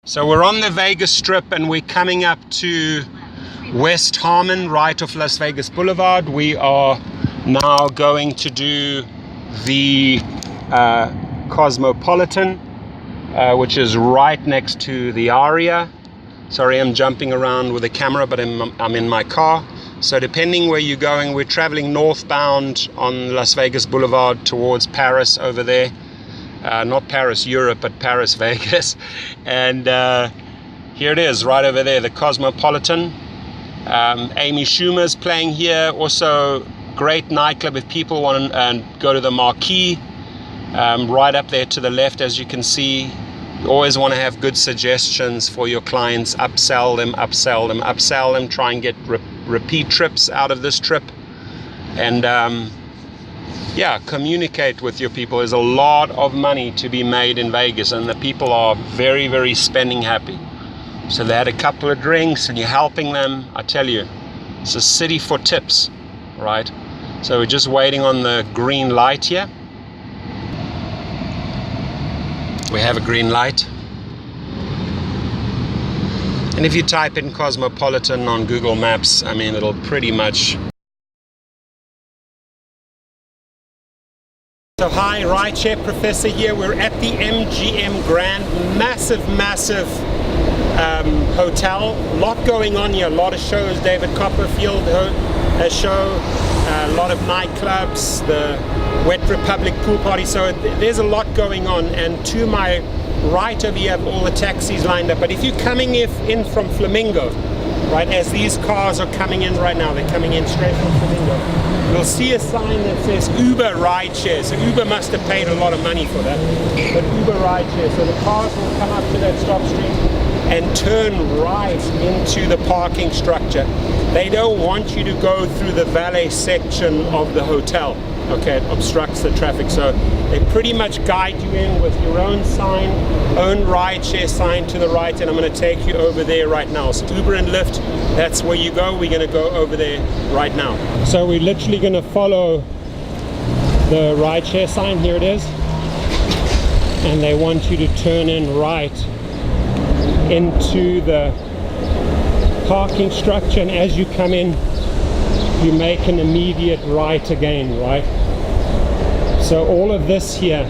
So we're on the Vegas Strip and we're coming up to West Harmon, right off Las Vegas Boulevard. We are now going to do the Cosmopolitan, which is right next to the Aria. Sorry, I'm jumping around with the camera, but I'm in my car. So depending where you're going, we're traveling northbound on Las Vegas Boulevard towards Paris over there. Not Paris, Europe, but Paris, Vegas. And here it is, right over there, the Cosmopolitan. Amy Schumer's playing here. Also, great nightclub if people want to go to the Marquee. Right up there to the left, as you can see. You always want to have good suggestions for your clients. Upsell them, upsell them, upsell them. Try and get repeat trips out of this trip. And yeah, communicate with your people. There's a lot of money to be made in Vegas, and the people are very, very spending happy. So they had a couple of drinks and you're helping them. I tell you, it's a city for tips, right? So we're just waiting on the green light here. We have a green light. And if you type in Cosmopolitan on Google Maps, I mean, it'll pretty much... So hi, Rideshare Professor here. We're at the MGM Grand, massive hotel. A lot going on here, a lot of shows. David Copperfield a show, a lot of nightclubs, the Wet Republic pool party. So there's a lot going on, and to my right over here have all the taxis lined up. But if you're coming in from Flamingo, right, as these cars are coming in right now, they're coming in straight from Flamingo, you'll see a sign that says Uber Rideshare. So Uber must have paid a lot of money for that, but Uber Rideshare. So the cars will come up to that stop street and turn right into the parking structure. They don't want you to go through the valet section of the hotel. Okay, it obstructs the traffic. So they pretty much guide you in with your own sign, own rideshare sign to the right, and I'm going to take you over there right now. So Uber and Lyft, that's where you go. We're going to go over there right now. So we're literally going to follow the rideshare sign. Here it is. And they want you to turn in right into the parking structure, and as you come in you make an immediate right again, right? So all of this here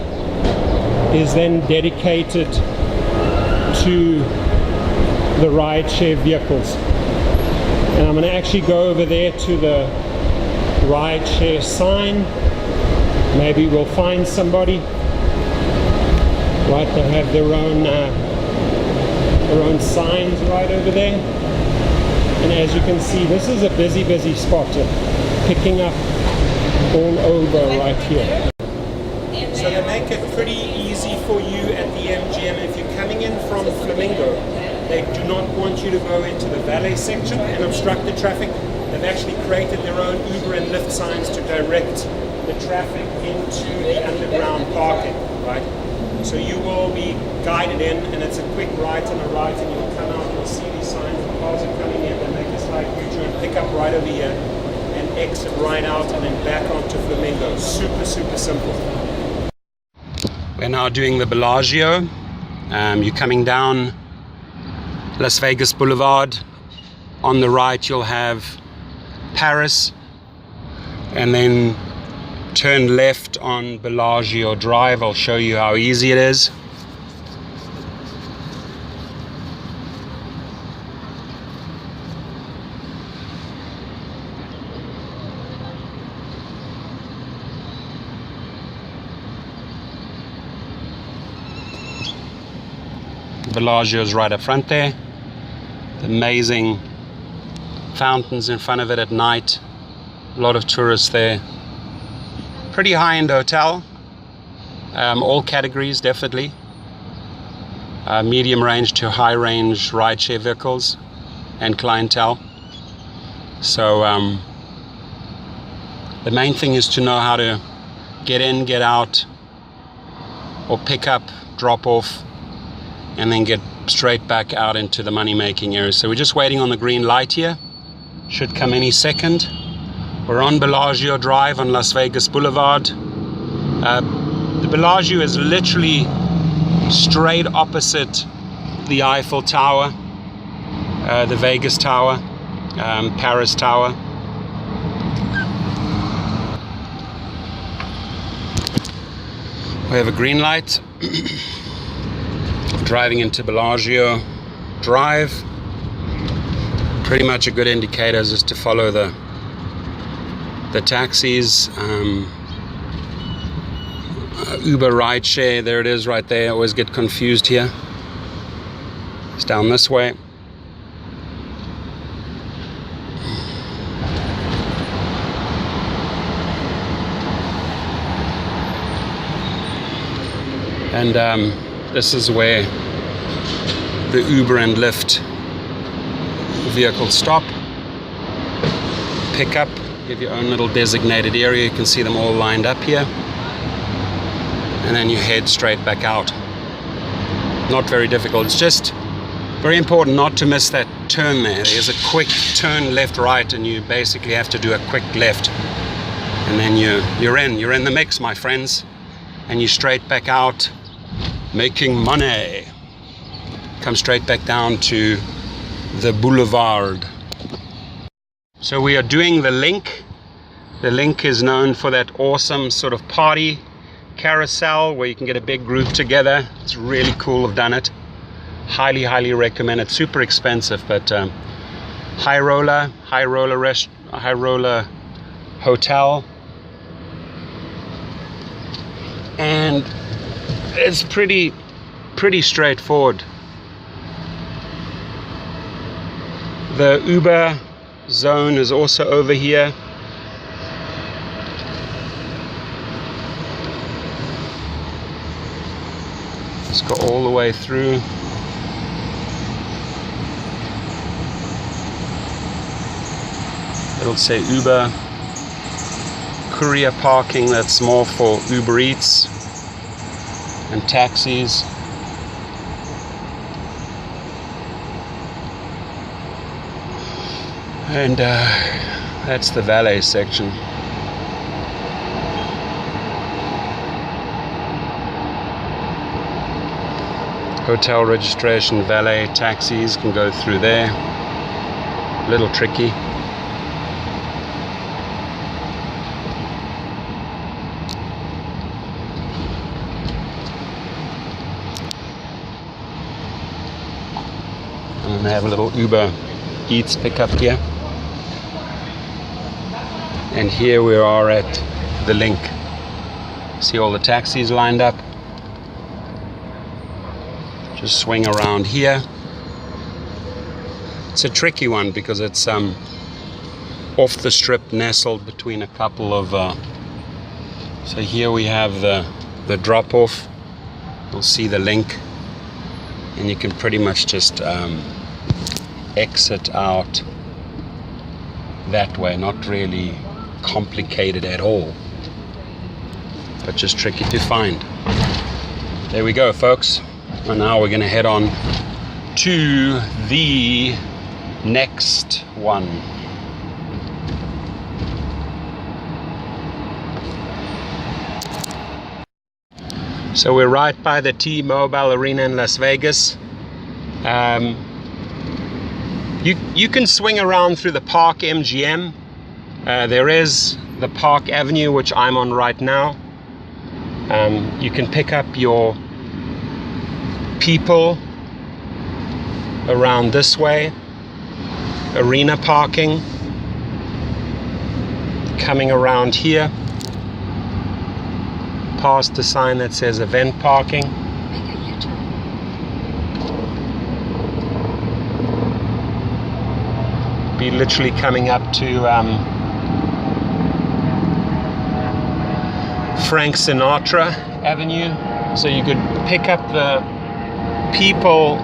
is then dedicated to the rideshare vehicles, and I'm going to actually go over there to the rideshare sign. Maybe we'll find somebody, right? They have their own signs right over there. And as you can see, this is a busy spot, picking up all over right here. So they make it pretty easy for you at the MGM. If you're coming in from Flamingo, they do not want you to go into the valet section and obstruct the traffic. They've actually created their own Uber and Lyft signs to direct the traffic into the underground parking, right? So you will be guided in, and it's a quick right and a right, and you'll come out, you'll see these signs, the cars are coming in, they make a slight U-turn, pick up right over here, and exit right out, and then back onto Flamingo. Super simple. We're now doing the Bellagio. You're coming down Las Vegas Boulevard. On the right you'll have Paris, and then turn left on Bellagio Drive. I'll show you how easy it is. Bellagio is right up front there. Amazing fountains in front of it at night. A lot of tourists there. Pretty high-end hotel, all categories definitely, medium range to high range rideshare vehicles and clientele. So the main thing is to know how to get in, get out, or pick up, drop off, and then get straight back out into the money-making area. So we're just waiting on the green light here. Should come any second. We're on Bellagio Drive on Las Vegas Boulevard. The Bellagio is literally straight opposite the Eiffel Tower, the Vegas Tower, Paris Tower. We have a green light. Driving into Bellagio Drive. Pretty much a good indicator is just to follow the taxis. Uber Rideshare, there it is right there. I always get confused here. It's down this way. And this is where the Uber and Lyft vehicles stop, pick up. You have your own little designated area. You can see them all lined up here. And then you head straight back out. Not very difficult. It's just very important not to miss that turn there. There's a quick turn left, right, and you basically have to do a quick left. And then you're in the mix, my friends. And you're straight back out, making money. Come straight back down to the boulevard. So we are doing the Link. The Link is known for that awesome sort of party carousel where you can get a big group together. It's really cool. I've done it. Highly recommend it. Super expensive, but high roller hotel, and it's pretty straightforward. The Uber zone is also over here. Let's go all the way through. It'll say Uber. Courier parking, that's more for Uber Eats and taxis. And that's the valet section. Hotel registration, valet, taxis can go through there. A little tricky. And they have a little Uber Eats pickup here. And here we are at the Link. See all the taxis lined up. Just swing around here. It's a tricky one because it's off the strip, nestled between a couple of so here we have the drop off. You'll see the Link, and you can pretty much just exit out that way. Not really complicated at all, but just tricky to find. There we go, folks. And now we're going to head on to the next one. So we're right by the T-Mobile Arena in Las Vegas. You can swing around through the Park MGM. There is the Park Avenue, which I'm on right now. You can pick up your people around this way. Arena parking. Coming around here. Past the sign that says event parking. Be literally coming up to Frank Sinatra Avenue. So you could pick up the people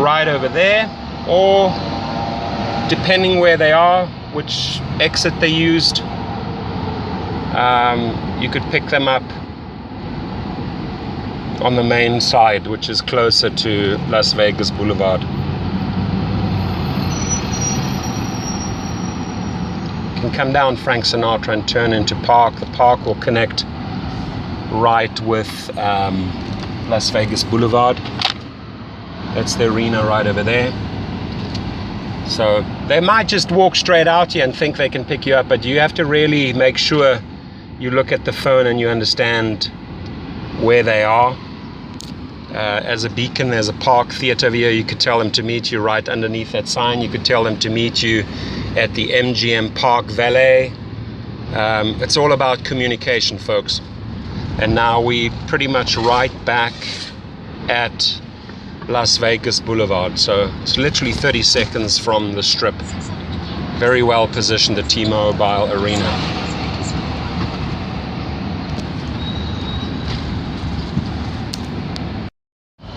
right over there, or depending where they are, which exit they used, you could pick them up on the main side, which is closer to Las Vegas Boulevard. You can come down Frank Sinatra and turn into Park. The Park will connect right with Las Vegas Boulevard. That's the arena right over there. So they might just walk straight out here and think they can pick you up, but you have to really make sure you look at the phone and you understand where they are. As a beacon, there's a park theater over here. You could tell them to meet you right underneath that sign. You could tell them to meet you at the MGM Park Valet. It's all about communication, folks. And now we pretty much right back at Las Vegas Boulevard. So it's literally 30 seconds from the Strip. Very well positioned at T-Mobile Arena.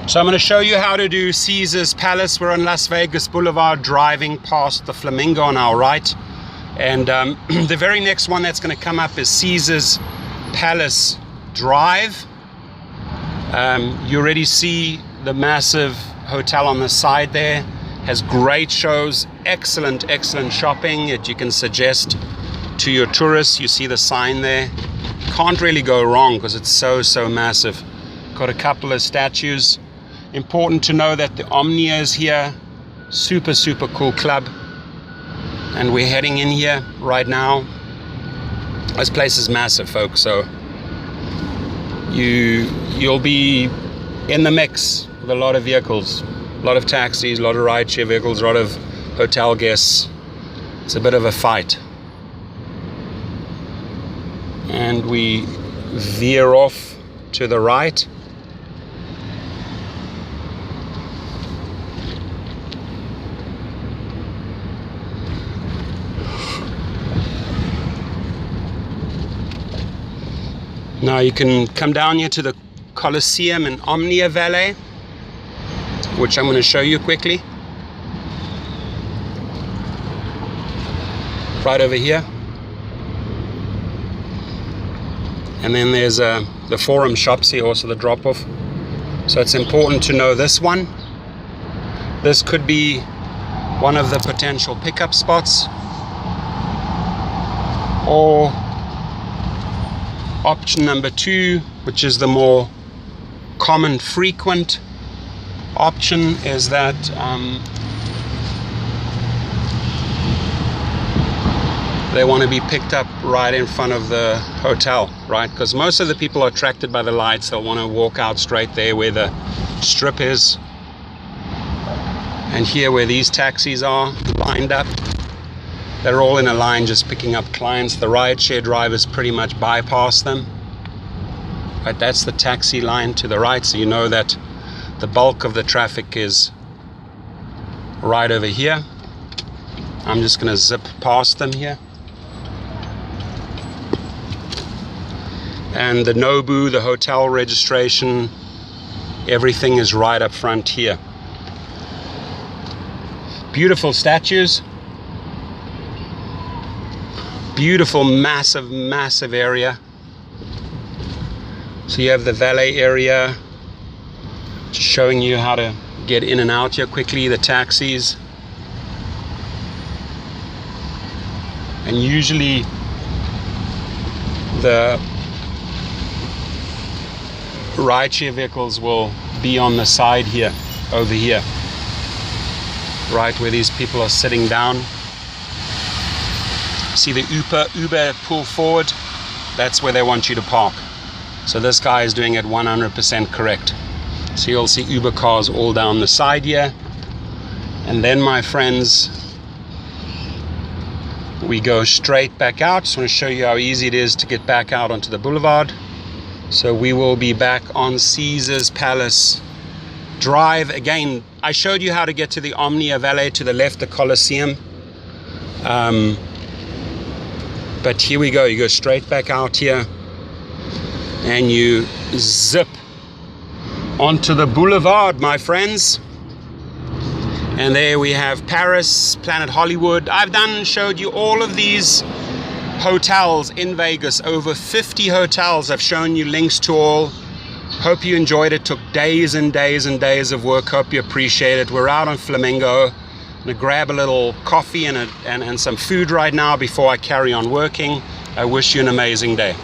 So I'm going to show you how to do Caesar's Palace. We're on Las Vegas Boulevard, driving past the Flamingo on our right. And the very next one that's going to come up is Caesar's Palace Drive. You already see the massive hotel on the side there. Has great shows, excellent shopping that you can suggest to your tourists. You see the sign there. Can't really go wrong because it's so massive. Got a couple of statues. Important to know that the Omnia is here. Super cool club. And we're heading in here right now. This place is massive, folks, so you'll be in the mix with a lot of vehicles, a lot of taxis, a lot of rideshare vehicles, a lot of hotel guests. It's a bit of a fight. And we veer off to the right. Now you can come down here to the Coliseum and Omnia Valet, which I'm going to show you quickly. Right over here. And then there's the Forum shops here, also the drop-off. So it's important to know this one. This could be one of the potential pickup spots. Or option number 2, which is the more common frequent option, is that they want to be picked up right in front of the hotel, right? Because most of the people are attracted by the lights. They'll want to walk out straight there where the Strip is. And here where these taxis are lined up, they're all in a line just picking up clients. The rideshare drivers pretty much bypass them. Right, that's the taxi line to the right, so you know that the bulk of the traffic is right over here. I'm just going to zip past them here. And the Nobu, the hotel registration, everything is right up front here. Beautiful statues. Beautiful, massive area. So you have the valet area, just showing you how to get in and out here quickly, the taxis. And usually the rideshare vehicles will be on the side here, over here, right where these people are sitting down. See the Uber pull forward? That's where they want you to park. So this guy is doing it 100% correct. So you'll see Uber cars all down the side here. And then, my friends, we go straight back out. Just want to show you how easy it is to get back out onto the boulevard. So we will be back on Caesar's Palace Drive. Again, I showed you how to get to the Omnia Valet to the left, the Coliseum. But here we go. You go straight back out here and you zip onto the boulevard, my friends. And there we have Paris, Planet Hollywood. I've showed you all of these hotels in Vegas, over 50 hotels. I've shown you links to all. Hope you enjoyed it. Took days and days and days of work. Hope you appreciate it. We're out on Flamingo. I'm gonna grab a little coffee and some food right now before I carry on working. I wish you an amazing day.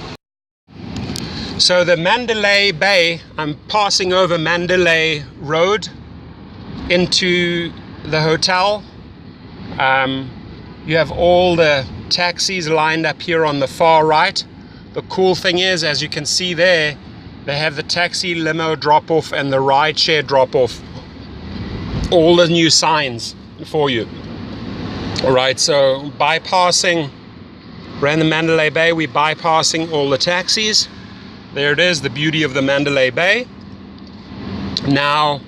So the Mandalay Bay, I'm passing over Mandalay Road. into the hotel. You have all the taxis lined up here on the far right. The cool thing is, as you can see there, they have the taxi limo drop off and the rideshare drop off. All the new signs for you. All right, so bypassing, we're in the Mandalay Bay, we're bypassing all the taxis. There it is, the beauty of the Mandalay Bay. Now,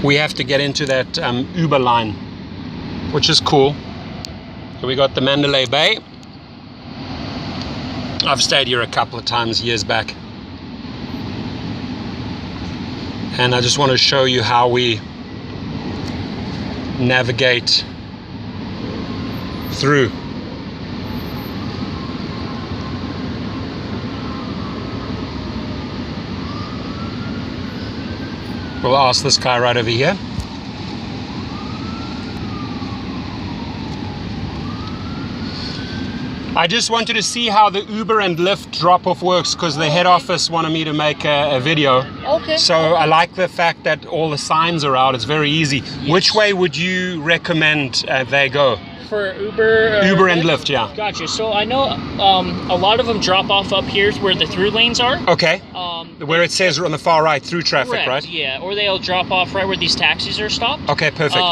we have to get into that Uber line, which is cool. So we got the Mandalay Bay. I've stayed here a couple of times years back. And I just want to show you how we navigate through. We'll ask this guy right over here. I just wanted to see how the Uber and Lyft drop-off works because the head office wanted me to make a video. Okay. So I like the fact that all the signs are out. It's very easy. Yes. Which way would you recommend they go? For Uber? Uber and Lyft, yeah. Gotcha. So I know a lot of them drop off up here where the through lanes are. Okay. Where it says on the far right, through traffic, correct, right? Yeah, or they'll drop off right where these taxis are stopped. Okay, perfect.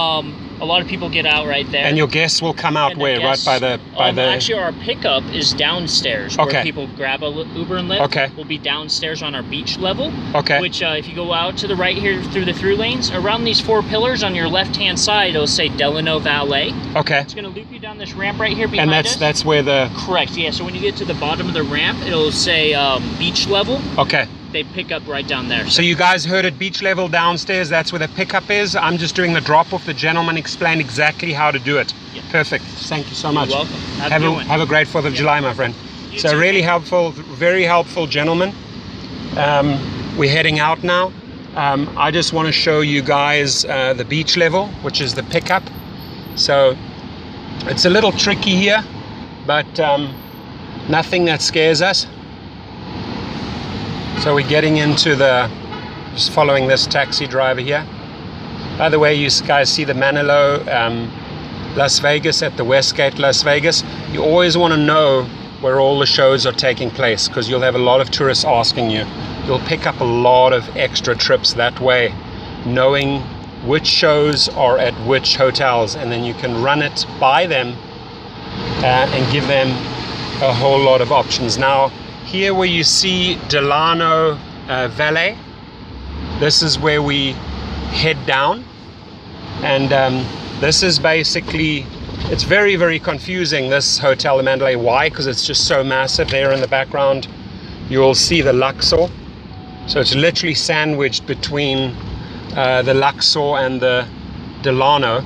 A lot of people get out right there. And your guests will come out where? Guests, right by the... Actually, our pickup is downstairs. Okay. Where people grab a Uber and Lyft. Okay. We'll be downstairs on our beach level. Okay. Which, if you go out to the right here through the through lanes, around these 4 pillars on your left-hand side, it'll say Delano Valet. Okay. It's going to loop you down this ramp right here behind us. And that's where the... Correct, yeah. So when you get to the bottom of the ramp, it'll say beach level. Okay. They pick up right down there. So you guys heard it, beach level downstairs, that's where the pickup is. I'm just doing the drop off. The gentleman explained exactly how to do it. Yeah. Perfect. Thank you so much. You're welcome. Have a great 4th of July, my friend. You So too. really helpful, very helpful gentleman. We're heading out now. I just want to show you guys the beach level, which is the pickup. So it's a little tricky here, but nothing that scares us. So we're getting into just following this taxi driver here. By the way, you guys see the Mandalay Las Vegas at the Westgate Las Vegas. You always want to know where all the shows are taking place because you'll have a lot of tourists asking you. You'll pick up a lot of extra trips that way, knowing which shows are at which hotels, and then you can run it by them and give them a whole lot of options. Now, here where you see Delano Valet, this is where we head down, and this is basically, it's very, very confusing, this hotel, the Mandalay. Why? Because it's just so massive. There in the background you will see the Luxor, so it's literally sandwiched between the Luxor and the Delano,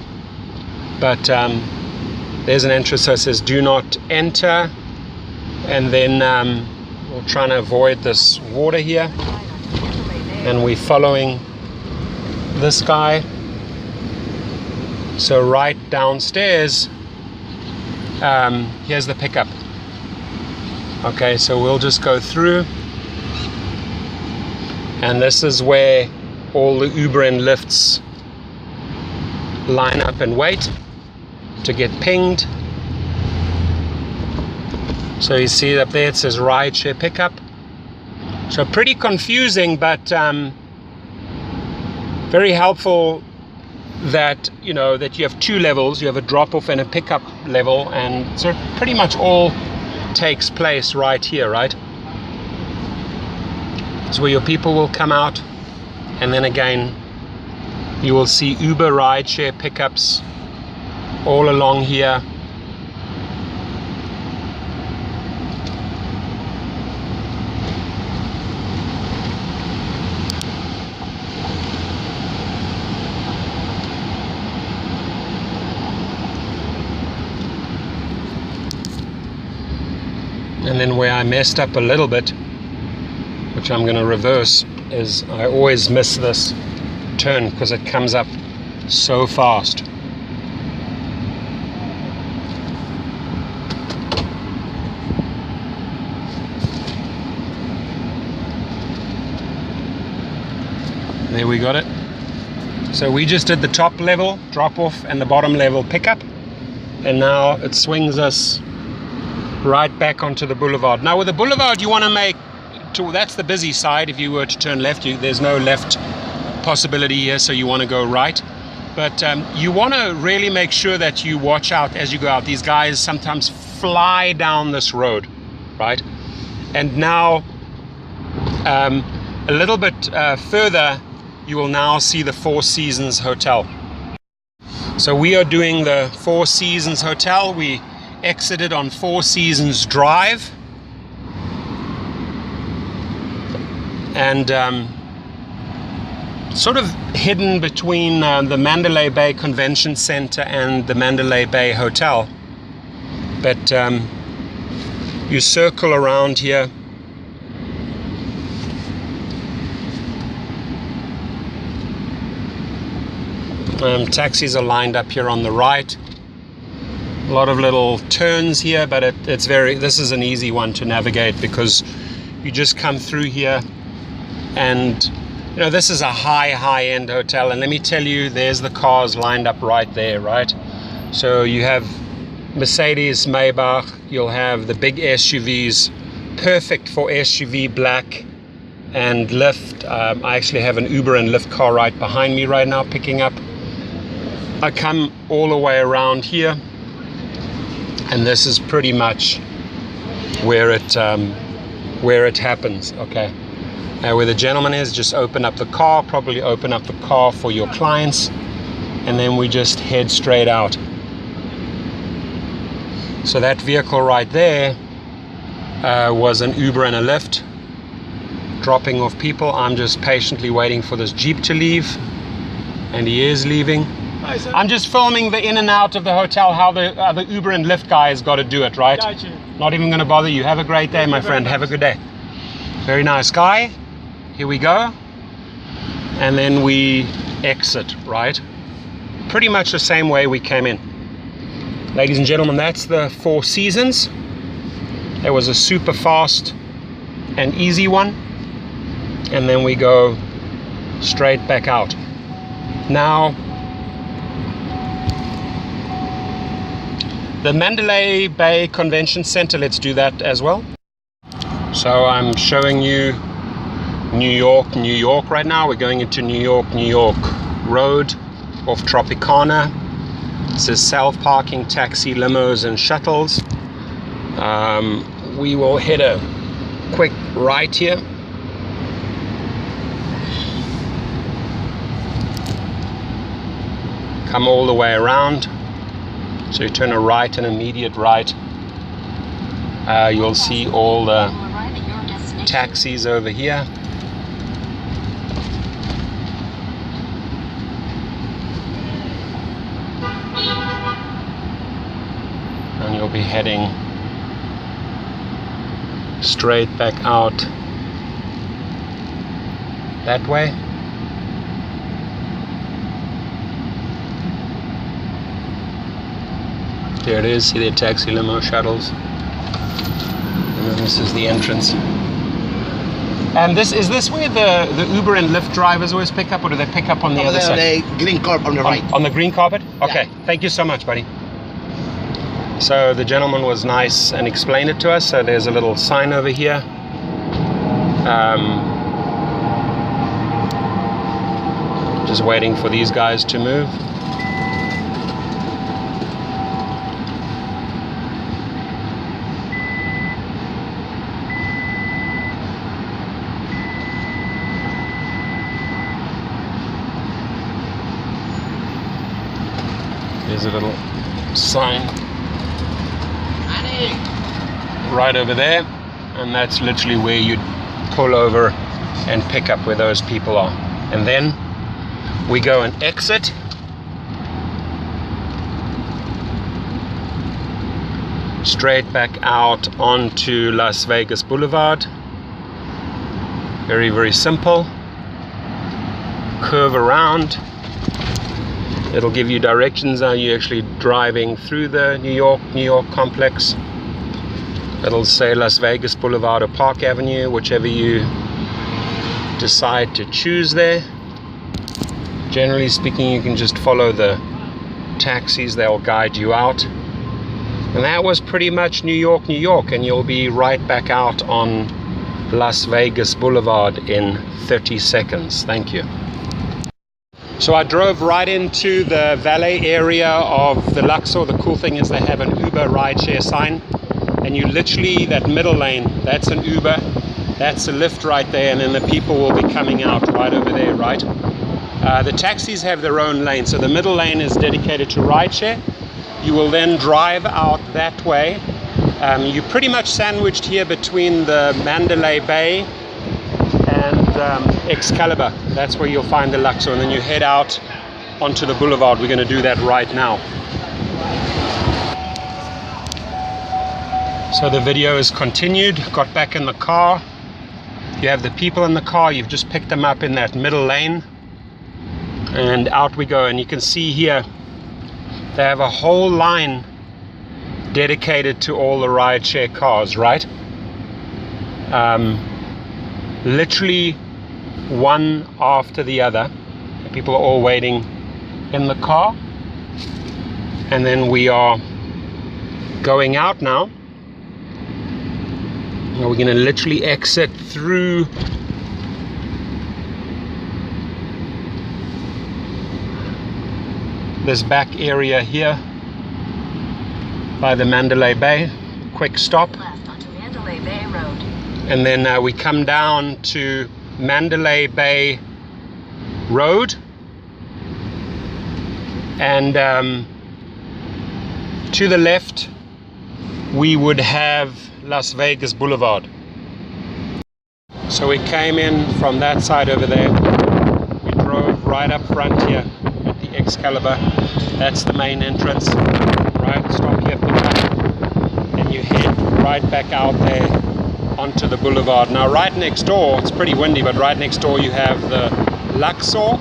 but there's an entrance, so it says do not enter, and then we're trying to avoid this water here, and we're following this guy. So right downstairs, here's the pickup. Okay, so we'll just go through, and this is where all the Uber and Lyfts line up and wait to get pinged. So you see up there it says Rideshare pickup. So pretty confusing, but very helpful that you know that you have 2 levels. You have a drop-off and a pickup level, and so pretty much all takes place right here, right? It's where your people will come out, and then again you will see Uber Rideshare pickups all along here. And then where I messed up a little bit, which I'm going to reverse, is I always miss this turn because it comes up so fast. There we got it. So we just did the top level drop off and the bottom level pickup, and now it swings us right back onto the boulevard. Now with the boulevard you want to make that's the busy side. If you were to turn left, there's no left possibility here, so you want to go right. But you want to really make sure that you watch out as you go out. These guys sometimes fly down this road, right? And now a little bit further, you will now see the Four Seasons Hotel. So we are doing the Four Seasons Hotel. We exited on Four Seasons Drive. And sort of hidden between the Mandalay Bay Convention Center and the Mandalay Bay Hotel. But you circle around here. Taxis are lined up here on the right. A lot of little turns here, but this is an easy one to navigate because you just come through here. And you know, this is a high-end hotel, and let me tell you, there's the cars lined up right there, right? So you have Mercedes, Maybach, you'll have the big SUVs, perfect for SUV black, and Lyft. I actually have an Uber and Lyft car right behind me right now picking up. I come all the way around here, and this is pretty much where it happens, okay? Where the gentleman is, just open up the car, probably open up the car for your clients, and then we just head straight out. So that vehicle right there was an Uber and a Lyft, dropping off people. I'm just patiently waiting for this Jeep to leave, and he is leaving. I'm just filming the in and out of the hotel, how the Uber and Lyft guys got to do it, right? Gotcha. Not even going to bother you. Have a great day, my friend. Have a good day. Very nice guy. Here we go, and then we exit, right? Pretty much the same way we came in. Ladies and gentlemen, that's the Four Seasons. It was a super fast and easy one, and then we go straight back out. Now, the Mandalay Bay Convention Center, let's do that as well. So I'm showing you New York right now. We're going into New York Road off Tropicana. This is self-parking taxi, limos and shuttles. We will hit a quick right here. Come all the way around. So you turn a right, an immediate right. You'll see all the taxis over here. And you'll be heading straight back out that way. There it is, see the taxi, limo, shuttles. And then this is the entrance. And is this where the Uber and Lyft drivers always pick up, or do they pick up on the other side? The green carpet on the right. On the green carpet? Okay, Yeah. Thank you so much, buddy. So the gentleman was nice and explained it to us. So there's a little sign over here. Just waiting for these guys to move. There's a little sign right over there, and that's literally where you'd pull over and pick up where those people are. And then we go and exit. Straight back out onto Las Vegas Boulevard. Very, very simple. Curve around. It'll give you directions. Are you actually driving through the New York complex? It'll say Las Vegas Boulevard or Park Avenue, whichever you decide to choose there. Generally speaking, you can just follow the taxis, they'll guide you out. And that was pretty much New York, New York, and you'll be right back out on Las Vegas Boulevard in 30 seconds. Thank you. So I drove right into the valet area of the Luxor. The cool thing is they have an Uber rideshare sign, and you literally, that middle lane, that's an Uber, that's a Lyft right there, and then the people will be coming out right over there, right? The taxis have their own lane, so the middle lane is dedicated to rideshare. You will then drive out that way. You're pretty much sandwiched here between the Mandalay Bay and Excalibur. That's where you'll find the Luxor, and then you head out onto the boulevard. We're going to do that right now. So the video is continued. Got back in the car. You have the people in the car. You've just picked them up in that middle lane, and out we go. And you can see here they have a whole line dedicated to all the rideshare cars, right? Literally one after the other. People are all waiting in the car, and then we are going out now. Now we're going to literally exit through this back area here by the Mandalay Bay. Quick stop. Left onto Mandalay Bay Road. And then we come down to Mandalay Bay Road, and to the left we would have Las Vegas Boulevard. So we came in from that side over there. We drove right up front here at the Excalibur. That's the main entrance. Right, stop here, pick up, and you head right back out there onto the boulevard. Now right next door, it's pretty windy, but right next door you have the Luxor,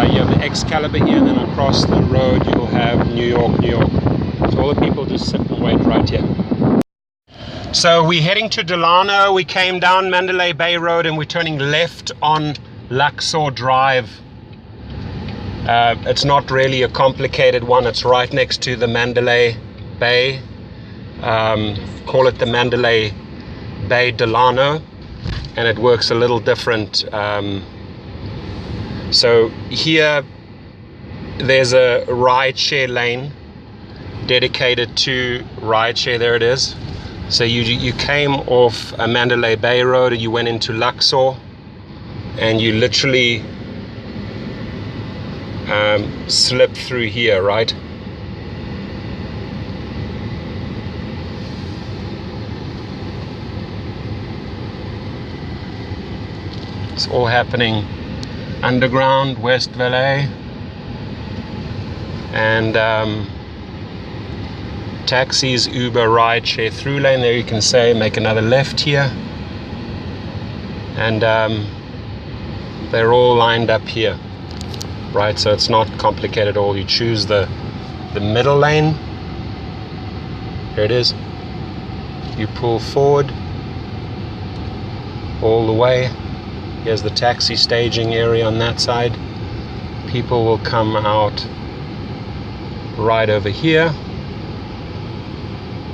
you have the Excalibur here, and then across the road you'll have New York, New York. So all the people just sit and wait right here. So we're heading to Delano. We came down Mandalay Bay Road and we're turning left on Luxor Drive. It's not really a complicated one. It's right next to the Mandalay Bay. Call it the Mandalay Bay Delano, and it works a little different. So here there's a rideshare lane dedicated to rideshare. There it is. So you came off a Mandalay Bay Road and you went into Luxor, and you literally slip through here, right? It's all happening underground, West Valet, and taxis, Uber, rideshare through lane. There you can say make another left here, and they're all lined up here, right? So it's not complicated at all. You choose the middle lane. Here it is. You pull forward all the way. Here's the taxi staging area on that side. People will come out right over here,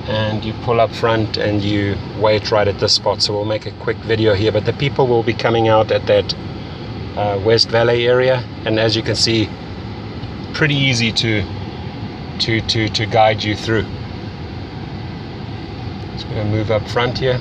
and you pull up front and you wait right at this spot. So we'll make a quick video here, but the people will be coming out at that West Valet area, and as you can see, pretty easy to guide you through. So we're going to move up front here.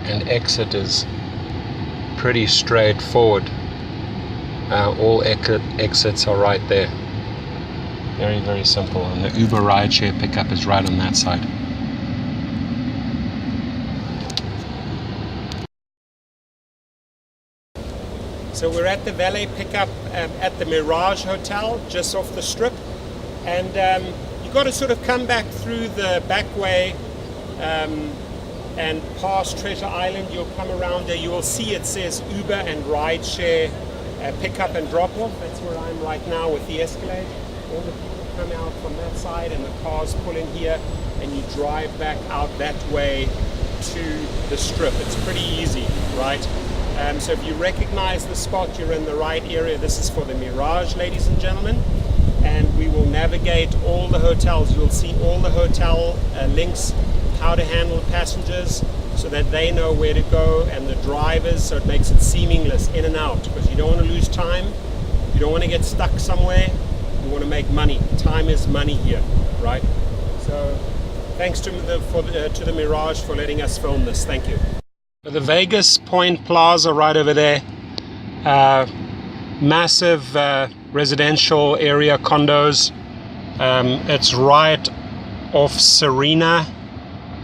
And exit is pretty straightforward. All exits are right there. Very, very simple. And the Uber rideshare pickup is right on that side. So we're at the valet pickup at the Mirage Hotel, just off the strip. And you've got to sort of come back through the back way and past Treasure Island, you'll come around there. You will see it says Uber and Rideshare pick up and drop off. That's where I'm right now with the Escalade. All the people come out from that side and the cars pull in here, and you drive back out that way to the strip. It's pretty easy, right? So if you recognize the spot, you're in the right area. This is for the Mirage, ladies and gentlemen. And we will navigate all the hotels. You'll see all the hotel links, how to handle passengers so that they know where to go, and the drivers, so it makes it seamless in and out, because you don't want to lose time. You don't want to get stuck somewhere. You want to make money. Time is money here, right? So thanks to the Mirage for letting us film this. Thank you. The Vegas Point Plaza right over there. Massive residential area condos. It's right off Serena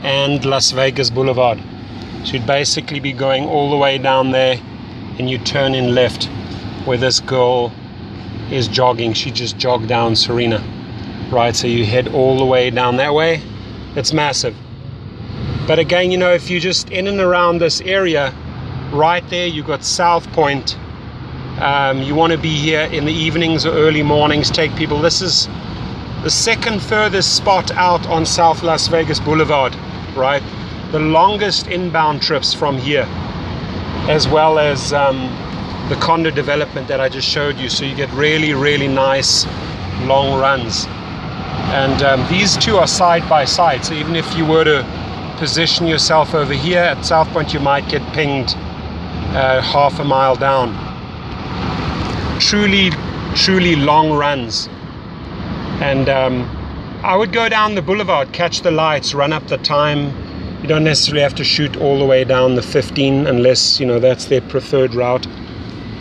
and Las Vegas Boulevard. So you'd basically be going all the way down there, and you turn in left where this girl is jogging. She just jogged down Serena, right? So you head all the way down that way. It's massive. But again, you know, if you're just in and around this area, right there you got South Point. You want to be here in the evenings or early mornings, take people. This is the second furthest spot out on South Las Vegas Boulevard, right? The longest inbound trips from here, as well as the condo development that I just showed you. So you get really, really nice long runs. And these two are side by side. So even if you were to position yourself over here at South Point, you might get pinged half a mile down. Truly long runs. And I would go down the boulevard, catch the lights, run up the time. You don't necessarily have to shoot all the way down the 15 unless, you know, that's their preferred route.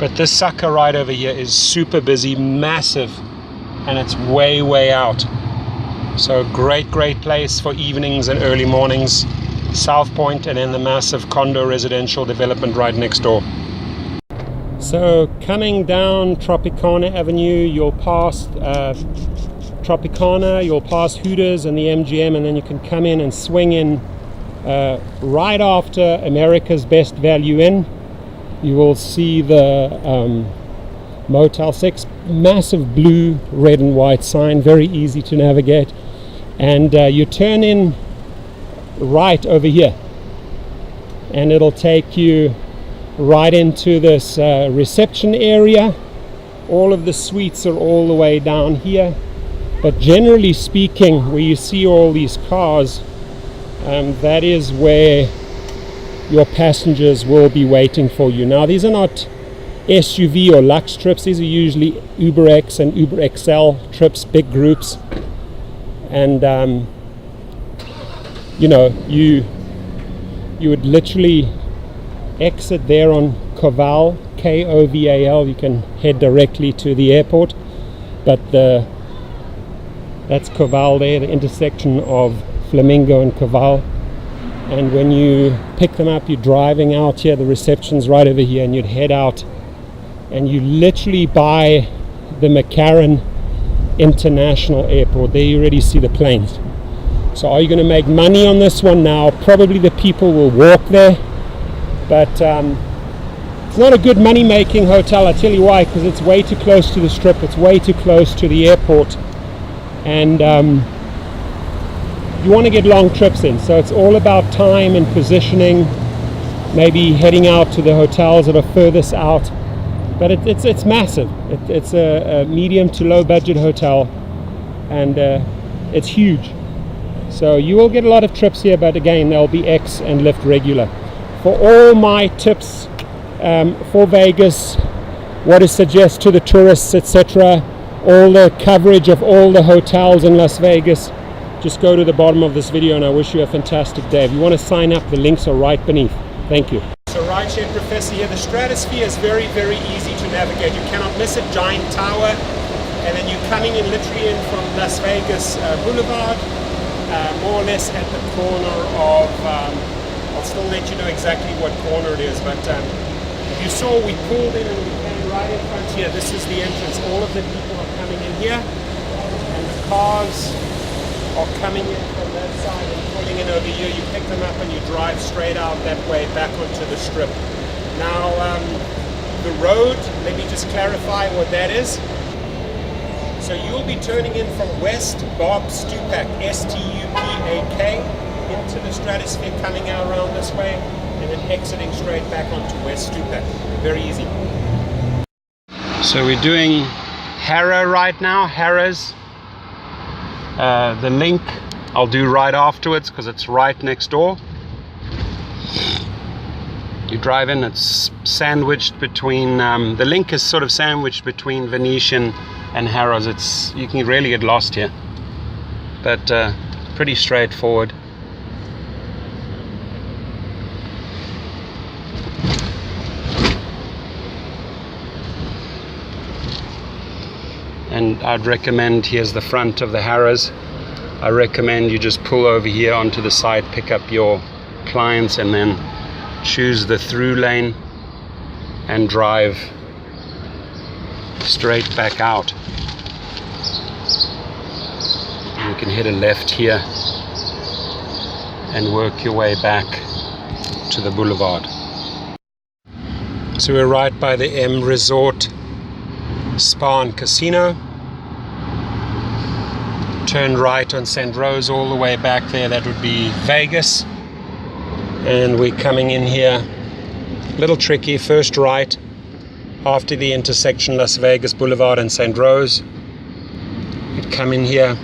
But this sucker right over here is super busy, massive, and it's way out. So great place for evenings and early mornings. South Point, and then the massive condo residential development right next door. So coming down Tropicana Avenue, you'll pass Tropicana, you'll pass Hooters and the MGM, and then you can come in and swing in right after America's Best Value Inn. You will see the Motel VI, massive blue, red and white sign, very easy to navigate. And you turn in right over here, and it'll take you right into this reception area. All of the suites are all the way down here, but generally speaking, where you see all these cars, that is where your passengers will be waiting for you. Now, these are not SUV or Lux trips. These are usually UberX and UberXL trips, big groups. And you know, you would literally exit there on Koval, Koval. You can head directly to the airport, but that's Koval there, the intersection of Flamingo and Koval. And when you pick them up, you're driving out here, the reception's right over here, and you'd head out and you literally by the McCarran International Airport. There you already see the planes. So are you going to make money on this one? Now probably the people will walk there, but it's not a good money making hotel. I tell you why, because it's way too close to the strip, it's way too close to the airport, and you want to get long trips in. So it's all about time and positioning, maybe heading out to the hotels that are furthest out. But it's massive. It's a medium to low budget hotel, and it's huge. So you will get a lot of trips here, but again, there'll be X and Lyft regular. For all my tips for Vegas, what to suggest to the tourists, etc., all the coverage of all the hotels in Las Vegas, just go to the bottom of this video, and I wish you a fantastic day. If you want to sign up, the links are right beneath. Thank you. So Rideshare Professor here. The Stratosphere is very easy to navigate. You cannot miss a giant tower, and then you're coming in literally in from Las Vegas Boulevard, more or less at the corner of, I'll still let you know exactly what corner it is, but you saw we pulled in and we came right in front here. This is the entrance. All of the people are coming in here, and the cars are coming in from this. that side and pulling in over here, you pick them up and you drive straight out that way back onto the strip. Now, the road, let me just clarify what that is. So you'll be turning in from West Bob Stupak, S-T-U-P-A-K, into the Stratosphere, coming out around this way, and then exiting straight back onto West Stupak. Very easy. So we're doing Harrahs right now, Harrahs. The link I'll do right afterwards because it's right next door. You drive in, it's sandwiched between, the link is sort of sandwiched between Venetian and Harrahs. You can really get lost here, but pretty straightforward. And I'd recommend, here's the front of the Harrahs. I recommend you just pull over here onto the side, pick up your clients, and then choose the through lane and drive straight back out. You can hit a left here and work your way back to the boulevard. So we're right by the M Resort Spa and Casino. Turn right on St. Rose all the way back there, that would be Vegas. And we're coming in here, a little tricky, first right after the intersection Las Vegas Boulevard and St. Rose. You'd come in here,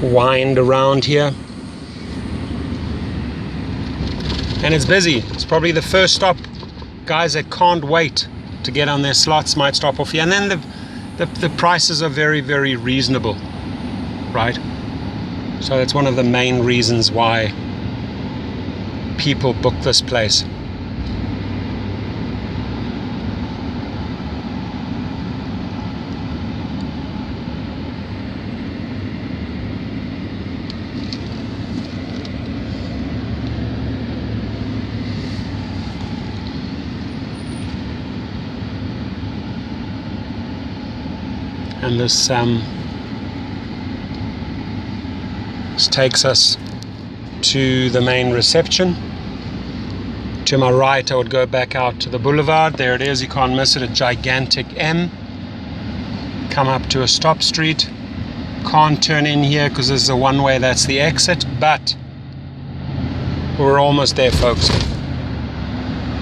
wind around here, and it's busy. It's probably the first stop. Guys that can't wait to get on their slots might stop off here, and then the prices are very, very reasonable, right? So that's one of the main reasons why people book this place. And this takes us to the main reception. To my right, I would go back out to the boulevard. There it is, you can't miss it, a gigantic M. Come up to a stop street. Can't turn in here because there's a one-way, that's the exit, but we're almost there, folks.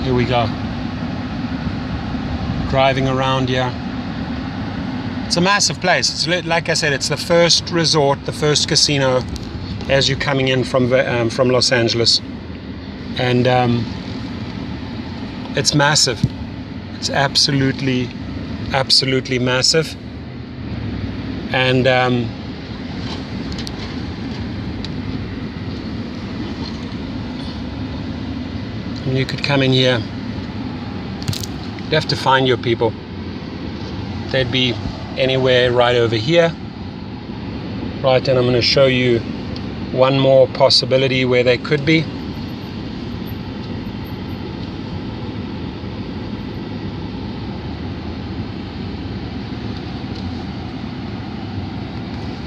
Here we go. Driving around here. It's a massive place. It's like I said, it's the first resort, the first casino as you're coming in from Los Angeles, and it's massive. It's absolutely massive, and you could come in here. You have to find your people. They'd be anywhere right over here, right? And I'm going to show you one more possibility where they could be.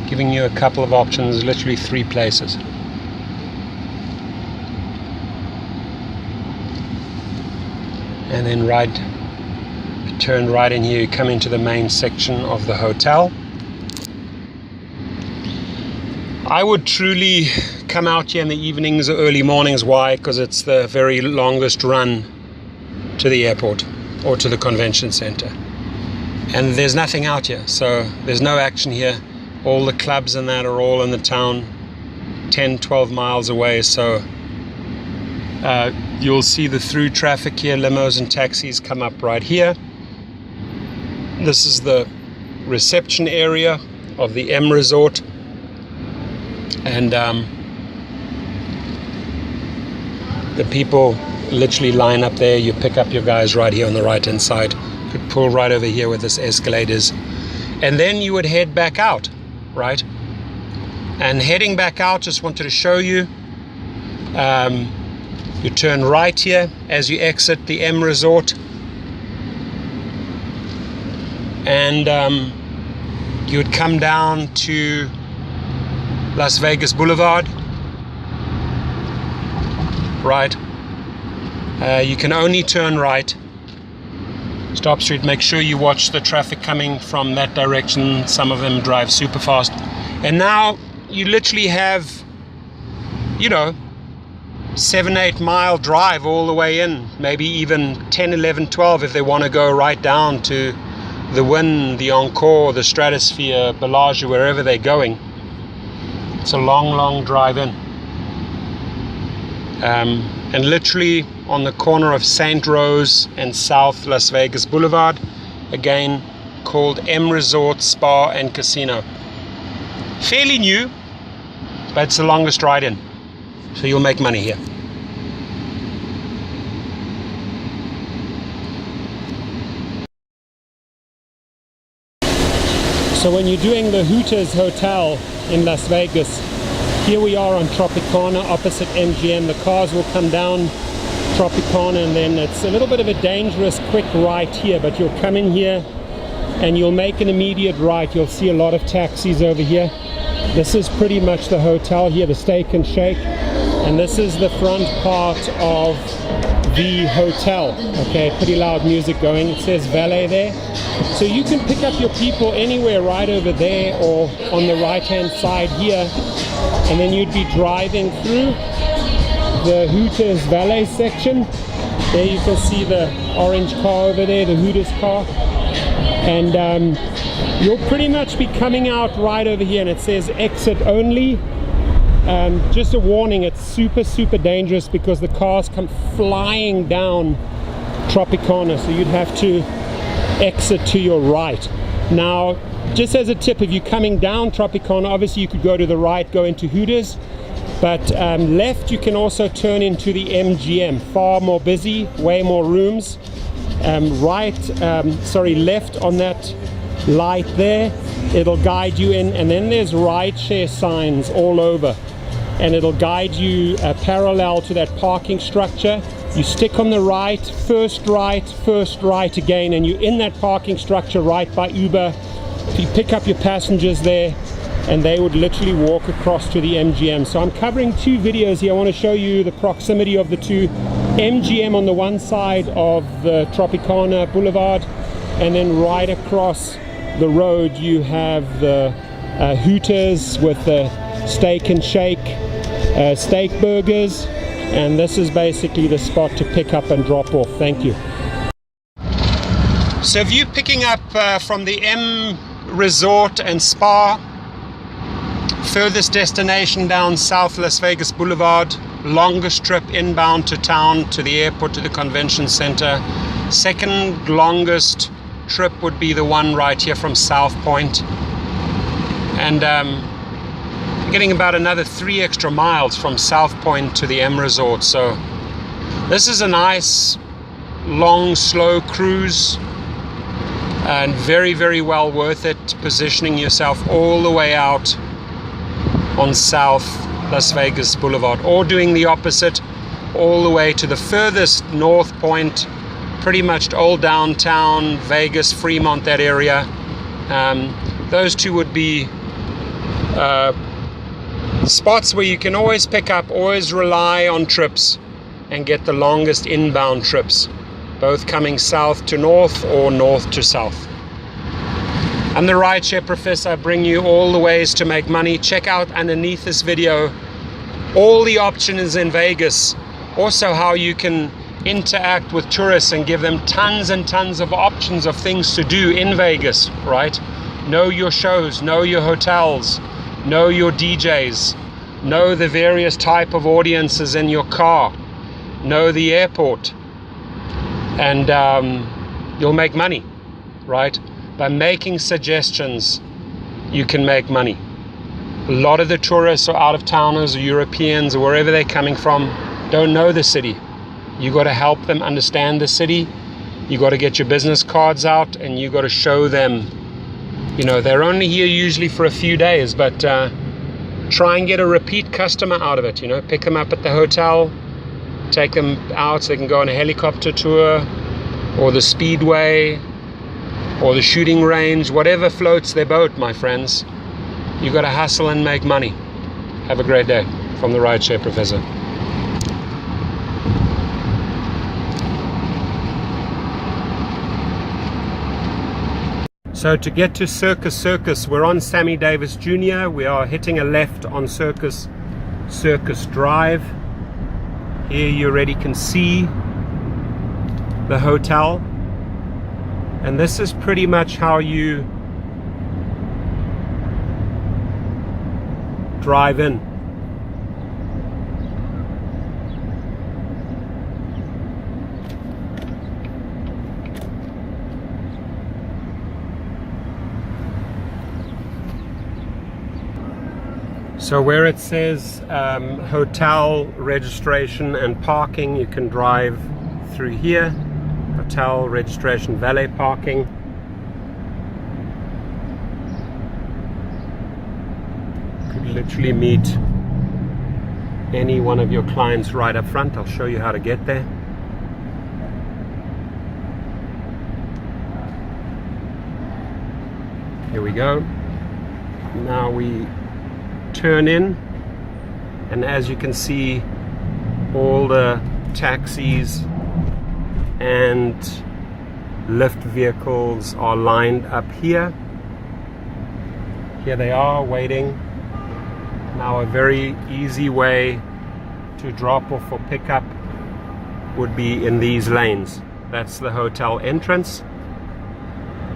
Giving you a couple of options, literally 3 places. And then turn right in here, you come into the main section of the hotel. I would truly come out here in the evenings or early mornings. Why? Because it's the very longest run to the airport or to the convention center. And there's nothing out here, so there's no action here. All the clubs and that are all in the town, 10, 12 miles away, so you'll see the through traffic here, limos and taxis come up right here. This is the reception area of the M Resort, and the people literally line up there. You pick up your guys right here on the right hand side. You could pull right over here where this escalade is, and then you would head back out, right? And heading back out, just wanted to show you, you turn right here as you exit the M Resort, and you would come down to Las Vegas Boulevard. Right. You can only turn right. Stop Street, make sure you watch the traffic coming from that direction. Some of them drive super fast. And now you literally have, you know, 7-8 mile drive all the way in, maybe even 10, 11, 12 if they want to go right down to the Wynn, the Encore, the Stratosphere, Bellagio, wherever they're going. It's a long drive in. And literally on the corner of St. Rose and South Las Vegas Boulevard, again called M Resort Spa and Casino. Fairly new, but it's the longest ride in, so you'll make money here. So when you're doing the Hooters Hotel in Las Vegas, here we are on Tropicana opposite MGM. The cars will come down Tropicana, and then it's a little bit of a dangerous quick right here, but you'll come in here and you'll make an immediate right. You'll see a lot of taxis over here. This is pretty much the hotel here, the Steak and Shake, and this is the front part of the hotel. Okay, pretty loud music going. It says valet there, so you can pick up your people anywhere right over there or on the right hand side here, and then you'd be driving through the Hooters valet section. There you can see the orange car over there, the Hooters car, and you'll pretty much be coming out right over here, and it says exit only. Just a warning, it's super dangerous because the cars come flying down Tropicana, so you'd have to exit to your right. Now, just as a tip, if you're coming down Tropicana, obviously you could go to the right, go into Hooters, but left you can also turn into the MGM, far more busy, way more rooms. Left on that light there, it'll guide you in, and then there's rideshare signs all over, and it'll guide you parallel to that parking structure. You stick on the right, first right again, and you're in that parking structure right by Uber. You pick up your passengers there, and they would literally walk across to the MGM. So I'm covering two videos here. I want to show you the proximity of the two. MGM on the one side of the Tropicana Boulevard, and then right across the road you have the Hooters with the Steak and Shake steak burgers, and this is basically the spot to pick up and drop off. Thank you. So if you're picking up from the M Resort and Spa, furthest destination down South Las Vegas Boulevard, longest trip inbound to town, to the airport, to the convention center. Second longest trip would be the one right here from South Point, and getting about another 3 extra miles from South Point to the M Resort. So this is a nice long slow cruise, and very well worth it, positioning yourself all the way out on South Las Vegas Boulevard, or doing the opposite all the way to the furthest north point, pretty much old downtown Vegas, Fremont, that area. Those two would be spots where you can always pick up, always rely on trips and get the longest inbound trips, both coming south to north or north to south. I'm the Rideshare Professor. I bring you all the ways to make money. Check out underneath this video all the options in Vegas, also how you can interact with tourists and give them tons and tons of options of things to do in Vegas, right? Know your shows, know your hotels, know your DJs, know the various type of audiences in your car, know the airport, and you'll make money, right? By making suggestions, you can make money. A lot of the tourists or out-of-towners or Europeans or wherever they're coming from don't know the city. You got to help them understand the city. You got to get your business cards out, and you got to show them, you know, they're only here usually for a few days, but try and get a repeat customer out of it. You know, pick them up at the hotel, take them out so they can go on a helicopter tour, or the speedway, or the shooting range, whatever floats their boat, my friends. You got to hustle and make money. Have a great day from the Rideshare Professor. So to get to Circus, we're on Sammy Davis Jr. We are hitting a left on Circus Drive. Here you already can see the hotel. And this is pretty much how you drive in. So where it says hotel registration and parking, you can drive through here. Hotel registration, valet parking. Could literally meet any one of your clients right up front. I'll show you how to get there. Here we go. Now we turn in, and as you can see, all the taxis and Lyft vehicles are lined up here. Here they are waiting. Now a very easy way to drop off or pick up would be in these lanes. That's the hotel entrance.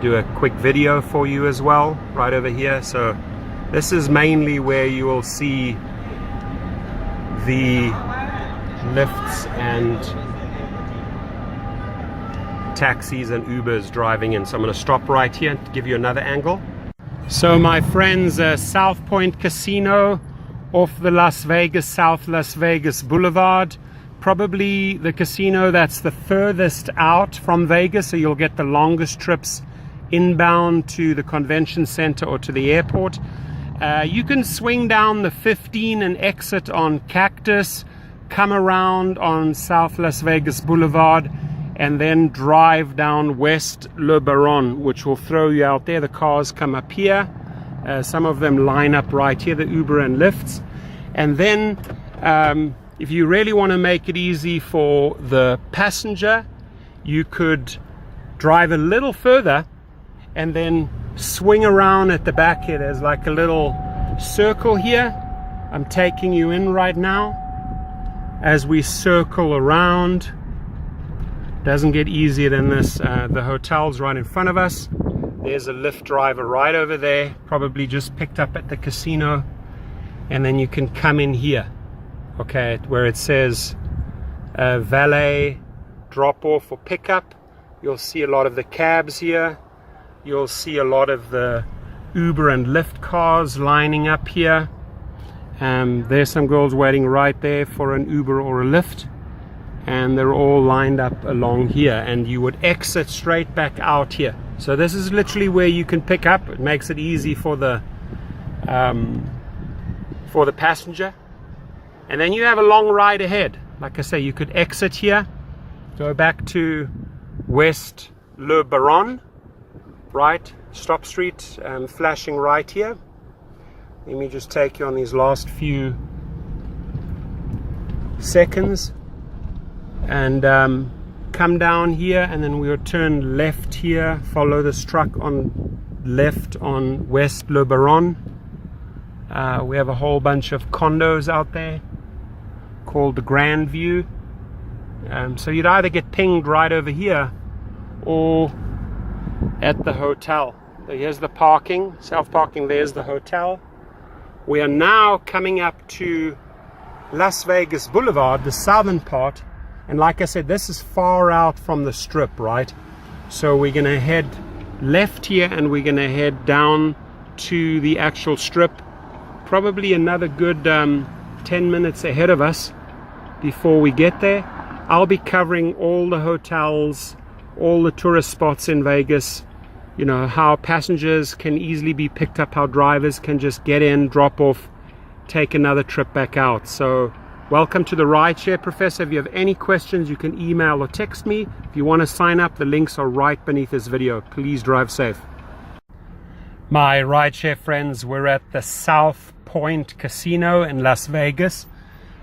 Do a quick video for you as well right over here. So this is mainly where you will see the Lyfts and taxis and Ubers driving in. So I'm going to stop right here and give you another angle. So my friends, South Point Casino off the South Las Vegas Boulevard. Probably the casino that's the furthest out from Vegas, so you'll get the longest trips inbound to the convention center or to the airport. You can swing down the 15 and exit on Cactus, come around on South Las Vegas Boulevard, and then drive down West Le Baron, which will throw you out there. The cars come up here. Some of them line up right here, the Uber and Lyfts. And then if you really want to make it easy for the passenger, you could drive a little further and then swing around at the back here. There's like a little circle here. I'm taking you in right now. As we circle around, doesn't get easier than this. The hotel's right in front of us. There's a Lyft driver right over there, probably just picked up at the casino. And then you can come in here, okay, where it says valet, drop off or pick up. You'll see a lot of the cabs here. You'll see a lot of the Uber and Lyft cars lining up here. There's some girls waiting right there for an Uber or a Lyft, and they're all lined up along here, and you would exit straight back out here. So this is literally where you can pick up. It makes it easy for the passenger, and then you have a long ride ahead. Like I say, you could exit here, go back to West Le Baron, right, Stop Street, flashing right here. Let me just take you on these last few seconds, and come down here, and then we'll turn left here, follow this truck on left on West Le Baron. We have a whole bunch of condos out there called the Grand View. So you'd either get pinged right over here or at the hotel. So here's the parking, self-parking, there's the hotel. We are now coming up to Las Vegas Boulevard, the southern part. And like I said, this is far out from the strip, right? So we're gonna head left here, and we're gonna head down to the actual strip. Probably another good 10 minutes ahead of us before we get there. I'll be covering all the hotels, all the tourist spots in Vegas, you know, how passengers can easily be picked up, how drivers can just get in, drop off, take another trip back out. So welcome to the Rideshare Professor. If you have any questions, you can email or text me. If you want to sign up, the links are right beneath this video. Please drive safe. My Rideshare friends, we're at the South Point Casino in Las Vegas.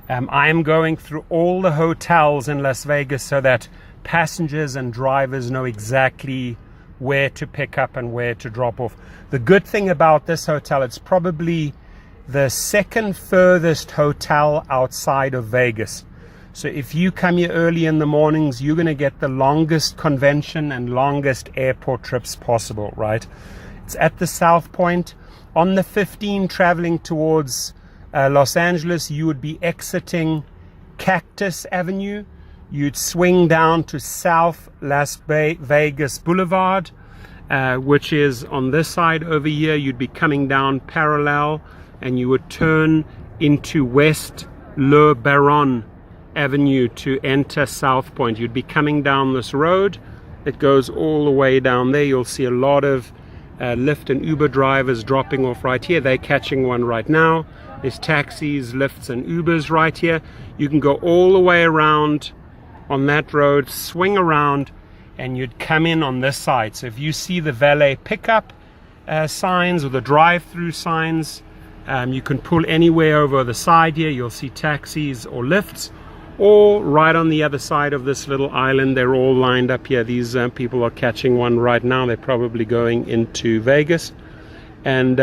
I am going through all the hotels in Las Vegas so that passengers and drivers know exactly where to pick up and where to drop off. The good thing about this hotel, it's probably the second furthest hotel outside of Vegas. So if you come here early in the mornings, you're going to get the longest convention and longest airport trips possible, right? It's at the South Point. On the 15 traveling towards Los Angeles, you would be exiting Cactus Avenue. You'd swing down to South Las Vegas Boulevard, which is on this side over here. You'd be coming down parallel, and you would turn into West Le Baron Avenue to enter South Point. You'd be coming down this road. It goes all the way down there. You'll see a lot of Lyft and Uber drivers dropping off right here. They're catching one right now. There's taxis, Lyfts and Ubers right here. You can go all the way around on that road, swing around, and you'd come in on this side. So if you see the valet pickup signs or the drive-through signs, you can pull anywhere over the side here. You'll see taxis or Lyfts, or right on the other side of this little island. They're all lined up here. These people are catching one right now. They're probably going into Vegas. And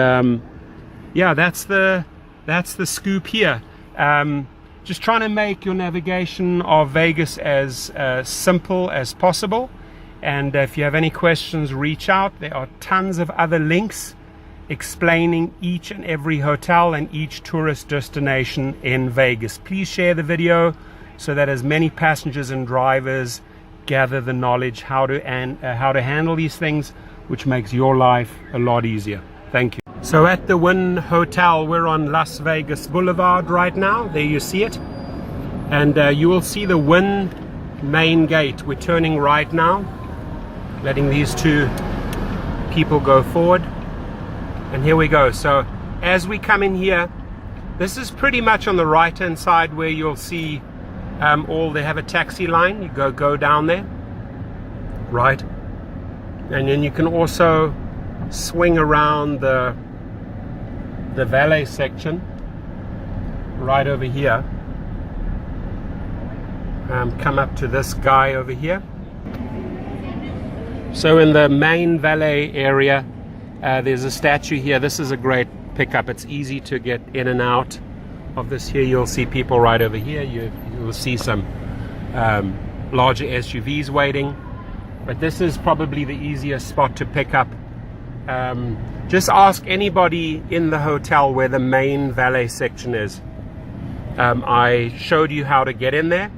yeah, that's the scoop here. Just trying to make your navigation of Vegas as simple as possible. And if you have any questions, reach out. There are tons of other links explaining each and every hotel and each tourist destination in Vegas. Please share the video so that as many passengers and drivers gather the knowledge how to handle these things, which makes your life a lot easier. Thank you. So at the Wynn Hotel, we're on Las Vegas Boulevard right now. There you see it. And you will see the Wynn main gate. We're turning right now, letting these two people go forward. And here we go. So as we come in here, this is pretty much on the right hand side where you'll see they have a taxi line. You go down there, right? And then you can also swing around the valet section right over here. Come up to this guy over here. So in the main valet area, there's a statue here. This is a great pickup. It's easy to get in and out of this here. You'll see people right over here. You will see some larger SUVs waiting, but this is probably the easiest spot to pick up. Just ask anybody in the hotel where the main valet section is. I showed you how to get in there.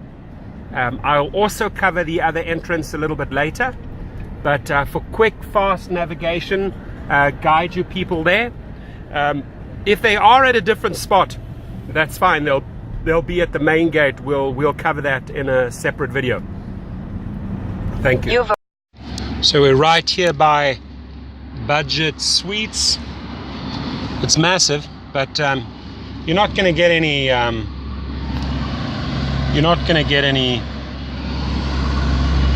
I'll also cover the other entrance a little bit later, but for quick, fast navigation, guide your people there. If they are at a different spot, that's fine. They'll be at the main gate. We'll cover that in a separate video. Thank you. So we're right here by Budget Suites. It's massive, but you're not going to get any. You're not going to get any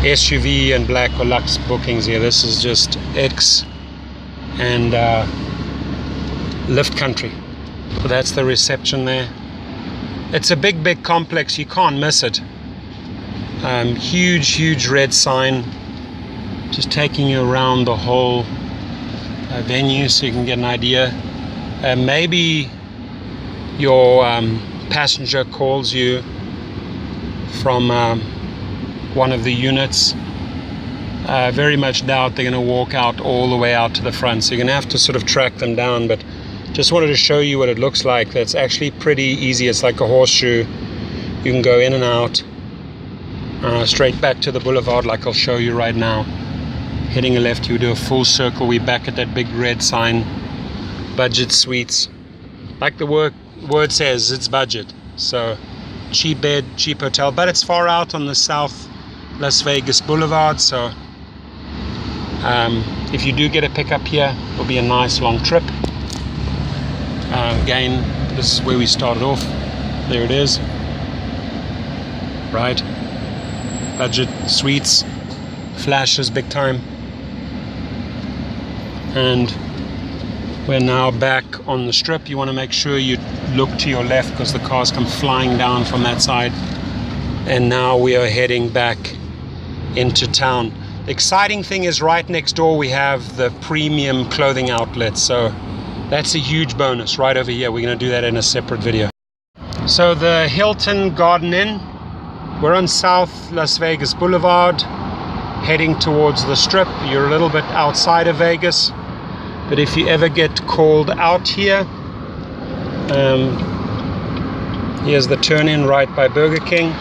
SUV and black or luxe bookings here. This is just X and Lyft country. So that's the reception there. It's a big complex. You can't miss it. Huge red sign just taking you around the whole venue so you can get an idea. Maybe your passenger calls you from one of the units. Very much doubt they're going to walk out all the way out to the front, so you're going to have to sort of track them down, but just wanted to show you what it looks like. That's actually pretty easy. It's like a horseshoe. You can go in and out straight back to the boulevard like I'll show you right now. Hitting a left, you do a full circle. We're back at that big red sign, Budget Suites. Like the word says, it's budget. So cheap bed, cheap hotel, but it's far out on the South Las Vegas Boulevard, so if you do get a pickup here, it'll be a nice long trip. Again, this is where we started off. There it is. Right. Budget Suites. Flashes big time. And We're now back on the strip. You want to make sure you look to your left because the cars come flying down from that side. And now we are heading back into town. The exciting thing is right next door we have the premium clothing outlet. So that's a huge bonus right over here. We're going to do that in a separate video. So the Hilton Garden Inn. We're on South Las Vegas Boulevard, heading towards the strip. You're a little bit outside of Vegas. But if you ever get called out here, here's the turn in right by Burger King.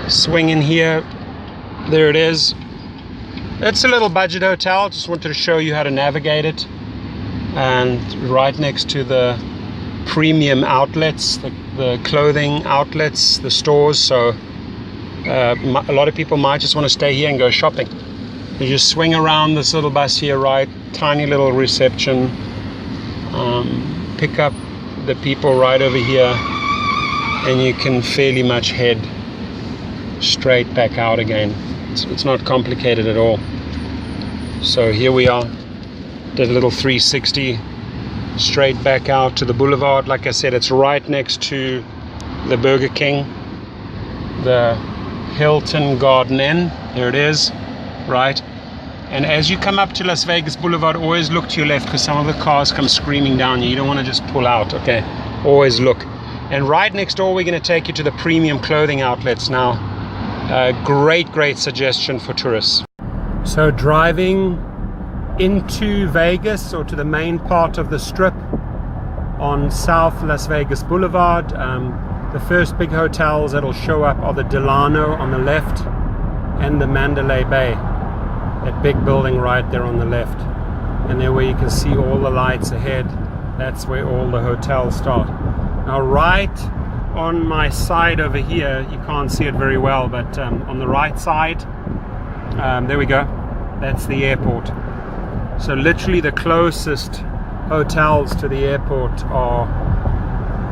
Swing in here, there it is. It's a little budget hotel, just wanted to show you how to navigate it. And right next to the premium outlets, the clothing outlets, the stores. So a lot of people might just want to stay here and go shopping. You just swing around this little bus here, right? Tiny little reception. Pick up the people right over here, and you can fairly much head straight back out again. It's not complicated at all. So here we are. Did a little 360 straight back out to the boulevard. Like I said, it's right next to the Burger King, the Hilton Garden Inn. There it is, right? And as you come up to Las Vegas Boulevard, always look to your left because some of the cars come screaming down you. You don't want to just pull out, okay? Always look. And right next door, we're going to take you to the premium clothing outlets now. Great suggestion for tourists. So driving into Vegas, or to the main part of the strip on South Las Vegas Boulevard, the first big hotels that'll show up are the Delano on the left and the Mandalay Bay. That big building right there on the left, and there where you can see all the lights ahead, that's where all the hotels start. Now right on my side over here, you can't see it very well, but on the right side, there we go, that's the airport. So literally the closest hotels to the airport are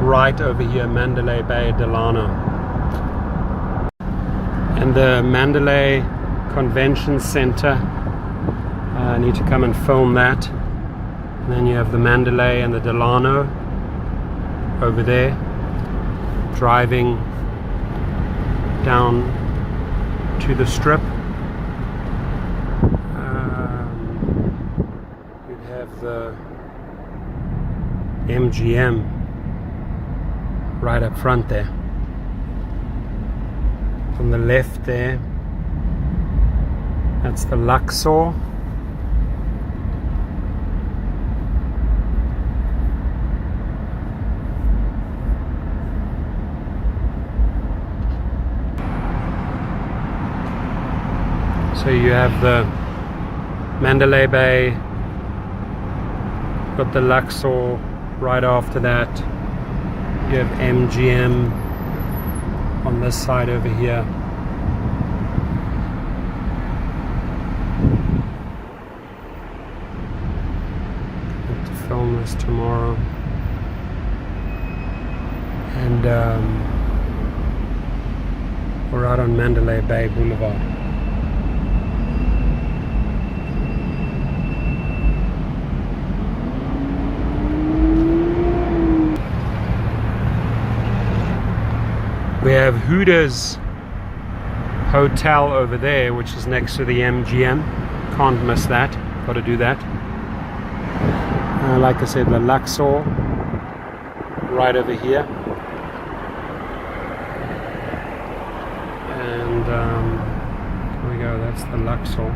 right over here, Mandalay Bay, Delano. And the Mandalay Convention Center, I need to come and film that. And then you have the Mandalay and the Delano over there, driving down to the strip. You'd have the MGM right up front there. On the left there, that's the Luxor. So you have the Mandalay Bay, got the Luxor right after that. You have MGM on this side over here. Film this tomorrow, and we're out on Mandalay Bay Boulevard. We have Hooters Hotel over there, which is next to the MGM. Can't miss that, got to do that. Like I said, the Luxor right over here, and there we go, that's the Luxor.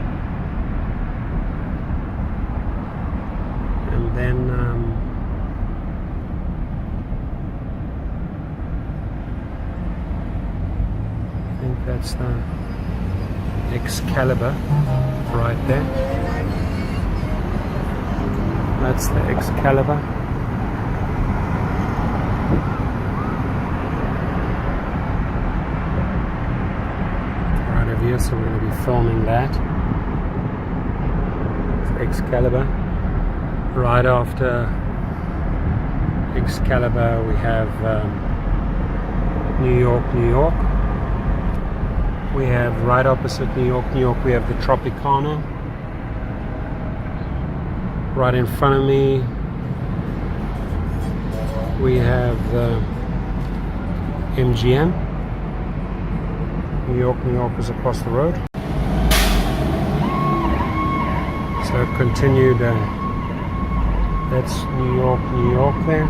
And then I think that's the Excalibur right there. That's the Excalibur. Right over here, so we're going to be filming that. It's Excalibur. Right after Excalibur, we have New York. We have right opposite New York, we have the Tropicana. Right in front of me, We have the MGM. New York is across the road. So continued, that's New York there.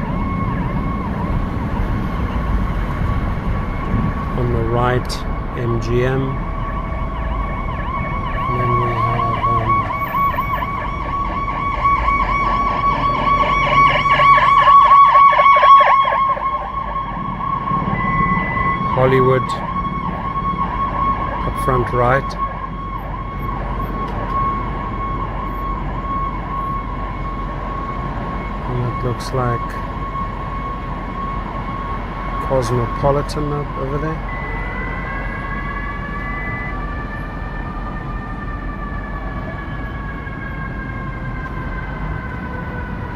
On the right, MGM. And then we have Hollywood up front right. And it looks like Cosmopolitan up over there.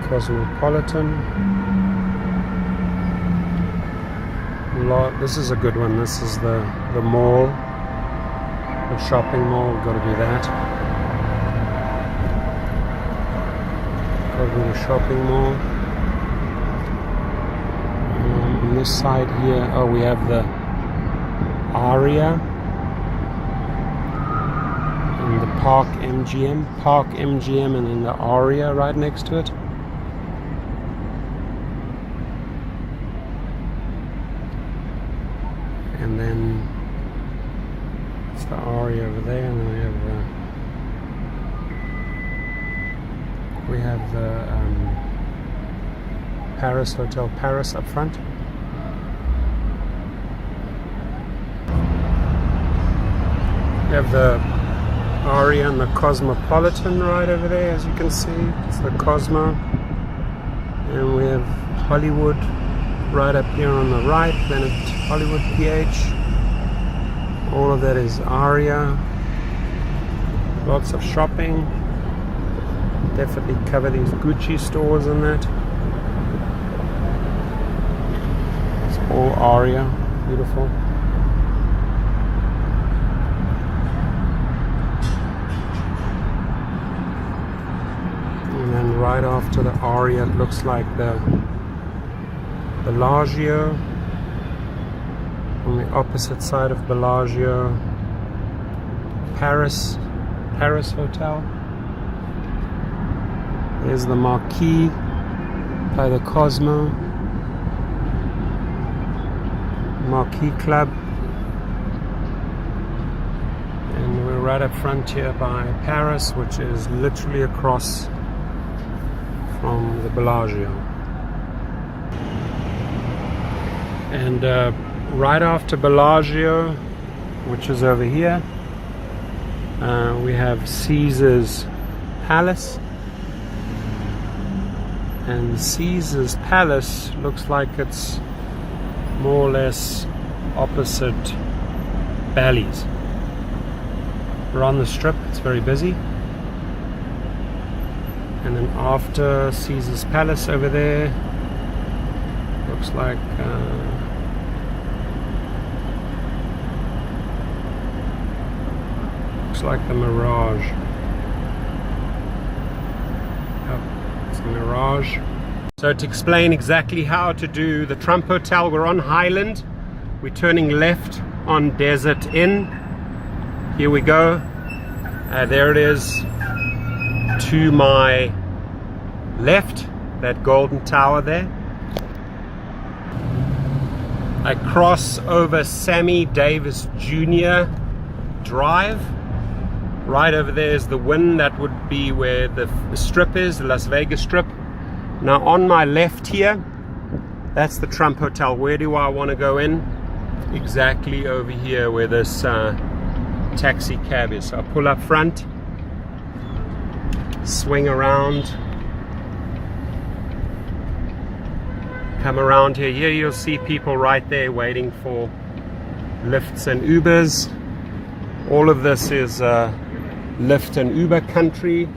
Cosmopolitan. This is a good one. This is the mall, the shopping mall. Got to do that. Got to do the shopping mall. On this side here, oh, we have the Aria and the Park MGM, and then the Aria right next to it. And then it's the Aria over there, and then we have the Paris Hotel Paris up front. We have the Aria and the Cosmopolitan right over there, as you can see. It's the Cosmo. And we have Hollywood right up here on the right, then it's Hollywood PH. All of that is Aria. Lots of shopping. Definitely cover these Gucci stores and that. It's all Aria. Beautiful. And then right after the Aria, it looks like the Bellagio. On the opposite side of Bellagio, Paris Hotel. There's the Marquis by the Cosmo, Marquis Club, and we're right up front here by Paris, which is literally across from the Bellagio. And right after Bellagio, which is over here, we have Caesar's Palace. And Caesar's Palace looks like it's more or less opposite Bally's. We're on the Strip, it's very busy. And then after Caesar's Palace over there, looks like the Mirage. Oh, it's the Mirage. So to explain exactly how to do the Trump Hotel, we're on Highland. We're turning left on Desert Inn. Here we go. There it is to my left, that golden tower there. I cross over Sammy Davis Jr. Drive. Right over there is the Wynn. That would be where the Strip is, the Las Vegas Strip. Now on my left here, that's the Trump Hotel. Where do I want to go in? Exactly over here where this taxi cab is. So I pull up front, swing around, come around here. Here you'll see people right there waiting for Lyfts and Ubers. All of this is Lyft and Uber country.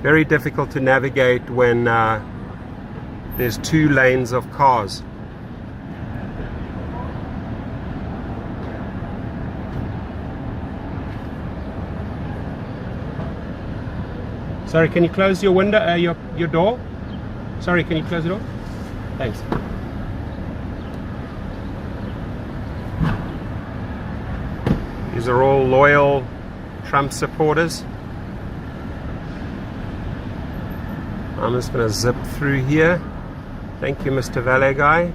Very difficult to navigate when there's 2 lanes of cars. Sorry, can you close your window, your door? Sorry, can you close it off? Thanks. These are all loyal Trump supporters. I'm just going to zip through here. Thank you, Mr. Valet guy.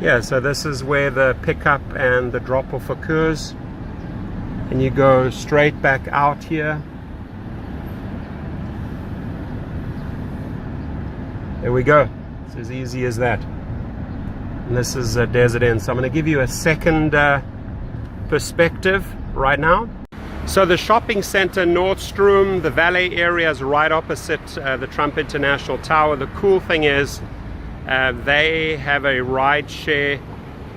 Yeah, so this is where the pickup and the drop-off occurs. And you go straight back out here. There we go. It's as easy as that. And this is Desert Inn. So I'm going to give you a second perspective right now. So the shopping center Nordstrom, the valet area is right opposite the Trump International Tower. The cool thing is they have a rideshare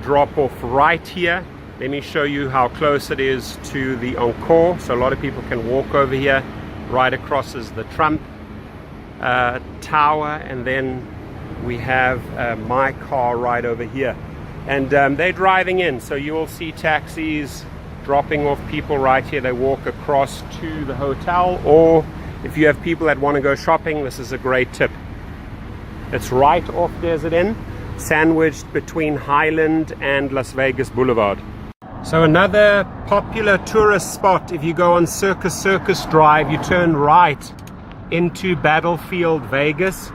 drop-off right here. Let me show you how close it is to the Encore. So a lot of people can walk over here. Right across is the Trump Tower, and then we have my car right over here. And they're driving in, so you will see taxis dropping off people right here. They walk across to the hotel, or if you have people that want to go shopping, this is a great tip. It's right off Desert Inn, sandwiched between Highland and Las Vegas Boulevard. So another popular tourist spot, if you go on Circus Drive, you turn right into Battlefield Vegas.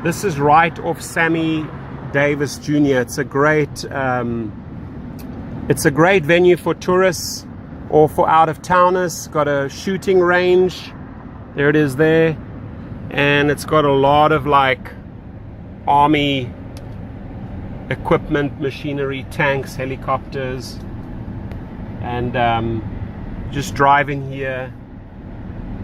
This is right off Sammy Davis Jr. It's a great venue for tourists or for out-of-towners. Got a shooting range. There it is there. And it's got a lot of like army equipment, machinery, tanks, helicopters. And just drive in here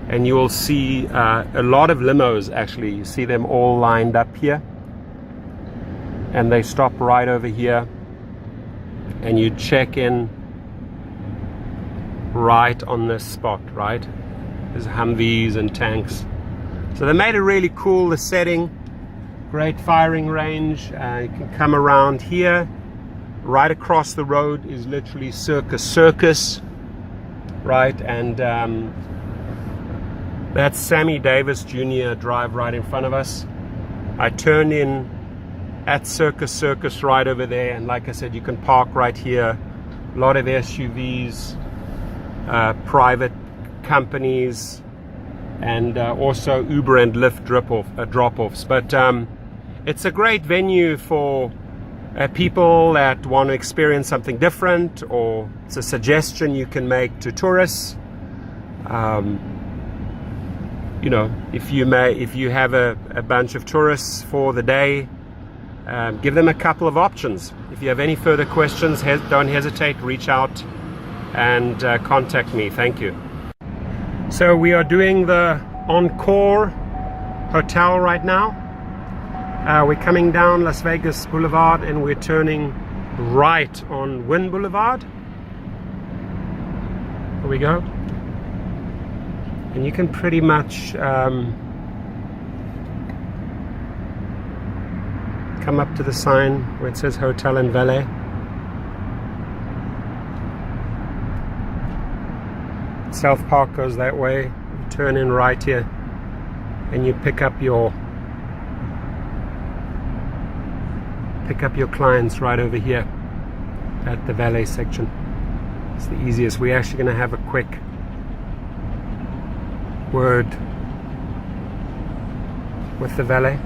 and you will see a lot of limos actually. You see them all lined up here. And they stop right over here. And you check in right on this spot, right? There's Humvees and tanks. So they made it really cool, the setting. Great firing range. You can come around here. Right across the road is literally Circus, right? And that's Sammy Davis Jr. Drive right in front of us. I turn in at Circus right over there, and like I said, you can park right here. A lot of SUVs, private companies, and also Uber and Lyft drop-offs. But it's a great venue for people that want to experience something different, or it's a suggestion you can make to tourists. You know, if you have a bunch of tourists for the day, give them a couple of options. If you have any further questions, don't hesitate, reach out and contact me. Thank you. So we are doing the Encore Hotel right now. We're coming down Las Vegas Boulevard and we're turning right on Wynn Boulevard. Here we go. And you can pretty much come up to the sign where it says Hotel and Valet. South Park goes that way. You turn in right here and you pick up your clients right over here at the valet section. It's the easiest. We're actually going to have a quick word with the valet.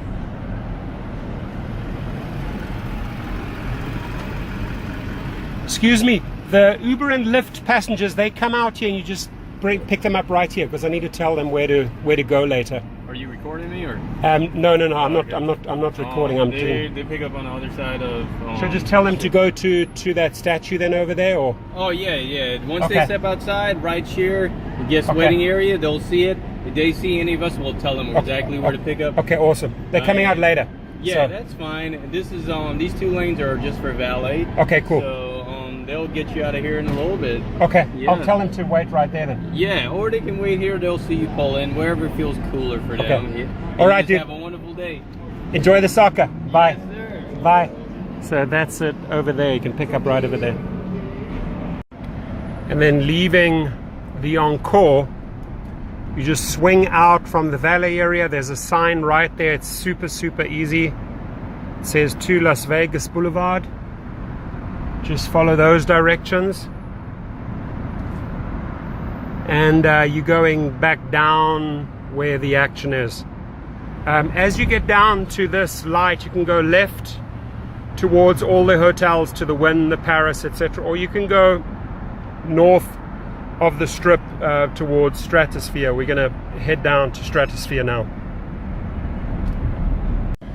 Excuse me, the Uber and Lyft passengers, they come out here and you just pick them up right here, because I need to tell them where to go later. Are you recording me or? No, I'm not recording. They pick up on the other side of. Should I just tell them to go to that statue then over there, or? Oh yeah. Once they step outside, Rideshare, the guest waiting area, they'll see it. If they see any of us, we'll tell them exactly where to pick up. Okay, awesome. They're coming out later. Yeah, so that's fine. This is these 2 lanes are just for valet. Okay, cool. So they'll get you out of here in a little bit. Okay, yeah. I'll tell them to wait right there then. Yeah, or they can wait here. They'll see you pull in wherever feels cooler for them. Okay. And all right, dude. Have a wonderful day. Enjoy the soccer. Bye. Yes, sir. Bye. So that's it over there. You can pick up right over there. And then leaving the Encore, You just swing out from the valet area. There's a sign right there. It's super, super easy. It says to Las Vegas Boulevard. Just follow those directions. And you're going back down where the action is. As you get down to this light, you can go left towards all the hotels, to the Wynn, the Paris, etc. Or you can go north of the strip towards Stratosphere. We're going to head down to Stratosphere now.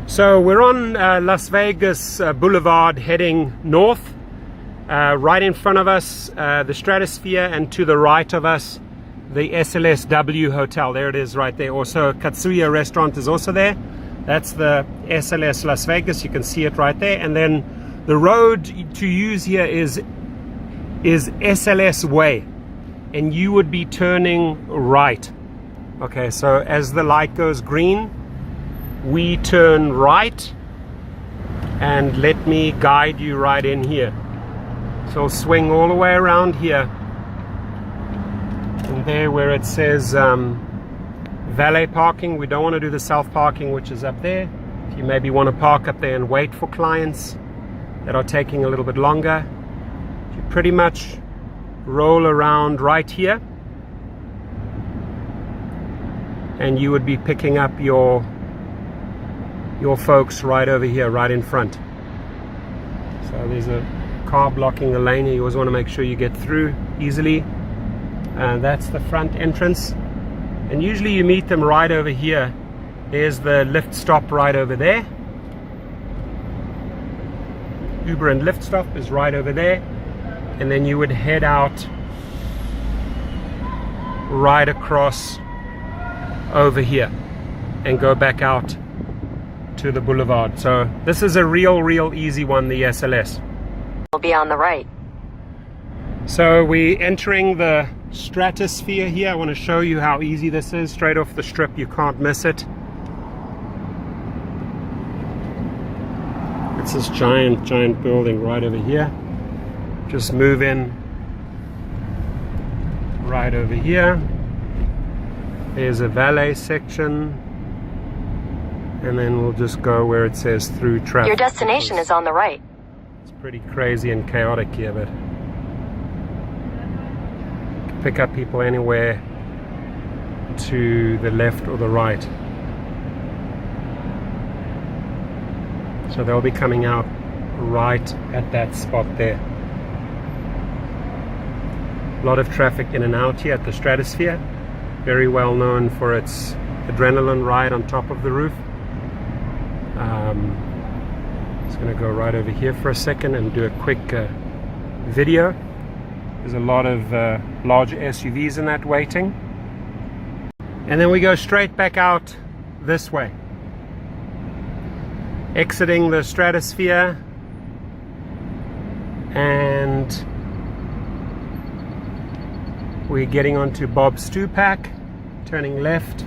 So we're on Las Vegas Boulevard heading north. Right in front of us, the Stratosphere, and to the right of us, the SLSW Hotel. There it is right there. Also, Katsuya Restaurant is also there. That's the SLS Las Vegas. You can see it right there. And then the road to use here is SLS Way. And you would be turning right. Okay, so as the light goes green, we turn right. And let me guide you right in here. So swing all the way around here. And there where it says valet parking, we don't want to do the self parking, which is up there. If you maybe want to park up there and wait for clients that are taking a little bit longer, you pretty much roll around right here. And you would be picking up your folks right over here, right in front. So there's a car blocking the lane. You always want to make sure you get through easily. And that's the front entrance. And usually you meet them right over here. There's the Lyft stop right over there. Uber and Lyft stop is right over there. And then you would head out right across over here and go back out to the boulevard. So this is a real easy one, the SLS. Will be on the right. So we're entering the Stratosphere here. I want to show you how easy this is. Straight off the strip, you can't miss it. It's this giant building right over here. Just move in right over here. There's a valet section. And then we'll just go where it says through traffic. Your destination is on the right. It's pretty crazy and chaotic here, but pick up people anywhere to the left or the right. So they'll be coming out right at that spot there. A lot of traffic in and out here at the Stratosphere. Very well known for its adrenaline ride on top of the roof. Just going to go right over here for a second and do a quick video. There's a lot of large SUVs in that waiting. And then we go straight back out this way. Exiting the Stratosphere. And we're getting onto Bob's Stupak, turning left.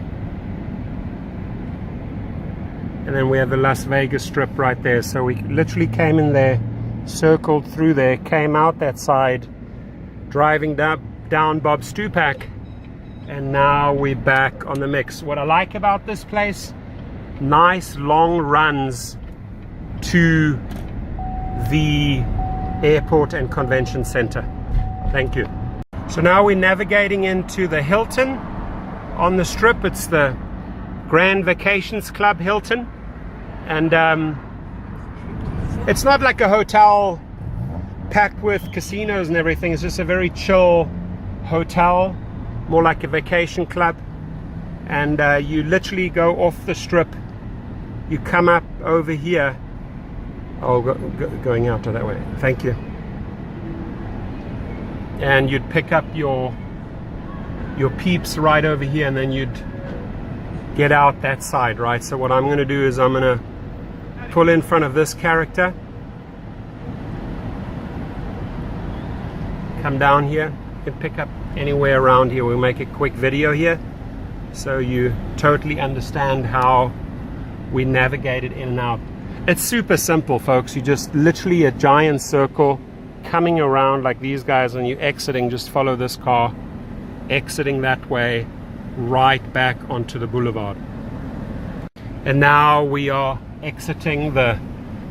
And then we have the Las Vegas Strip right there. So we literally came in there, circled through there, came out that side, driving down Bob's Stupak, and now we're back on the mix. What I like about this place, nice long runs to the airport and convention center. Thank you. So now we're navigating into the Hilton on the strip. It's the Grand Vacations Club Hilton, and it's not like a hotel packed with casinos and everything. It's just a very chill hotel, more like a vacation club. And you literally go off the strip, you come up over here. Oh, going out that way, thank you. And you'd pick up your peeps right over here, and then you'd get out that side, right? So what I'm going to do is I'm going to pull in front of this character, come down here, you can pick up anywhere around here. We'll make a quick video here so you totally understand how we navigated in and out. It's super simple, folks. You just literally a giant circle coming around like these guys. When you're exiting, just follow this car, exiting that way, right back onto the boulevard. And now we are exiting the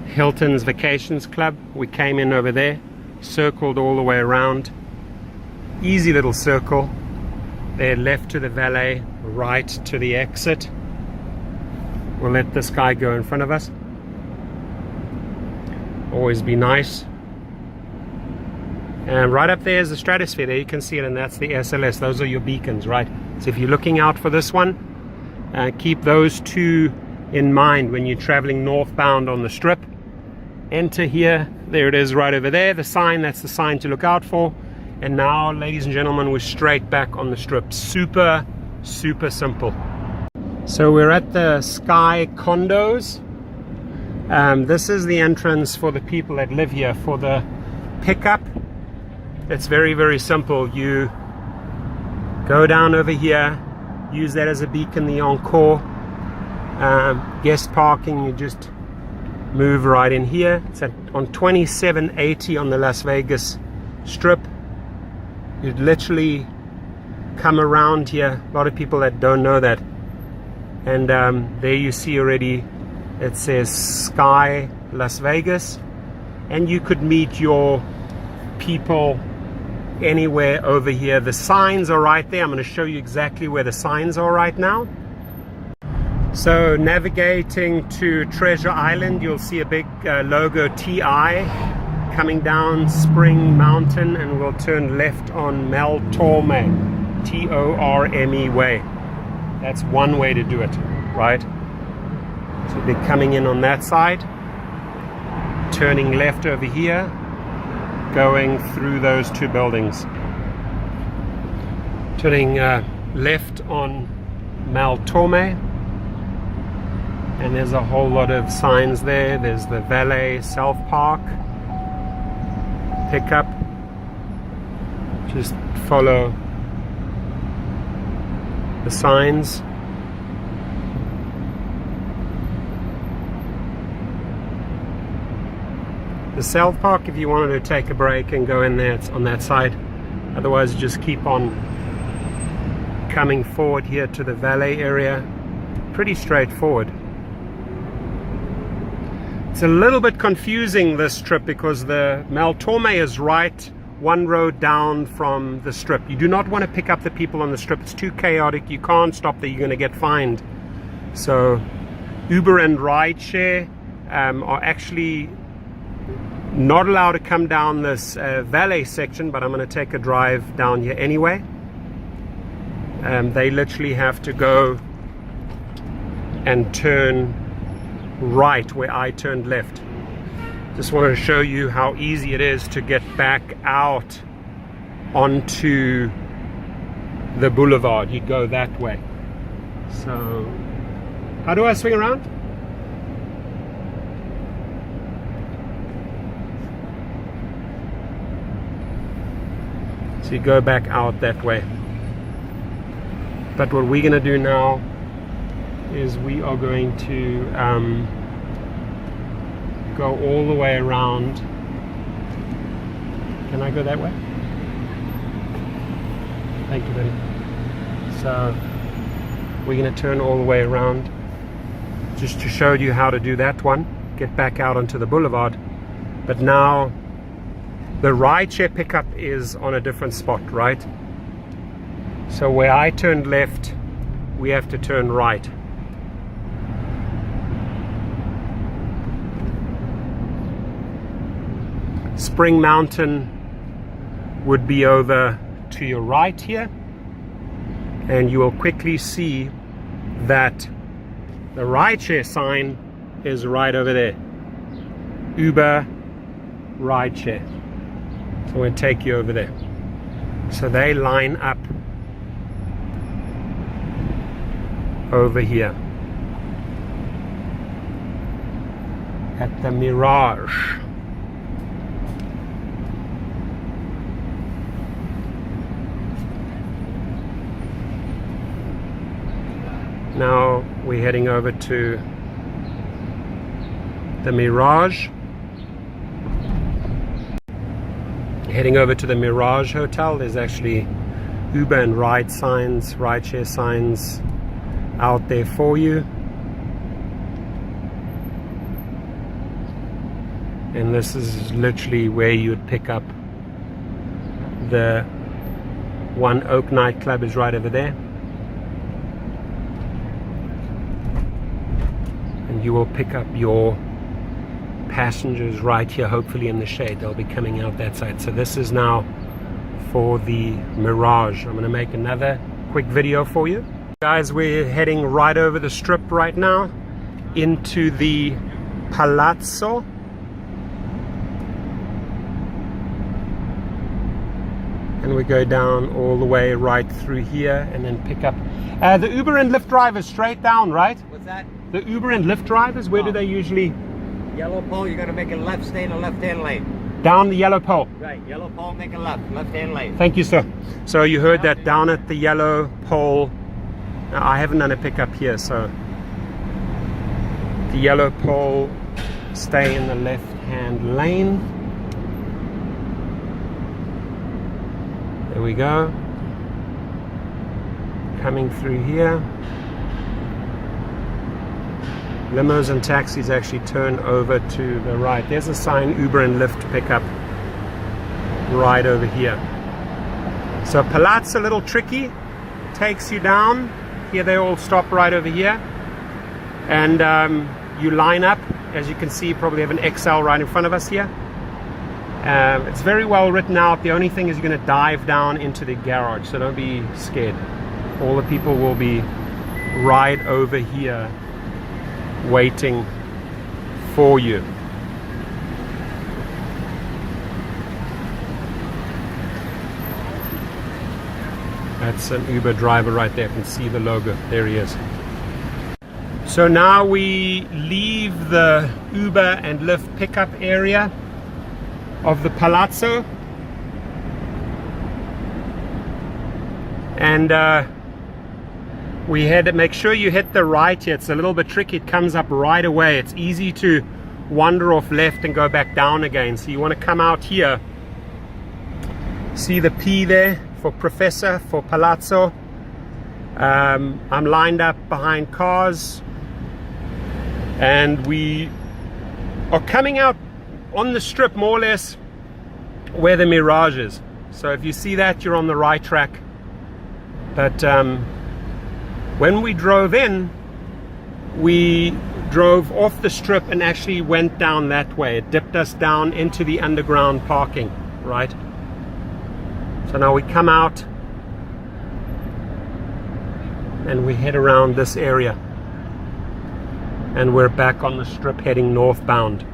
Hilton's Vacations Club. We came in over there, circled all the way around. Easy little circle. There, left to the valet, right to the exit. We'll let this guy go in front of us. Always be nice. And right up there is the Stratosphere. There you can see it, and that's the SLS. Those are your beacons, right? So if you're looking out for this one, keep those two in mind when you're traveling northbound on the strip. Enter here. There it is right over there. The sign, that's the sign to look out for. And now, ladies and gentlemen, we're straight back on the strip. Super, super simple. So we're at the Sky Condos. This is the entrance for the people that live here. For the pickup, it's very, very simple. You go down over here, use that as a beacon, the Encore. Guest parking, you just move right in here. It's on 2780 on the Las Vegas Strip. You'd literally come around here. A lot of people that don't know that. And there you see already, it says Sky Las Vegas. And you could meet your people anywhere over here. The signs are right there. I'm going to show you exactly where the signs are right now. So navigating to Treasure Island, you'll see a big logo TI coming down Spring Mountain, and we'll turn left on Mel Torme, T-O-R-M-E way. That's one way to do it, right? So they're coming in on that side, turning left over here, going through those two buildings, turning left on Mel Torme. And there's a whole lot of signs there. There's the valet self-park, pickup. Just follow the signs. The self-park, if you wanted to take a break and go in there, it's on that side. Otherwise, just keep on coming forward here to the valet area. Pretty straightforward. It's a little bit confusing, this trip, because the Mel Torme is right one road down from the strip. You do not want to pick up the people on the strip. It's too chaotic. You can't stop there. You're going to get fined. So Uber and Rideshare are actually not allowed to come down this valet section, but I'm going to take a drive down here anyway. They literally have to go and turn right where I turned left. Just wanted to show you how easy it is to get back out onto the boulevard. You go that way. So how do I swing around? So you go back out that way. But what we're going to do now is we are going to go all the way around. Can I go that way? Thank you, buddy. So we're going to turn all the way around just to show you how to do that one. Get back out onto the boulevard. But now the rideshare pickup is on a different spot, right? So where I turned left, we have to turn right. Spring Mountain would be over to your right here, and you will quickly see that the rideshare sign is right over there. Uber Rideshare. So we'll take you over there. So they line up over here at the Mirage. Now we're heading over to the Mirage. Heading over to the Mirage Hotel. There's actually Uber and ride signs, rideshare signs out there for you. And this is literally where you would pick up. The One Oak nightclub is right over there. And you will pick up your passengers right here, hopefully in the shade. They'll be coming out that side. So this is now for the Mirage. I'm going to make another quick video for you. Guys, we're heading right over the strip right now into the Palazzo. And we go down all the way right through here and then pick up the Uber and Lyft drivers straight down, right? What's that? The Uber and Lyft drivers, where do they usually? Yellow pole, you're going to make a left, stay in the left-hand lane. Down the yellow pole. Right, yellow pole, make a left, left-hand lane. Thank you, sir. So you heard that, down at the yellow pole. Now, I haven't done a pickup here, so the yellow pole, stay in the left-hand lane. There we go. Coming through here. Limos and taxis actually turn over to the right. There's a sign, Uber and Lyft pickup, right over here. So Palazzo, a little tricky, takes you down. Here they all stop right over here. And you line up. As you can see, you probably have an XL right in front of us here. It's very well written out. The only thing is you're going to dive down into the garage, so don't be scared. All the people will be right over here waiting for you. That's an Uber driver right there. You can see the logo. There he is. So now we leave the Uber and Lyft pickup area of the Palazzo, and we had to make sure you hit the right here. It's a little bit tricky. It comes up right away. It's easy to wander off left and go back down again. So you want to come out here. See the P there for Professor, for Palazzo. I'm lined up behind cars, and we are coming out on the strip more or less where the Mirage is. So if you see that, you're on the right track. But when we drove in, we drove off the strip and actually went down that way. It dipped us down into the underground parking, right? So now we come out and we head around this area, and we're back on the strip heading northbound.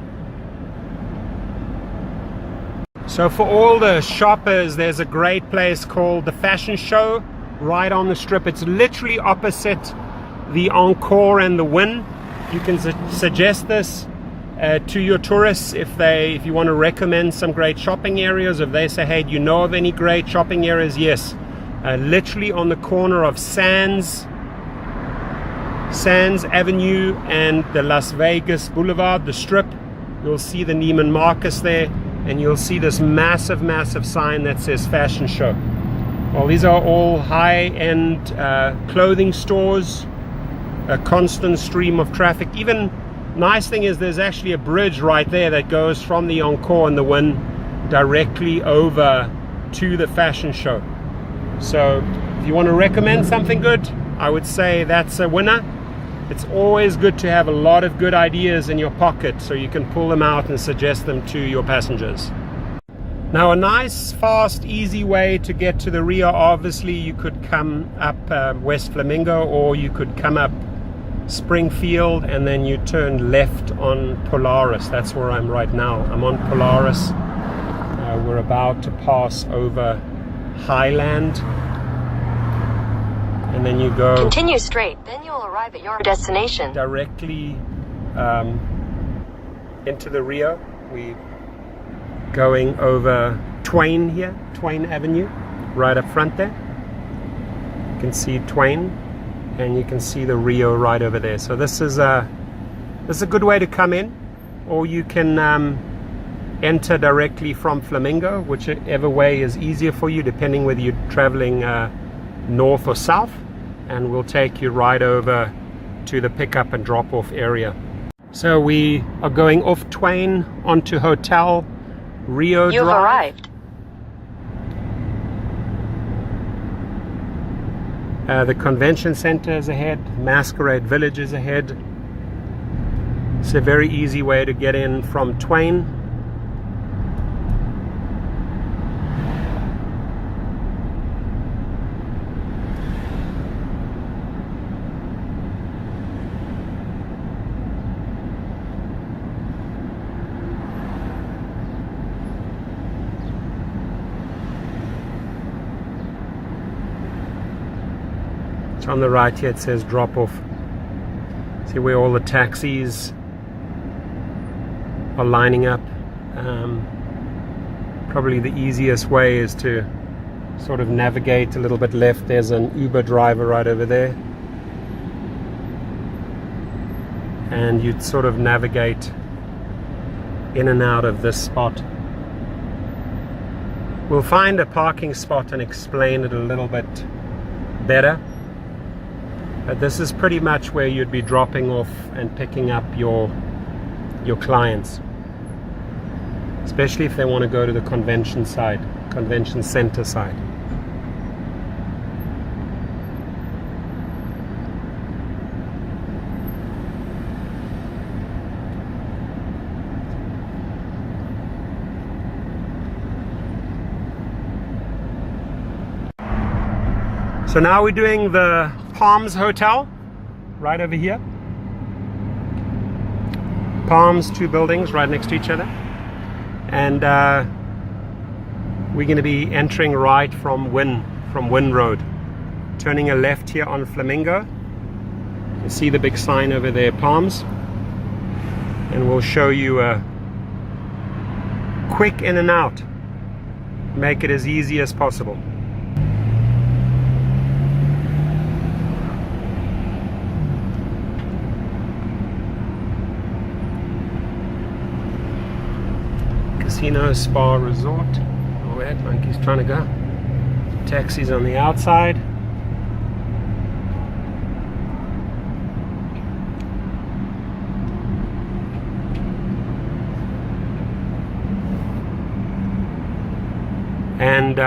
So for all the shoppers, there's a great place called the Fashion Show right on the strip. It's literally opposite the Encore and the Wynn. You can suggest this to your tourists if you want to recommend some great shopping areas. If they say, hey, do you know of any great shopping areas? Yes, literally on the corner of Sands Avenue and the Las Vegas Boulevard, the strip. You'll see the Neiman Marcus there, and you'll see this massive sign that says Fashion Show. Well, these are all high-end clothing stores, a constant stream of traffic. Even nice thing is there's actually a bridge right there that goes from the Encore and the Wynn directly over to the Fashion Show. So if you want to recommend something good, I would say that's a winner. It's always good to have a lot of good ideas in your pocket so you can pull them out and suggest them to your passengers. Now, a nice, fast, easy way to get to the Rio, obviously you could come up West Flamingo, or you could come up Springfield and then you turn left on Polaris. That's where I'm right now. I'm on Polaris. We're about to pass over Highland, and then you go Continue straight, then you'll arrive at your destination. directly into the Rio. We going over Twain here, Twain Avenue, right up front there. You can see Twain, and you can see the Rio right over there. So this is a good way to come in, or you can enter directly from Flamingo, whichever way is easier for you, depending whether you're traveling north or south, and we'll take you right over to the pickup and drop off area. So we are going off Twain onto Hotel Rio You've Drive. arrived. The convention center is ahead, Masquerade Village is ahead. It's a very easy way to get in from Twain. On the right here it says drop off. See where all the taxis are lining up. Probably the easiest way is to sort of navigate a little bit left. There's an Uber driver right over there, and you'd sort of navigate in and out of this spot. We'll find a parking spot and explain it a little bit better. But this is pretty much where you'd be dropping off and picking up your clients, especially if they want to go to the convention center side. So now we're doing the Palms Hotel right over here. Palms, two buildings right next to each other, and we're going to be entering right from Wynn Road, turning a left here on Flamingo. You see the big sign over there, Palms, and we'll show you a quick in and out, make it as easy as possible. Casino Spa Resort. Oh, where that monkey's trying to go. Taxis on the outside. And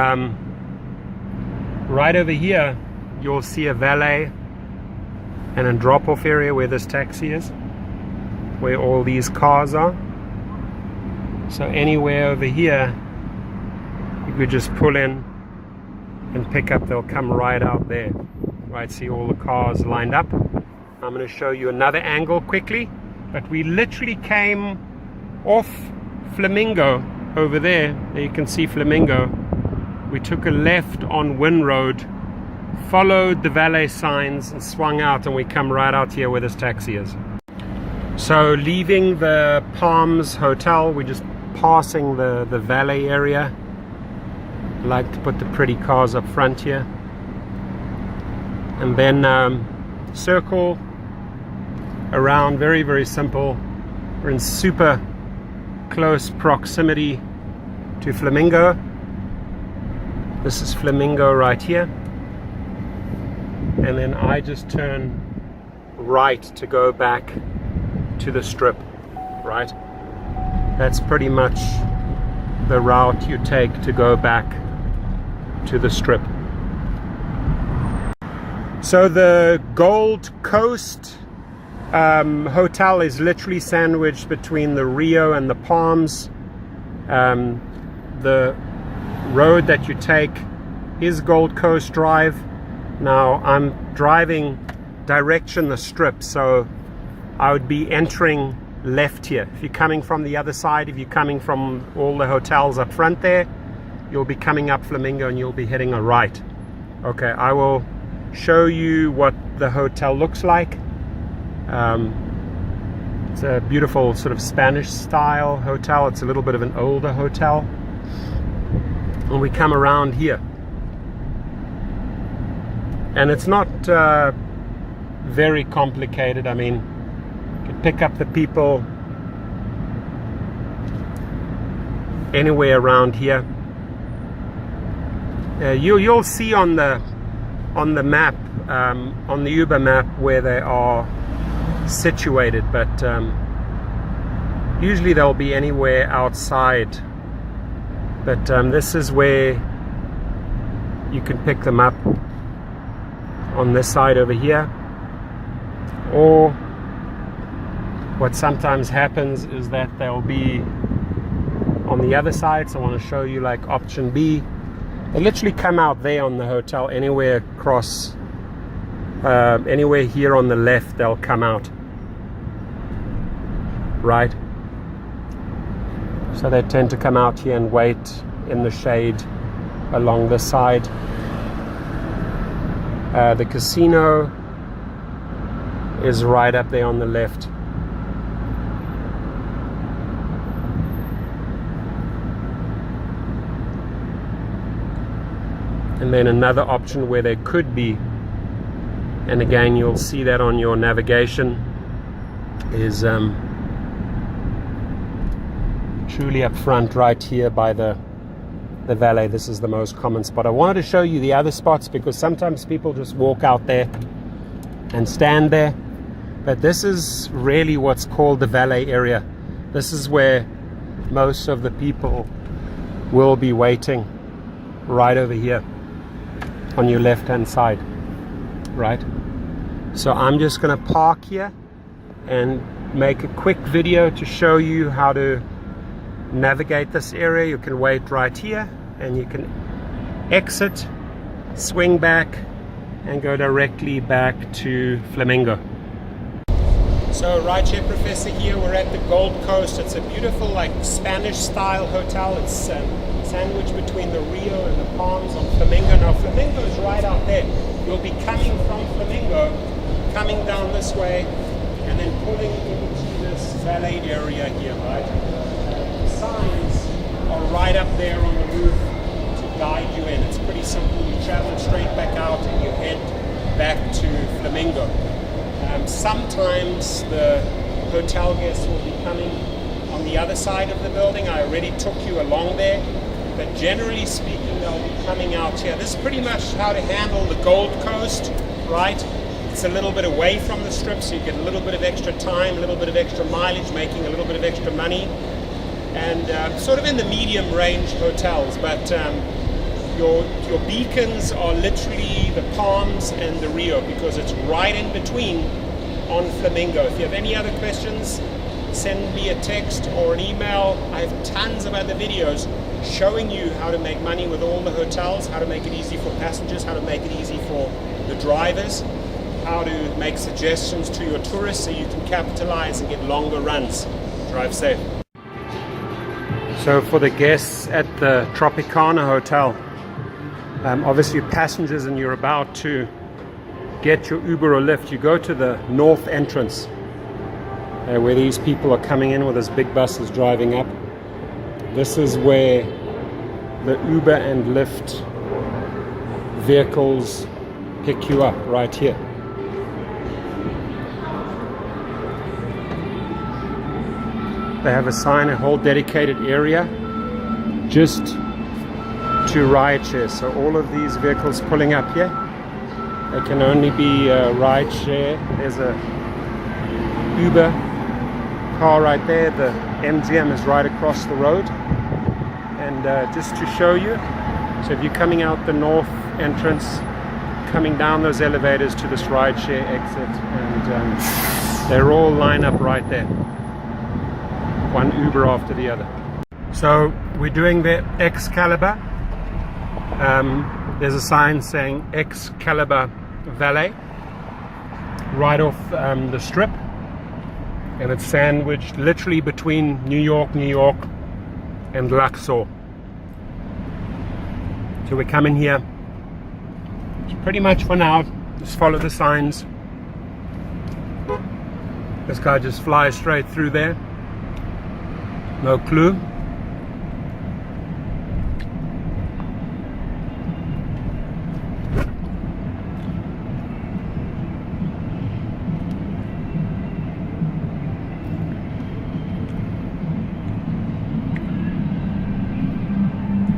right over here you'll see a valet and a drop-off area where this taxi is, where all these cars are. So anywhere over here you could just pull in and pick up. They'll come right out there. Right, see all the cars lined up. I'm going to show you another angle quickly, but we literally came off Flamingo over there. There you can see Flamingo. We took a left on Wynn Road, followed the valet signs and swung out, and we come right out here where this taxi is. So leaving the Palms Hotel, we're just passing the valet area. I like to put the pretty cars up front here, and then circle around. Very, very simple. We're in super close proximity to Flamingo. This is Flamingo right here, and then I just turn right to go back to the strip. Right, that's pretty much the route you take to go back to the strip. So the Gold Coast hotel is literally sandwiched between the Rio and the Palms. The road that you take is Gold Coast Drive. Now I'm driving direction the strip, so I would be entering left here. If you're coming from the other side, if you're coming from all the hotels up front there, you'll be coming up Flamingo and you'll be hitting a right. Okay, I will show you what the hotel looks like. It's a beautiful sort of Spanish style hotel. It's a little bit of an older hotel. And we come around here, and it's not very complicated. I mean, you can pick up the people anywhere around here. You'll see on the map, on the Uber map, where they are situated, but usually they'll be anywhere outside. But this is where you can pick them up, on this side over here. Or what sometimes happens is that they'll be on the other side. So I want to show you like option B. They literally come out there on the hotel, anywhere across, anywhere here on the left, they'll come out, right? So they tend to come out here and wait in the shade along this side. The casino is right up there on the left. And then another option where there could be, and again you'll see that on your navigation, is truly up front right here by the valet. This is the most common spot. I wanted to show you the other spots because sometimes people just walk out there and stand there, but this is really what's called the valet area. This is where most of the people will be waiting, right over here on your left hand side, right? So I'm just going to park here and make a quick video to show you how to navigate this area. You can wait right here and you can exit, swing back and go directly back to Flamingo. So Rideshare Professor here, we're at the Gold Coast. It's a beautiful like Spanish style hotel. It's sandwiched between the Rio and the Palms on Flamingo. Now Flamingo is right out there. You'll be coming from Flamingo, coming down this way and then pulling into this valet area here, right? The signs are right up there on the roof to guide you in. It's pretty simple. You travel straight back out and you head back to Flamingo. Sometimes the hotel guests will be coming on the other side of the building. I already took you along there, but generally speaking they'll be coming out here. This is pretty much how to handle the Gold Coast, right? It's a little bit away from the strip, so you get a little bit of extra time, a little bit of extra mileage, making a little bit of extra money, and sort of in the medium range hotels. But your beacons are literally the Palms and the Rio, because it's right in between on Flamingo. If you have any other questions, send me a text or an email. I have tons of other videos showing you how to make money with all the hotels, how to make it easy for passengers, how to make it easy for the drivers, how to make suggestions to your tourists so you can capitalize and get longer runs. Drive safe. So for the guests at the Tropicana Hotel, obviously passengers and you're about to get your Uber or Lyft, you go to the north entrance where these people are coming in with those big buses driving up. This is where the Uber and Lyft vehicles pick you up, right here. They have a sign, a whole dedicated area just to rideshare. So all of these vehicles pulling up here, they can only be rideshare. There's a Uber car right there. The MGM is right across the road. And just to show you, so if you're coming out the north entrance, coming down those elevators to this rideshare exit, and they're all lined up right there, one Uber after the other. So we're doing the Excalibur. There's a sign saying Excalibur Valet right off the strip, and it's sandwiched literally between New York and Luxor. So we come in here. It's pretty much for now, just follow the signs. This guy just flies straight through there. No clue.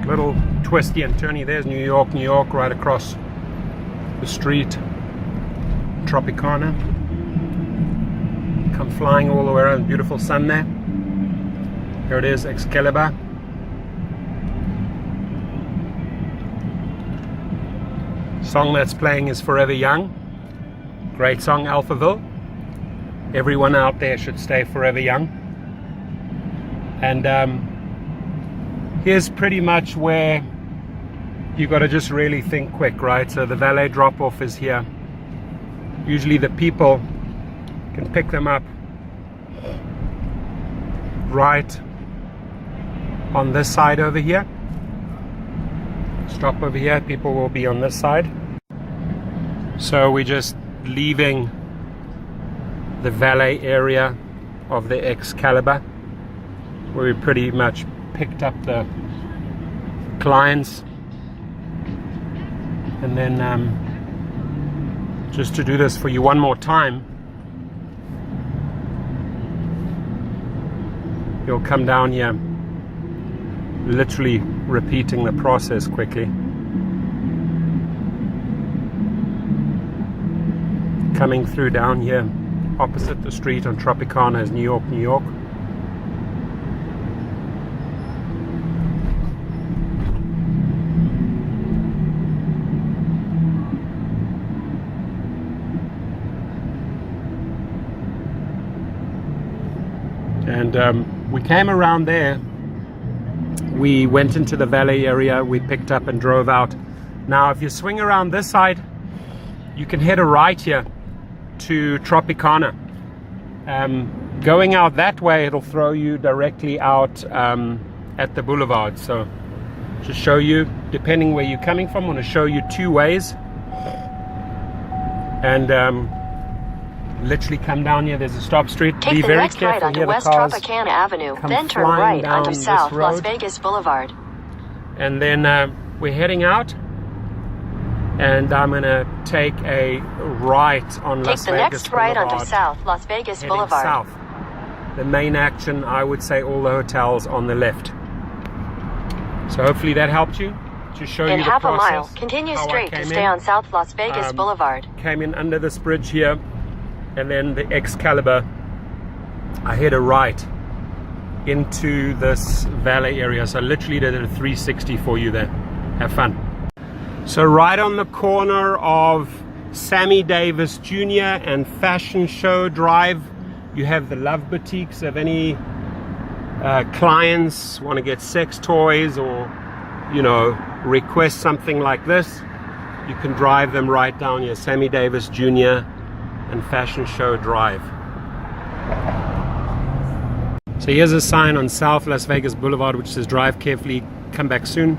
Little twisty and turny. There's New York, right across the street. Tropicana. Come flying all the way around. Beautiful sun there. Here it is, Excalibur. Song that's playing is Forever Young. Great song, Alphaville. Everyone out there should stay forever young. And here's pretty much where you got to just really think quick, right? So the valet drop-off is here. Usually the people can pick them up right on this side over here. Stop over here, people will be on this side. So we're just leaving the valet area of the Excalibur, where we pretty much picked up the clients. And then just to do this for you one more time, you'll come down here, literally repeating the process quickly. Coming through down here, opposite the street on Tropicana is New York. And we came around there, we went into the valet area, we picked up and drove out. Now if you swing around this side, you can head a right here to Tropicana. Going out that way, it'll throw you directly out at the boulevard. So just show you, depending where you're coming from, I want to show you two ways. And literally come down here, there's a stop street. Take Be the very next right careful onto here, West the cars Tropicana Avenue, come then turn flying right down onto this South Las road. Vegas Boulevard. And then we're heading out, and I'm gonna take a right on Take Las the Vegas next right Boulevard, onto South Las Vegas heading Boulevard. south. The main action, I would say, all the hotels on the left. So hopefully that helped you to show In you the half process. a mile, continue how I straight to came stay in. on South Las Vegas Boulevard. Came in under this bridge here, and then the Excalibur. I hit a right into this valet area, so I literally did a 360 for you there. Have fun. So right on the corner of Sammy Davis Jr. and Fashion Show Drive, you have the Love Boutiques. If any clients want to get sex toys or, you know, request something like this, you can drive them right down here, Sammy Davis Jr. and Fashion Show Drive. So here's a sign on South Las Vegas Boulevard which says drive carefully, come back soon.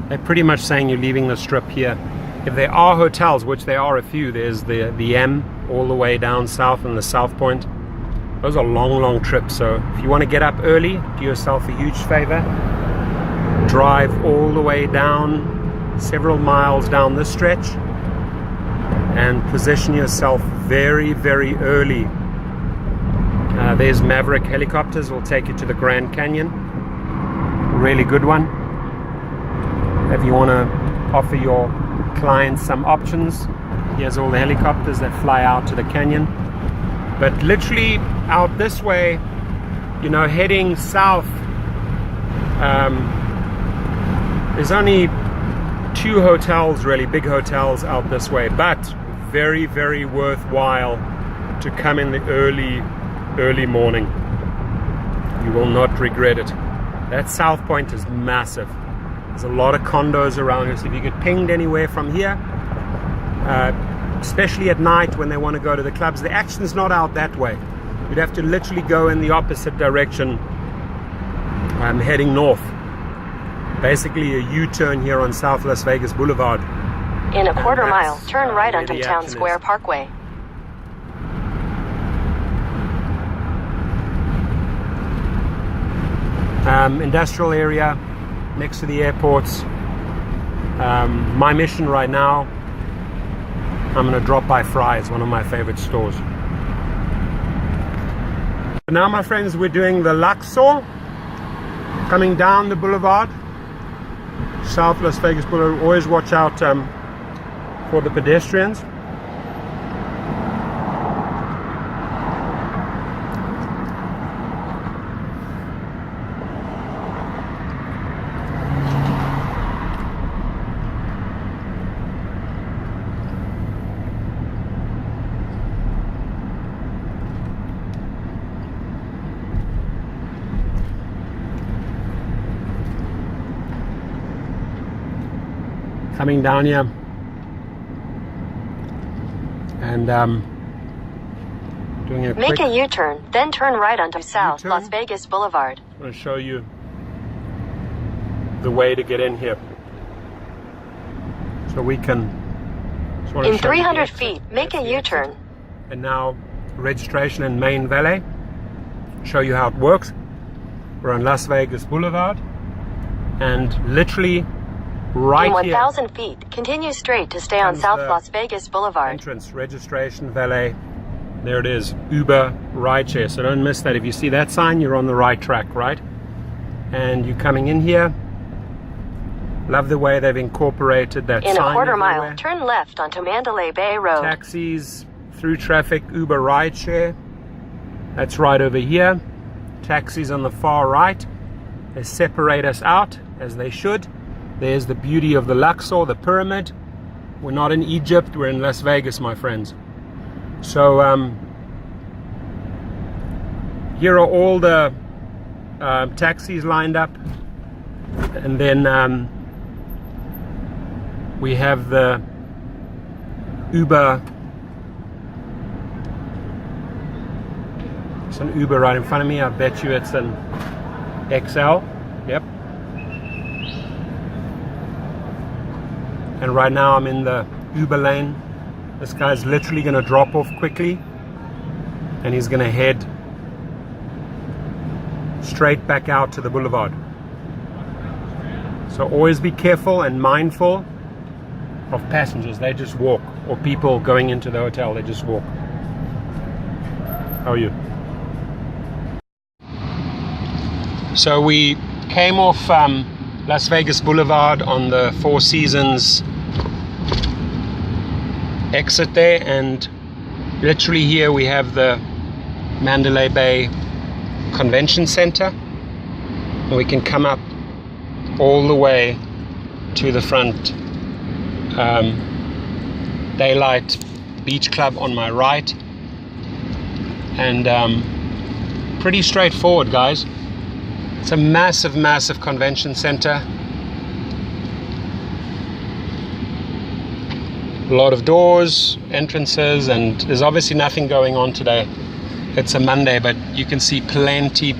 They're pretty much saying you're leaving the strip here. If there are hotels, which there are a few, there's the M all the way down south and the South Point. Those are long trips, so if you want to get up early, do yourself a huge favor. Drive all the way down, several miles down this stretch, and position yourself very early. There's Maverick helicopters, will take you to the Grand Canyon. Really good one. If you want to offer your clients some options, here's all the helicopters that fly out to the canyon. But literally out this way, you know, heading south, there's only 2 hotels, really big hotels out this way, but very worthwhile to come in the early morning. You will not regret it. That South Point is massive. There's a lot of condos around here, so if you get pinged anywhere from here, especially at night when they want to go to the clubs, the action's not out that way. You'd have to literally go in the opposite direction, heading north. Basically a U-turn here on South Las Vegas Boulevard. In a quarter mile, turn right where onto the Town action Square is. Parkway. Industrial area next to the airports. My mission right now, I'm going to drop by Fry's, one of my favorite stores. Now, my friends, we're doing the Luxor, coming down the boulevard. South Las Vegas Boulevard. Always watch out for the pedestrians. Coming down here and doing a Make quick a U-turn, then turn right onto South U-turn. Las Vegas Boulevard. I'm going to show you the way to get in here. So we can... just want to In show you the 300 exit. feet, make That's a the exit. U-turn. And now registration in Main Valley. Show you how it works. We're on Las Vegas Boulevard and literally right In here 1,000 feet, continue straight to stay on comes South the Las Vegas Boulevard. entrance, registration valet. There it is, Uber Rideshare. So don't miss that. If you see that sign, you're on the right track, right? And you're coming in here. Love the way they've incorporated that In sign a quarter everywhere. mile, turn left onto Mandalay Bay Road. Taxis, through traffic, Uber Rideshare. That's right over here. Taxis on the far right. They separate us out, as they should. There's the beauty of the Luxor, the pyramid. We're not in Egypt, we're in Las Vegas, my friends. So here are all the taxis lined up. And then we have the Uber. It's an Uber right in front of me. I bet you it's an XL. Yep. And right now I'm in the Uber lane. This guy's literally going to drop off quickly and he's going to head straight back out to the boulevard. So always be careful and mindful of passengers. They just walk, or people going into the hotel, they just walk. How are you? So we came off Las Vegas Boulevard on the Four Seasons exit there, and literally here we have the Mandalay Bay Convention Center, and we can come up all the way to the front. Daylight Beach Club on my right, and pretty straightforward, guys. It's a massive convention center. A lot of doors, entrances, and there's obviously nothing going on today. It's a Monday, but you can see plenty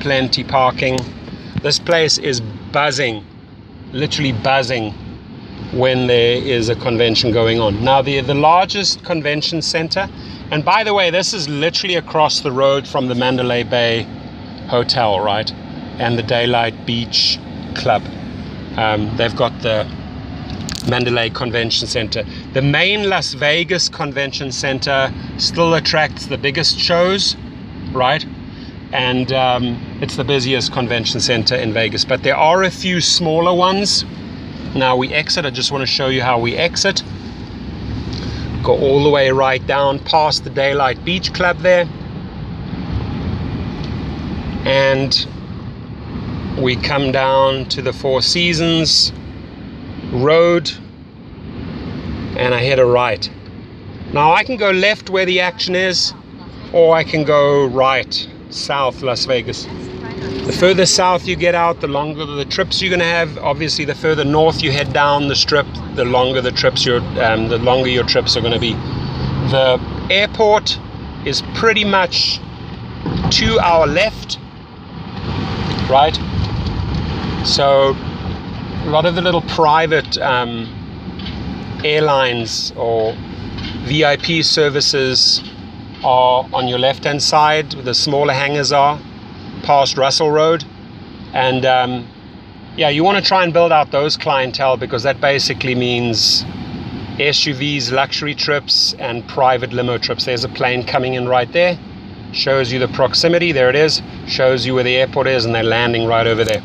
parking. This place is buzzing, literally buzzing when there is a convention going on. Now the largest convention center, and by the way, this is literally across the road from the Mandalay Bay Hotel, right? And the Daylight Beach Club. They've got the Mandalay Convention Center. The main Las Vegas Convention Center still attracts the biggest shows, right? And it's the busiest convention center in Vegas. But there are a few smaller ones. Now we exit. I just want to show you how we exit. Go all the way right down past the Daylight Beach Club there. And we come down to the Four Seasons Road, and I hit a right. Now I can go left where the action is, or I can go right, south Las Vegas. The further south you get out, the longer the trips you're going to have. Obviously, the further north you head down the strip, the longer the trips the longer your trips are going to be. The airport is pretty much to our left, right? So a lot of the little private airlines or VIP services are on your left hand side, where the smaller hangars are, past Russell Road. And yeah, you want to try and build out those clientele, because that basically means SUVs, luxury trips, and private limo trips. There's a plane coming in right there, shows you the proximity. There it is, shows you where the airport is, and they're landing right over there.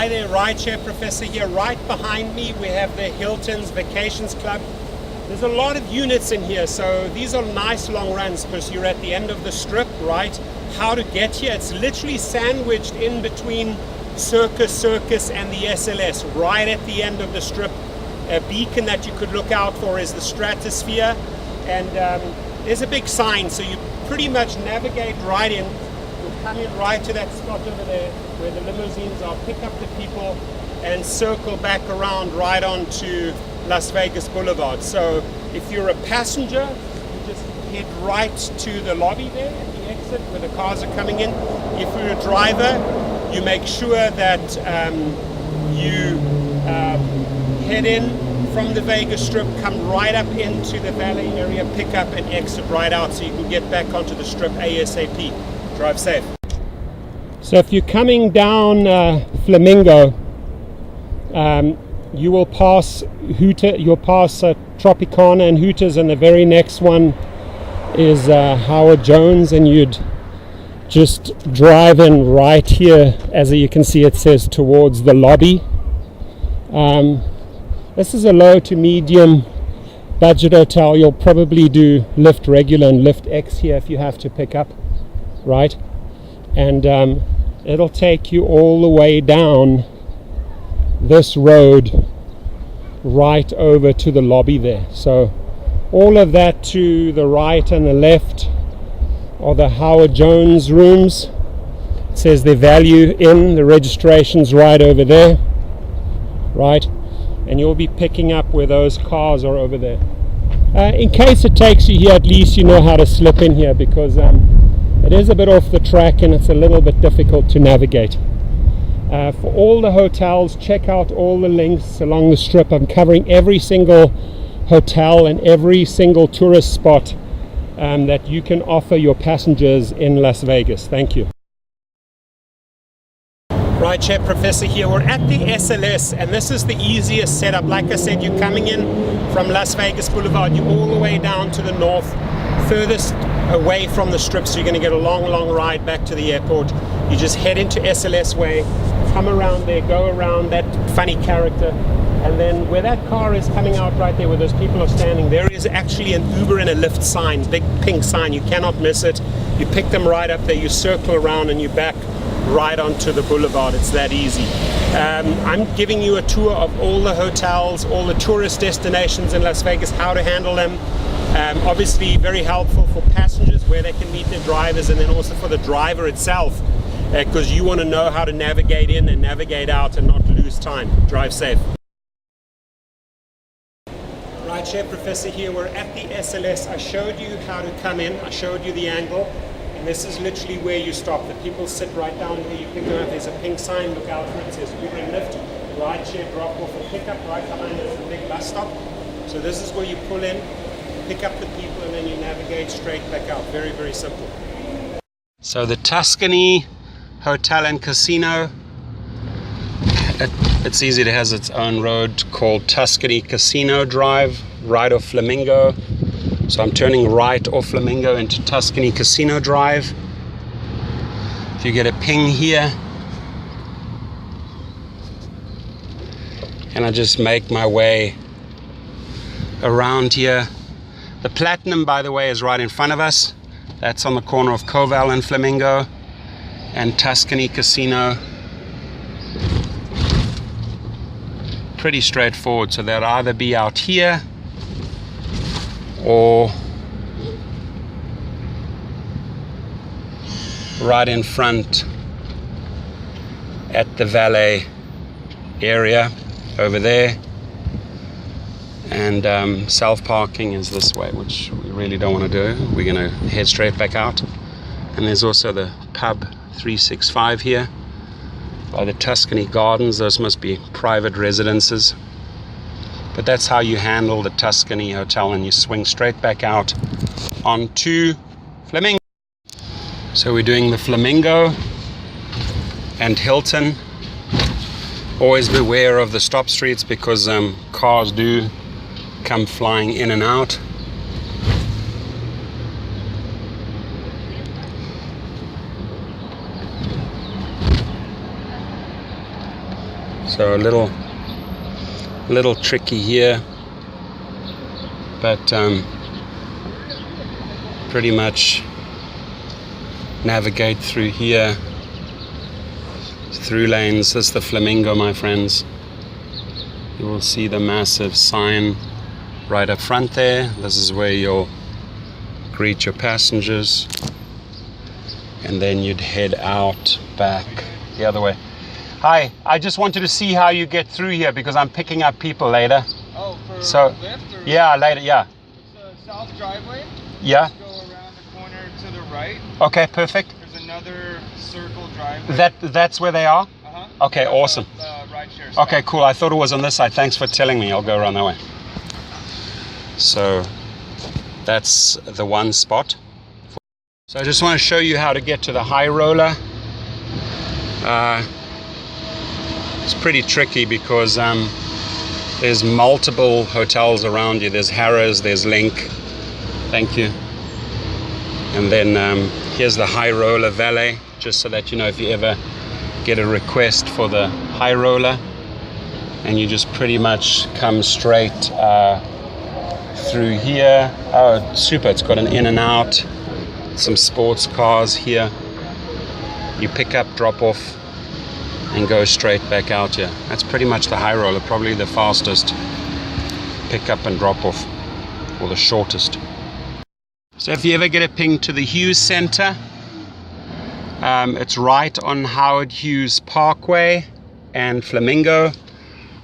Hi there, Rideshare Professor here. Right behind me we have the Hilton's Vacations Club. There's a lot of units in here, so these are nice long runs because you're at the end of the strip, right? How to get here, it's literally sandwiched in between Circus and the SLS, right at the end of the strip. A beacon that you could look out for is the Stratosphere, and there's a big sign, so you pretty much navigate right in. You'll come in right to that spot over there where the limousines are, pick up the people and circle back around right onto Las Vegas Boulevard. So if you're a passenger, you just head right to the lobby there at the exit where the cars are coming in. If you're a driver, you make sure that you head in from the Vegas Strip, come right up into the valet area, pick up and exit right out so you can get back onto the Strip ASAP. Drive safe. So if you're coming down Flamingo, you will pass you'll pass Tropicana and Hooters, and the very next one is Howard Jones, and you'd just drive in right here. As you can see, it says towards the lobby. This is a low to medium budget hotel. You'll probably do Lyft regular and Lyft X here if you have to pick up, right? And it'll take you all the way down this road right over to the lobby there. So all of that to the right and the left are the Howard Jones rooms. It says the value in, the registration's right over there, right? And you'll be picking up where those cars are over there. In case it takes you here, at least you know how to slip in here, because it is a bit off the track and it's a little bit difficult to navigate. For all the hotels, check out all the links along the strip. I'm covering every single hotel and every single tourist spot that you can offer your passengers in Las Vegas. Thank you. Rideshare Professor here. We're at the SLS, and this is the easiest setup. Like I said, you're coming in from Las Vegas Boulevard, you're all the way down to the north, furthest away from the strip, so you're going to get a long ride back to the airport. You just head into SLS way, come around there, go around that funny character, and then where that car is coming out right there where those people are standing, there is actually an Uber and a Lyft sign, big pink sign. You cannot miss it. You pick them right up there, you circle around, and you're back right onto the boulevard. It's that easy. I'm giving you a tour of all the hotels, all the tourist destinations in Las Vegas, how to handle them. Obviously very helpful for passengers where they can meet their drivers, and then also for the driver itself, because you want to know how to navigate in and navigate out and not lose time. Drive safe. Rideshare Professor here. We're at the SLS. I showed you how to come in. I showed you the angle. And this is literally where you stop. The people sit right down here. You pick them up. There's a pink sign. Look out for it. It says Uber and Lyft. Rideshare drop off or pick up. Right behind us is a big bus stop. So this is where you pull in, pick up the people, and then you navigate straight back out. Very simple. So the Tuscany Hotel and Casino, it's easy. It has its own road called Tuscany Casino Drive, right off Flamingo. So I'm turning right off Flamingo into Tuscany Casino Drive. If you get a ping here, and I just make my way around here. The Platinum, by the way, is right in front of us. That's on the corner of Koval and Flamingo and Tuscany Casino. Pretty straightforward. So they'll either be out here or right in front at the valet area over there. And self-parking is this way, which we really don't want to do. We're going to head straight back out. And there's also the pub 365 here by the Tuscany Gardens. Those must be private residences. But that's how you handle the Tuscany Hotel, and you swing straight back out onto Flamingo. So we're doing the Flamingo and Hilton. Always beware of the stop streets, because cars do come flying in and out. So a little tricky here, but pretty much navigate through here, through lanes. This is the Flamingo, my friends. You will see the massive sign right up front there. This is where you'll greet your passengers, and then you'd head out back the other way. Hi, I just wanted to see how you get through here because I'm picking up people later. Oh, for Lyft? Or Yeah, later, yeah. It's a south driveway. Yeah. Go around the corner to the right. Okay, perfect. There's another circle driveway. That's where they are? Uh-huh. Okay, awesome. Rideshare spot. Okay, cool. I thought it was on this side. Thanks for telling me. I'll go around that way. So that's the one spot. So I just want to show you how to get to the high roller. It's pretty tricky because there's multiple hotels around you. There's Harrahs, there's Link. Thank you. And then here's the high roller valet, just so that you know if you ever get a request for the high roller, and you just pretty much come straight through here. Oh, super, it's got an in and out, some sports cars here. You pick up, drop off, and go straight back out here. That's pretty much the high roller, probably the fastest pick up and drop off, or the shortest. So if you ever get a ping to the Hughes Center, it's right on Howard Hughes Parkway and Flamingo.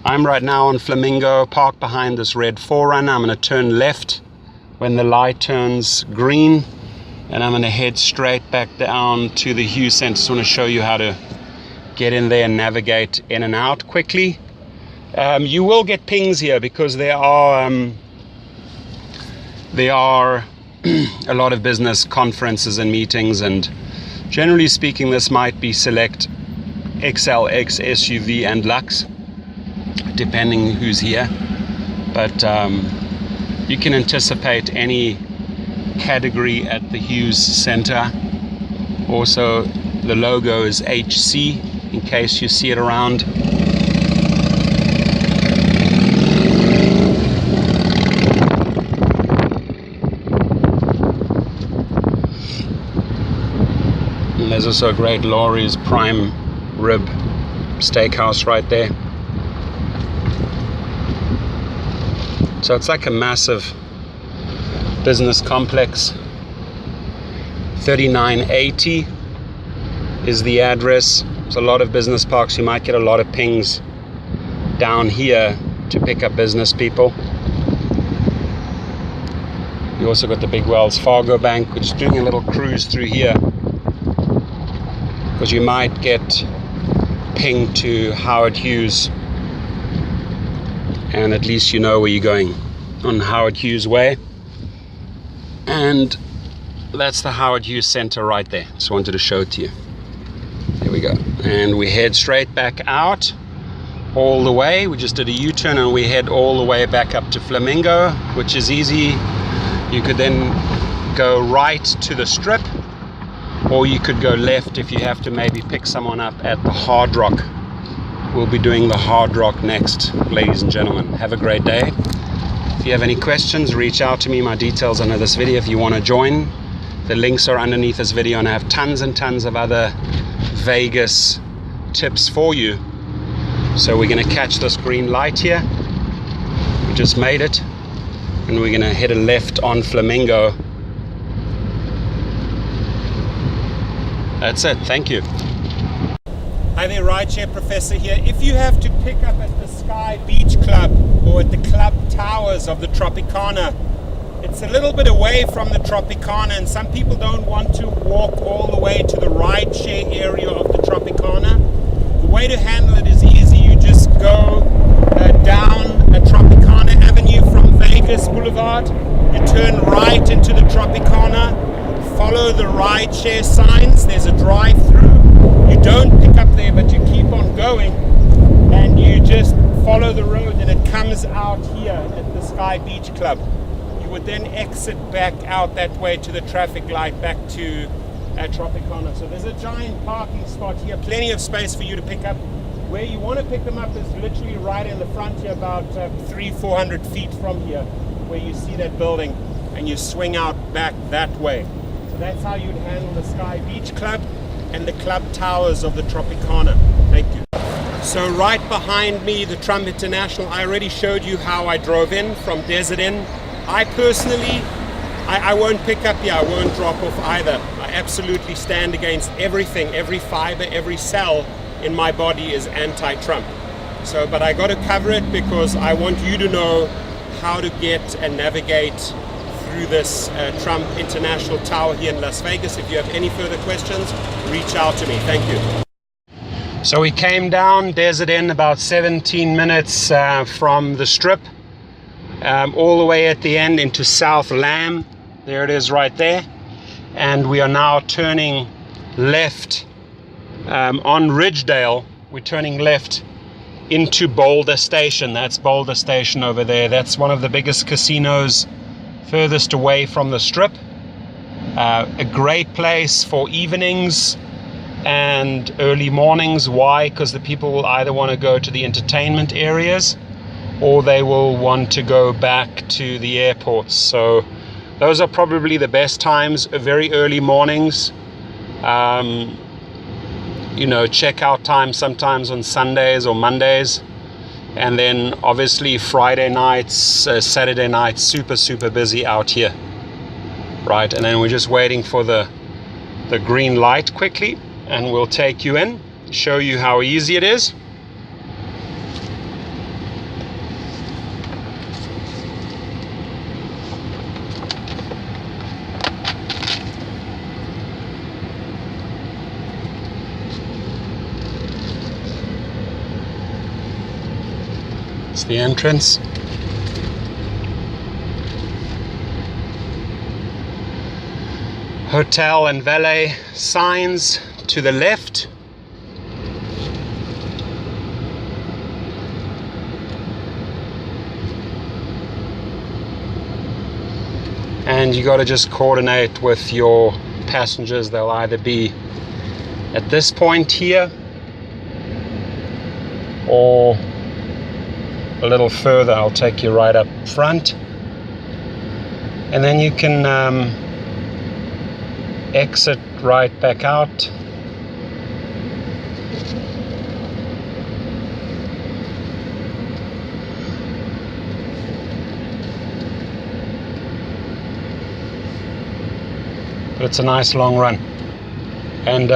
I'm right now on Flamingo, parked behind this red 4Runner. I'm going to turn left when the light turns green, and I'm going to head straight back down to the Hughes Center. Just want to show you how to get in there and navigate in and out quickly. You will get pings here because there are a lot of business conferences and meetings, and generally speaking this might be select XLX, SUV and Lux, depending who's here, but you can anticipate any category at the Hughes Center. Also the logo is HC in case you see it around. And there's also a great Laurie's prime rib steakhouse right there. So it's like a massive business complex. 3980 is the address. There's a lot of business parks. You might get a lot of pings down here to pick up business people. You also got the big Wells Fargo Bank, which is doing a little cruise through here, because you might get pinged to Howard Hughes, and at least you know where you're going on Howard Hughes Way. And that's the Howard Hughes Center right there. Just wanted to show it to you. There we go. And we head straight back out all the way. We just did a U-turn and we head all the way back up to Flamingo, which is easy. You could then go right to the Strip, or you could go left if you have to maybe pick someone up at the Hard Rock. We'll be doing the Hard Rock next, ladies and gentlemen. Have a great day. If you have any questions, reach out to me. My details under this video. If you want to join, the links are underneath this video, and I have tons and tons of other Vegas tips for you. So we're going to catch this green light here. We just made it, and we're going to head a left on Flamingo. That's it. Thank you. Hi there, Rideshare Professor here. If you have to pick up at the Sky Beach Club or at the Club Towers of the Tropicana, it's a little bit away from the Tropicana, and some people don't want to walk all the way to the rideshare area of the Tropicana. The way to handle it is easy. You just go down a Tropicana Avenue from Vegas Boulevard. You turn right into the Tropicana. Follow the rideshare signs. There's a drive-through. You don't pick up there, but you keep on going, and you just follow the road, and it comes out here at the Sky Beach Club. You would then exit back out that way to the traffic light back to Tropicana. So there's a giant parking spot here, plenty of space for you to pick up where you want to pick them up is literally right in the front here, about 300-400 feet from here, where you see that building, and you swing out back that way. So that's how you'd handle the Sky Beach Club and the club towers of the Tropicana. Thank you. So right behind me, the Trump International. I already showed you how I drove in from Desert Inn. I personally, I won't pick up here, I won't drop off either. I absolutely stand against everything, every fiber, every cell in my body is anti-Trump. So, but I got to cover it because I want you to know how to get and navigate through this Trump International Tower here in Las Vegas. If you have any further questions, reach out to me. Thank you. So we came down Desert Inn about 17 minutes from the Strip, all the way at the end into South Lamb. There it is right there. And we are now turning left on Ridgedale. We're turning left into Boulder Station. That's Boulder Station over there. That's one of the biggest casinos furthest away from the Strip. A great place for evenings and early mornings. Why? Because the people will either want to go to the entertainment areas or they will want to go back to the airports. So those are probably the best times, very early mornings. You know, checkout time sometimes on Sundays or Mondays. And then obviously Friday nights, Saturday nights, super busy out here. Right, and then we're just waiting for the green light quickly, and we'll take you in, show you how easy it is. It's the entrance. Hotel and valet signs to the left. And you got to just coordinate with your passengers. They'll either be at this point here or a little further. I'll take you right up front, and then you can exit right back out. But it's a nice long run, and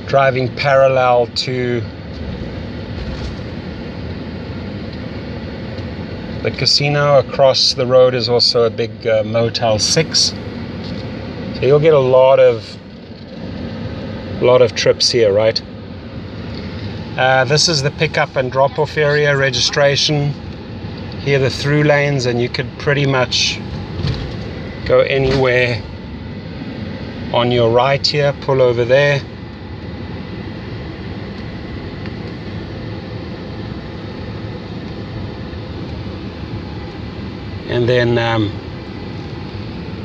driving parallel to the casino across the road is also a big Motel 6. So you'll get a lot of trips here, right? This is the pickup and drop-off area registration. Here are the through lanes, and you could pretty much go anywhere on your right here. Pull over there. And then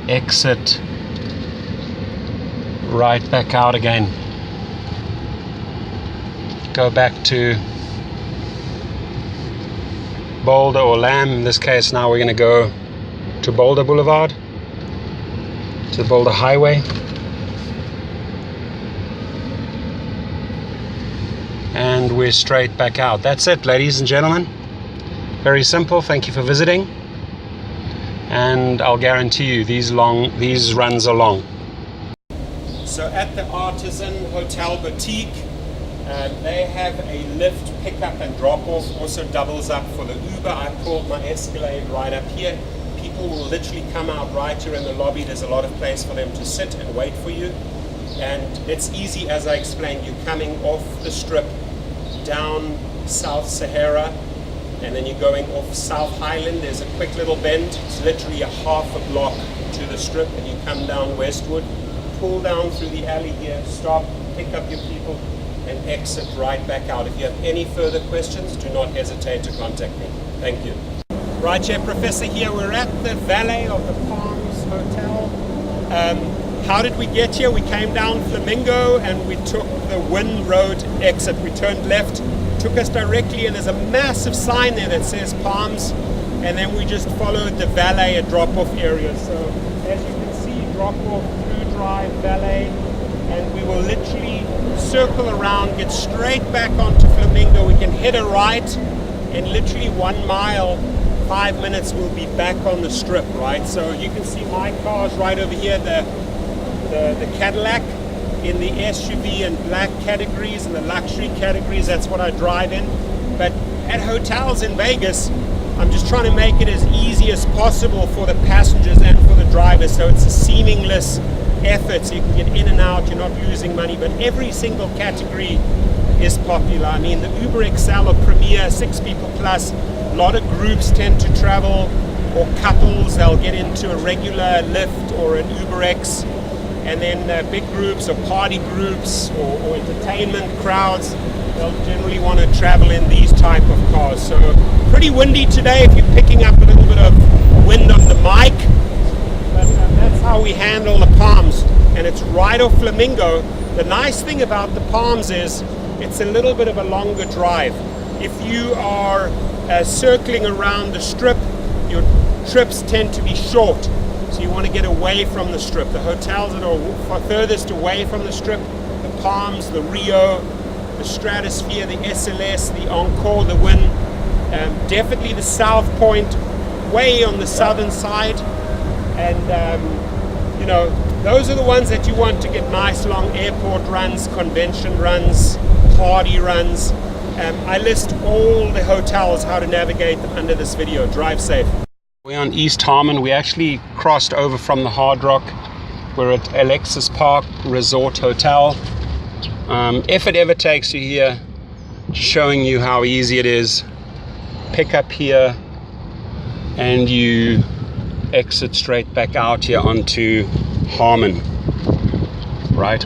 exit right back out again. Go back to Boulder or Lamb. In this case now we're going to go to Boulder Boulevard, to the Boulder Highway. And we're straight back out. That's it, ladies and gentlemen. Very simple. Thank you for visiting. And I'll guarantee you these runs are long. So at the Artisan Hotel Boutique, they have a Lyft pickup and drop off, also doubles up for the Uber. I pulled my Escalade right up here. People will literally come out right here in the lobby. There's a lot of place for them to sit and wait for you. And it's easy, as I explained. You're coming off the Strip down South Sahara, and then you're going off South Highland. There's a quick little bend. It's literally a half a block to the Strip, and you come down Westwood, pull down through the alley here, stop, pick up your people, and exit right back out. If you have any further questions, do not hesitate to contact me. Thank you. Rideshare Professor here. We're at the Valet of the Palms Hotel. How did we get here? We came down Flamingo and we took the Wynn Road exit. We turned left took us directly, and there's a massive sign there that says Palms, and then we just followed the valet and drop-off area. So as you can see, drop-off, through drive, valet, and we will literally circle around, get straight back onto Flamingo. We can hit a right, in literally 1 mile, 5 minutes, we'll be back on the strip, right? So you can see my car's right over here, the Cadillac, in the SUV and black categories and the luxury categories. That's what I drive in. But at hotels in Vegas, I'm just trying to make it as easy as possible for the passengers and for the drivers, so it's a seamless effort, so you can get in and out, you're not losing money. But every single category is popular. I mean, the Uber XL or Premier, 6 people plus, a lot of groups tend to travel, or couples, they'll get into a regular Lyft or an UberX, and then big groups or party groups or entertainment crowds, they'll generally want to travel in these type of cars. So pretty windy today if you're picking up a little bit of wind on the mic, but that's how we handle the Palms, and it's right off Flamingo. The nice thing about the Palms is it's a little bit of a longer drive. If you are circling around the strip, your trips tend to be short, so you want to get away from the strip. The hotels that are furthest away from the strip, the Palms, the Rio, the Stratosphere, the SLS, the Encore, the Wynn, definitely the South Point, way on the southern side, and you know, those are the ones that you want to get nice long airport runs, convention runs, party runs. I list all the hotels, how to navigate them under this video. Drive safe. We're on East Harmon. We actually crossed over from the Hard Rock. We're at Alexis Park Resort Hotel. If it ever takes you here, showing you how easy it is. Pick up here and you exit straight back out here onto Harmon. Right?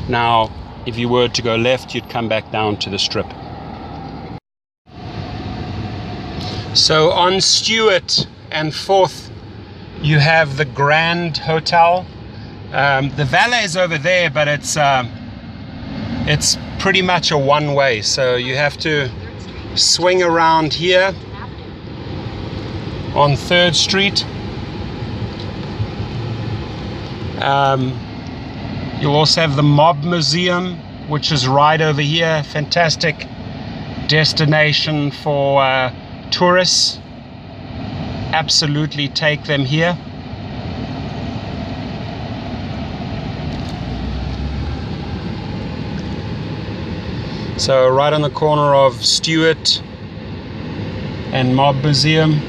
Now, if you were to go left, you'd come back down to the strip. So on Stewart and 4th, you have the Grand Hotel. The valet is over there, but it's pretty much a one-way, so you have to swing around here on 3rd Street. You'll also have the Mob Museum, which is right over here. Fantastic destination for tourists. Absolutely take them here. So right on the corner of Stewart and Mob Museum,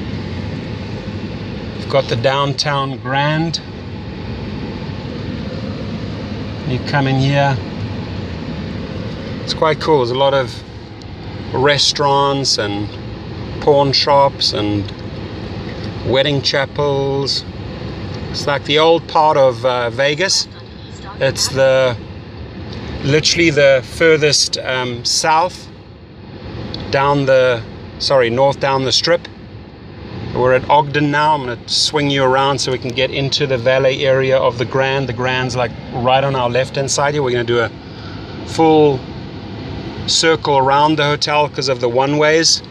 you've got the Downtown Grand. You come in here, it's quite cool. There's a lot of restaurants and pawn shops and wedding chapels. It's like the old part of Vegas. It's literally the furthest south down the north down the strip. We're at Ogden now. I'm going to swing you around so we can get into the valet area of the Grand. The Grand's like right on our left hand side here. We're going to do a full circle around the hotel because of the one-ways,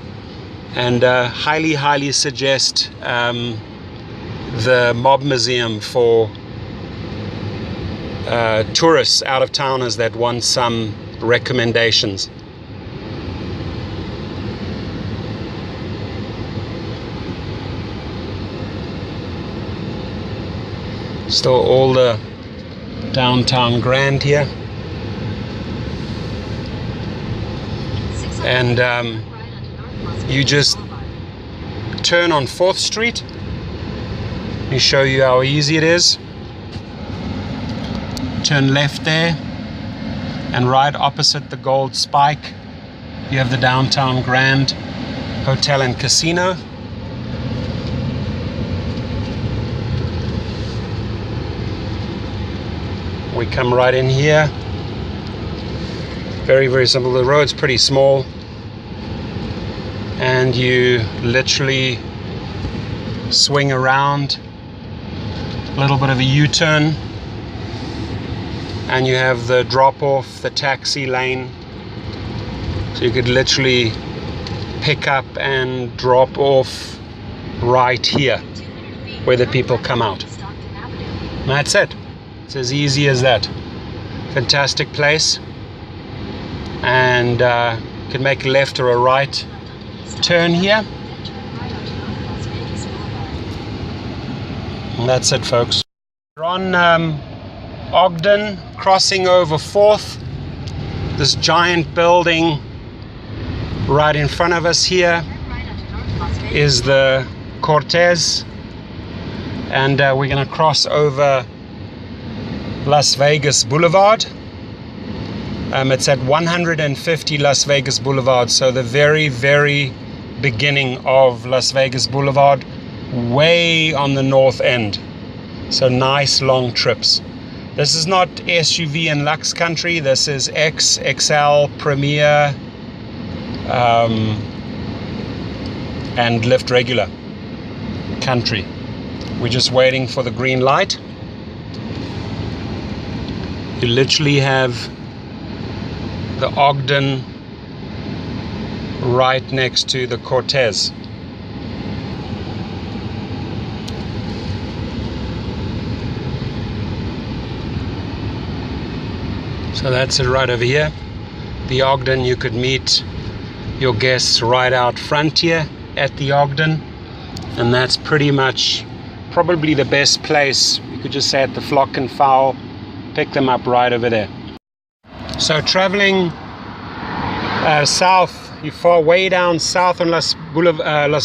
and highly suggest the Mob Museum for tourists, out of towners that want some recommendations. Still all the Downtown Grand here, and you just turn on 4th Street. Let me show you how easy it is. Turn left there, and right opposite the Gold Spike you have the Downtown Grand Hotel and Casino. We come right in here. Very simple. The road's pretty small, and you literally swing around, a little bit of a U-turn, and you have the drop off, the taxi lane So you could literally pick up and drop off right here where the people come out. And that's it. It's as easy as that. Fantastic place. And you can make a left or a right turn here. And that's it, folks. We're on Ogden, crossing over 4th. This giant building right in front of us here is the Cortez. And we're going to cross over Las Vegas Boulevard. It's at 150 Las Vegas Boulevard, so the very, very beginning of Las Vegas Boulevard, way on the north end. So nice long trips. This is not SUV and Lux country. This is X, XL, Premier, and Lyft regular country. We're just waiting for the green light. You literally have the Ogden right next to the Cortez. So that's it right over here. The Ogden, you could meet your guests right out front here at the Ogden, and that's pretty much probably the best place. You could just say at the Flock and Fowl, pick them up right over there. So traveling south, you far way down south on Las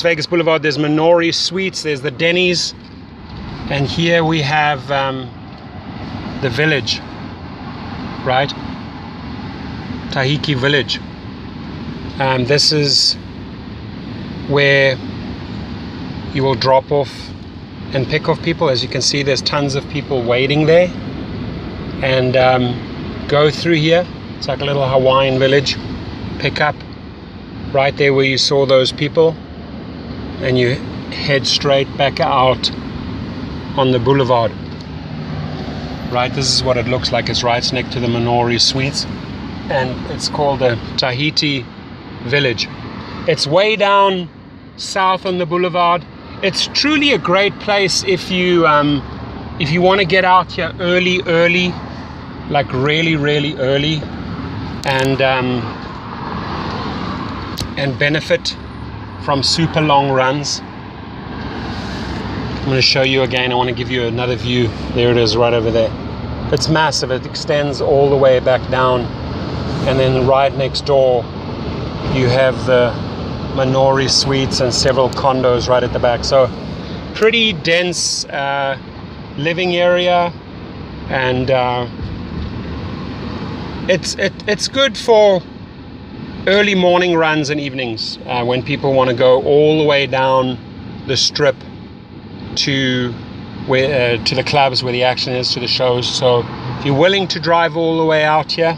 Vegas Boulevard, there's Minori Suites, there's the Denny's, and here we have the Village, right? Tahiti Village. This is where you will drop off and pick off people. As you can see, there's tons of people waiting there, and go through here. It's like a little Hawaiian village. Pick up right there where you saw those people, and you head straight back out on the boulevard. Right, this is what it looks like. It's right next to the Minori Suites, and it's called the Tahiti Village. It's way down south on the boulevard. It's truly a great place if you want to get out here early, like really early, and benefit from super long runs. I'm going to show you again. I want to give you another view. There it is right over there. It's massive. It extends all the way back down, and then right next door you have the Minori Suites and several condos right at the back. So pretty dense living area, and it's good for early morning runs and evenings when people want to go all the way down the strip to the clubs where the action is, to the shows. So if you're willing to drive all the way out here,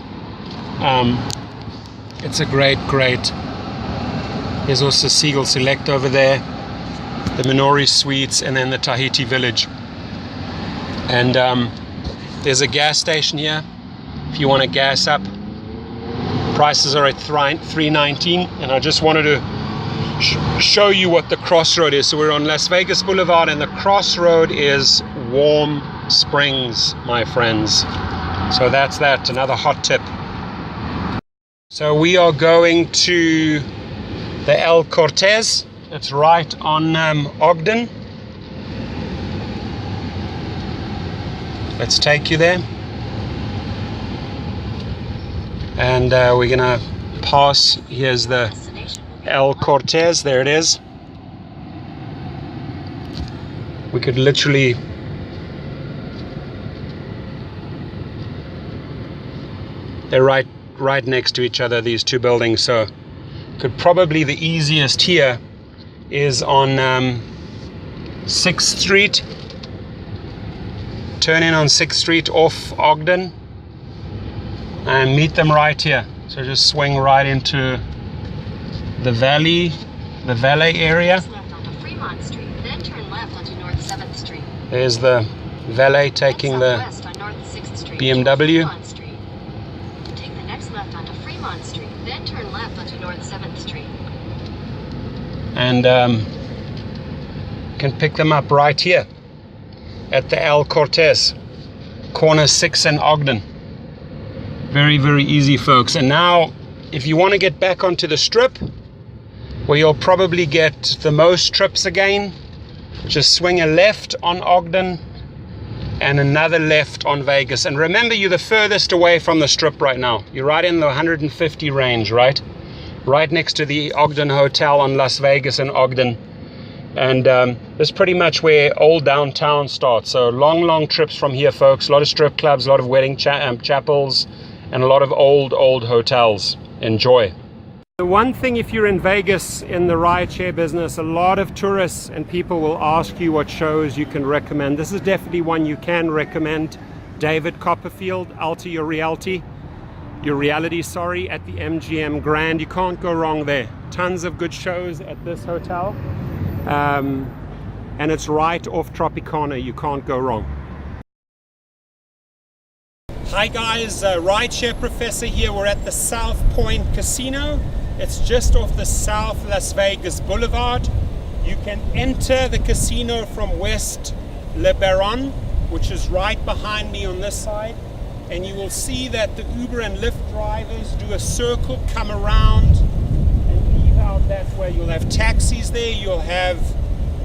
it's a great. There's also Seagull Select over there, the Minori Suites, and then the Tahiti Village. And there's a gas station here if you want to gas up. Prices are at $3.19, and I just wanted to show you what the crossroad is. So we're on Las Vegas Boulevard, and the crossroad is Warm Springs, my friends. So that's that, another hot tip. So we are going to the El Cortez. It's right on Ogden. Let's take you there. And we're gonna pass, here's the El Cortez, there it is. We could literally they're right next to each other, these two buildings. So could probably the easiest here is on 6th Street. Turn in on 6th Street off Ogden and meet them right here. So just swing right into the valet area. There's the valet taking the BMW. Take the next left onto Fremont Street, then turn left onto and can pick them up right here at the El Cortez, corner 6 and Ogden. Very, very easy, folks. And now, if you want to get back onto the strip, where you'll probably get the most trips again, just swing a left on Ogden and another left on Vegas. And remember, you're the furthest away from the strip right now. You're right in the 150 range, right? Right next to the Ogden Hotel on Las Vegas and Ogden. And this is pretty much where old downtown starts. So long trips from here, folks. A lot of strip clubs, a lot of wedding chapels, and a lot of old hotels. Enjoy. The one thing, if you're in Vegas in the rideshare business, a lot of tourists and people will ask you what shows you can recommend. This is definitely one you can recommend. David Copperfield, Alter Your Reality, at the MGM Grand. You can't go wrong there. Tons of good shows at this hotel. And it's right off Tropicana. You can't go wrong. Hi guys, Rideshare Professor here. We're at the South Point Casino. It's just off the South Las Vegas Boulevard. You can enter the casino from West LeBaron, which is right behind me on this side. And you will see that the Uber and Lyft drivers do a circle, come around and leave out that way. You'll have taxis there, you'll have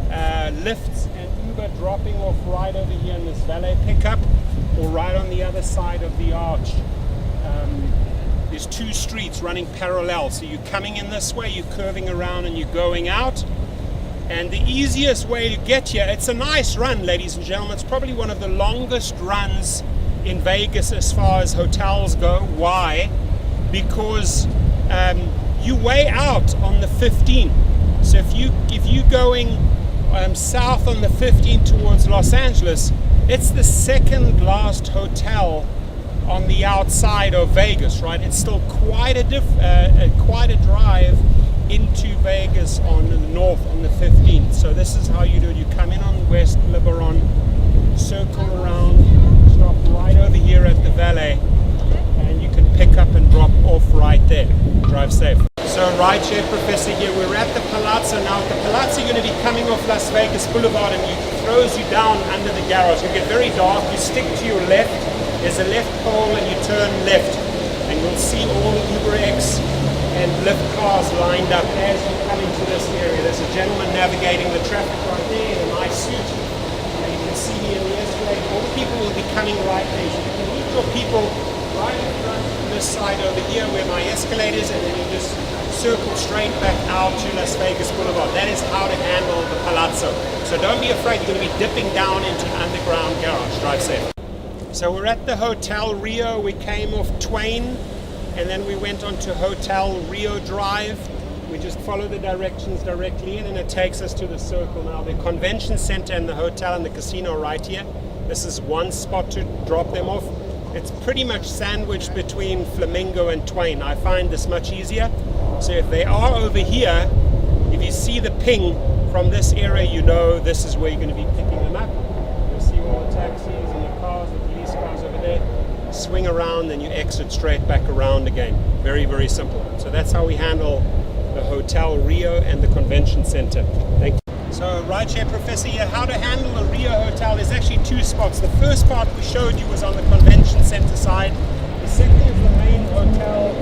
Lyfts and Uber dropping off right over here in this valet pickup, or right on the other side of the arch. There's two streets running parallel, so you're coming in this way, you're curving around and you're going out. And the easiest way to get here, it's a nice run, ladies and gentlemen. It's probably one of the longest runs in Vegas as far as hotels go. Why? Because you way out on the 15. So if you going south on the 15 towards Los Angeles, it's the second last hotel on the outside of Vegas, right? It's still quite a drive into Vegas on the north on the 15th. So this is how you do it. You come in on West LeBaron, circle around, stop right over here at the valet, and you can pick up and drop off right there. Drive safe. So Rideshare Professor here. We're at the Palazzo now. At the Palazzo, you're going to be coming off Las Vegas Boulevard, and it throws you down under the garage. You get very dark. You stick to your left. There's a left pole, and you turn left, and you'll see all the UberX and Lyft cars lined up as you come into this area. There's a gentleman navigating the traffic right there in a nice suit. And you can see me in the escalator. All the people will be coming right there. So you can meet your people right in front on this side over here where my escalator is, and then you just circle straight back out to Las Vegas Boulevard. That is how to handle the Palazzo. So don't be afraid, you're going to be dipping down into an underground garage. Drive safe. So we're at the Hotel Rio. We came off Twain, and then we went on to Hotel Rio Drive. We just follow the directions directly in, and it takes us to the circle now. The convention center and the hotel and the casino right here. This is one spot to drop them off. It's pretty much sandwiched between Flamingo and Twain. I find this much easier. So if they are over here, if you see the ping from this area, you know this is where you're going to be picking them up. You'll see all the taxis and the cars, the police cars over there. Swing around and you exit straight back around again. Very, very simple. So that's how we handle the Hotel Rio and the convention center. Thank you. So Rideshare Professor here, how to handle the Rio Hotel. There's actually two spots. The first part we showed you was on the convention center side. The second is the main hotel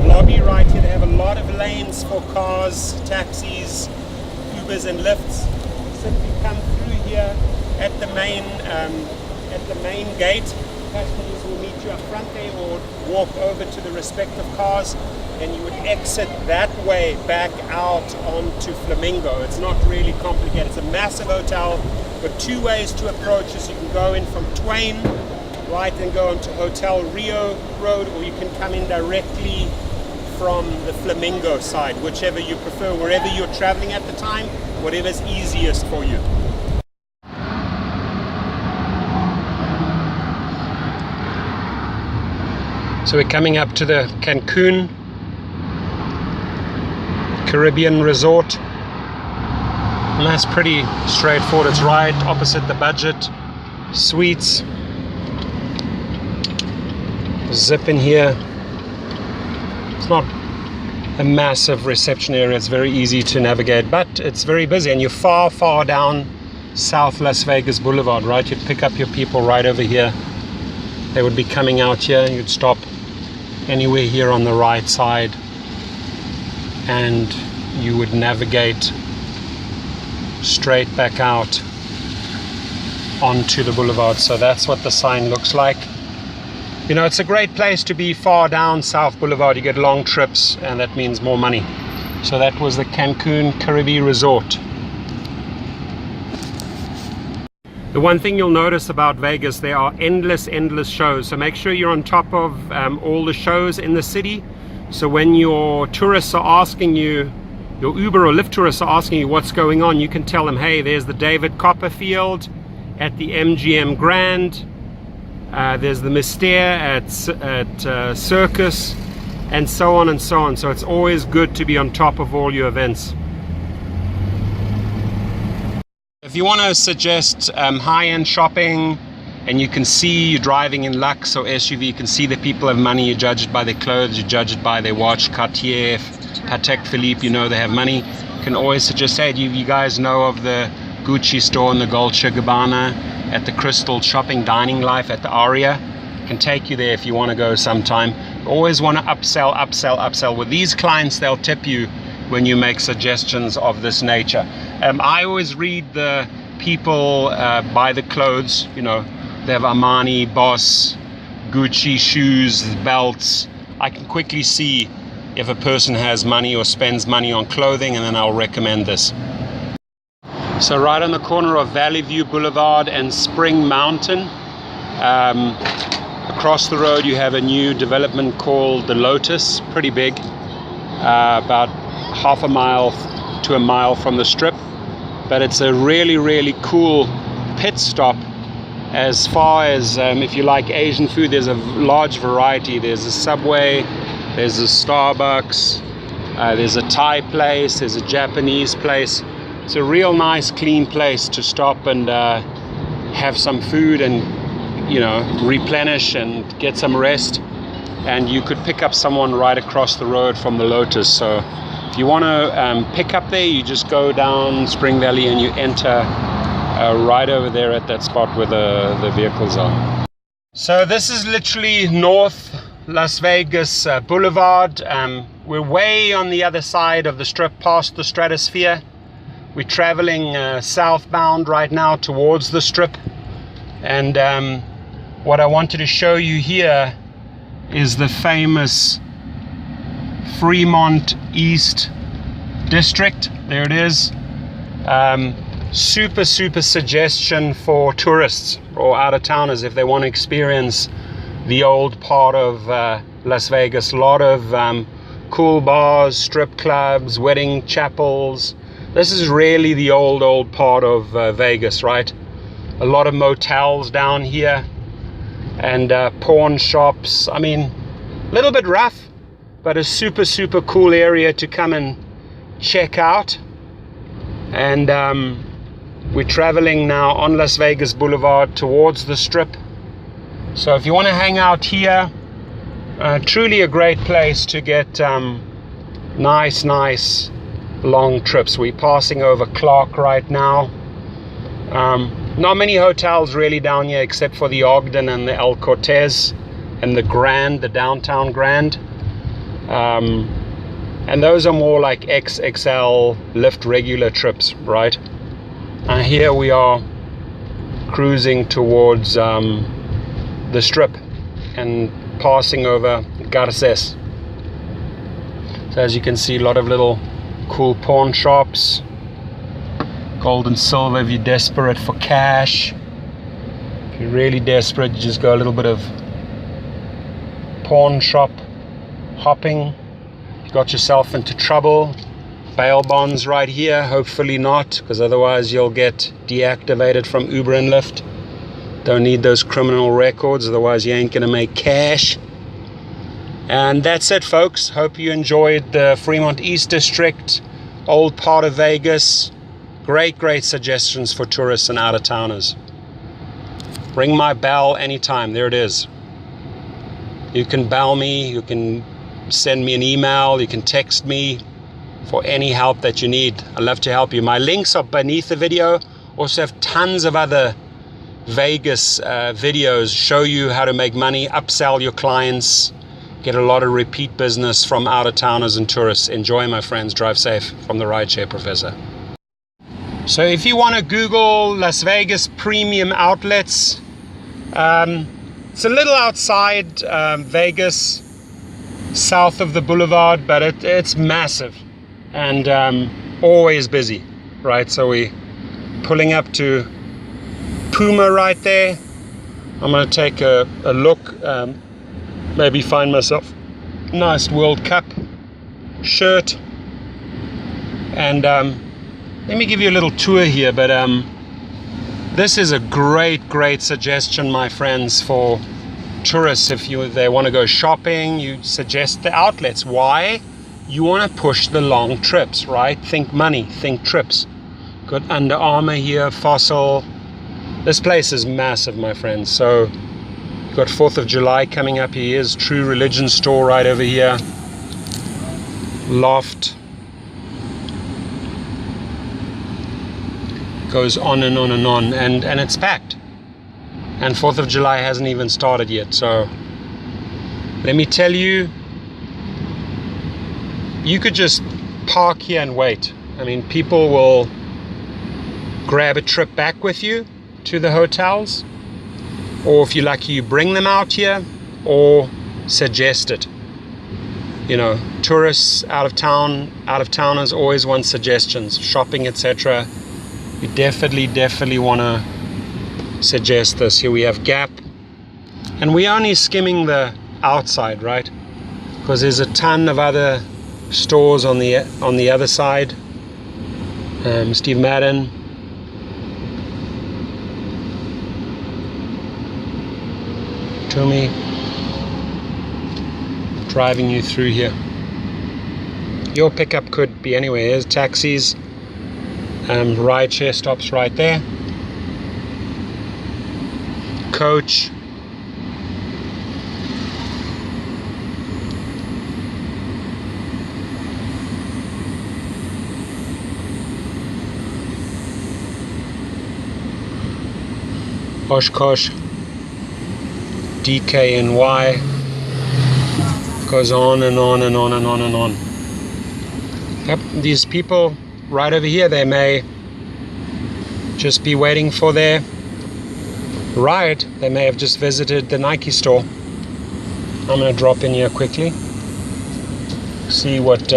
lobby right here. They have a lot of lanes for cars, taxis, Ubers and Lyfts. Simply come through here at the main gate. Passengers will meet you up front there or walk over to the respective cars, and you would exit that way back out onto Flamingo. It's not really complicated. It's a massive hotel. But two ways to approach this. You can go in from Twain, right, and go onto Hotel Rio Road, or you can come in directly from the Flamingo side, whichever you prefer, wherever you're traveling at the time, whatever's easiest for you. So we're coming up to the Cancun Caribbean Resort, and that's pretty straightforward. It's right opposite the budget suites. Zip in here. It's not a massive reception area. It's very easy to navigate, but it's very busy, and you're far, far down South Las Vegas Boulevard, right? You'd pick up your people right over here. They would be coming out here. You'd stop anywhere here on the right side, and you would navigate straight back out onto the boulevard. So that's what the sign looks like. You know, it's a great place to be far down South Boulevard. You get long trips, and that means more money. So that was the Cancun Caribbean Resort. The one thing you'll notice about Vegas, there are endless shows. So make sure you're on top of all the shows in the city. So when your tourists are asking you, your Uber or Lyft tourists are asking you what's going on, you can tell them, hey, there's the David Copperfield at the MGM Grand. There's the Mystere at Circus, and so on and so on. So it's always good to be on top of all your events. If you want to suggest high-end shopping, and you can see you're driving in Lux or SUV, you can see that people have money. You judge it by their clothes, you judge it by their watch. Cartier, Patek Philippe, you know they have money. You can always suggest, hey, do you guys know of the Gucci store in the Dolce & Gabbana at the Crystal Shopping Dining Life at the Aria? Can take you there if you want to go sometime. Always want to upsell. With these clients, they'll tip you when you make suggestions of this nature. I always read the people by the clothes. You know, they have Armani, Boss, Gucci shoes, belts. I can quickly see if a person has money or spends money on clothing, and then I'll recommend this. So right on the corner of Valley View Boulevard and Spring Mountain, across the road you have a new development called the Lotus, pretty big, about half a mile to a mile from the Strip. But it's a really cool pit stop as far as if you like Asian food. There's a large variety. There's a Subway, there's a Starbucks, there's a Thai place, there's a Japanese place. It's a real nice clean place to stop and have some food and, you know, replenish and get some rest. And you could pick up someone right across the road from the Lotus. So if you want to pick up there, you just go down Spring Valley and you enter right over there at that spot where the vehicles are. So this is literally North Las Vegas Boulevard. We're way on the other side of the Strip, past the Stratosphere. We're traveling southbound right now towards the Strip. And what I wanted to show you here is the famous Fremont East District. There it is. Super suggestion for tourists or out-of-towners if they want to experience the old part of Las Vegas. A lot of cool bars, strip clubs, wedding chapels. This is really the old part of Vegas, right? A lot of motels down here and pawn shops. I mean, a little bit rough, but a super cool area to come and check out. And we're traveling now on Las Vegas Boulevard towards the Strip. So if you want to hang out here, truly a great place to get nice long trips. We're passing over Clark right now. Not many hotels really down here except for the Ogden and the El Cortez and the Grand, the downtown Grand. And those are more like XXL Lyft regular trips, right? Here we are cruising towards the Strip and passing over Garces. So as you can see, a lot of little cool pawn shops, gold and silver if you're desperate for cash. If you're really desperate, you just go a little bit of pawn shop hopping. You got yourself into trouble, bail bonds right here. Hopefully not, because otherwise you'll get deactivated from Uber and Lyft. Don't need those criminal records, otherwise you ain't gonna make cash. And that's it, folks. Hope you enjoyed the Fremont East District, old part of Vegas. Great suggestions for tourists and out-of-towners. Ring my bell anytime. There it is. You can bell me, you can send me an email, you can text me for any help that you need. I'd love to help you. My links are beneath the video. Also have tons of other Vegas videos, show you how to make money, upsell your clients, get a lot of repeat business from out-of-towners and tourists. Enjoy, my friends. Drive safe. From the Rideshare Professor. So if you want to Google Las Vegas premium outlets, it's a little outside Vegas, south of the boulevard, but it's massive and always busy, right? So we pulling up to Puma right there. I'm going to take a look, maybe find myself a nice World Cup shirt, and let me give you a little tour here. But this is a great suggestion, my friends, for tourists. If they want to go shopping, you suggest the outlets. Why? You want to push the long trips, right? Think money, think trips. Got Under Armour here, Fossil. This place is massive, my friends. So you've got 4th of July coming up. Here's True Religion store right over here. Loft. Goes on and on and on, and it's packed. And 4th of July hasn't even started yet. So let me tell you, you could just park here and wait. I mean, people will grab a trip back with you to the hotels, or if you're lucky, you bring them out here, or suggest it. You know, tourists, out-of-towners always want suggestions, shopping, etc. You definitely want to suggest this. Here we have Gap, and we're only skimming the outside, right? Because there's a ton of other stores on the other side. Steve Madden, Toomey, driving you through here. Your pickup could be anywhere. There's taxis. Rideshare stops right there. Coach. Oshkosh. DKNY. Goes on and on and on and on and on. Yep, these people right over here, they may just be waiting for their ride. They may have just visited the Nike store. I'm going to drop in here quickly, see what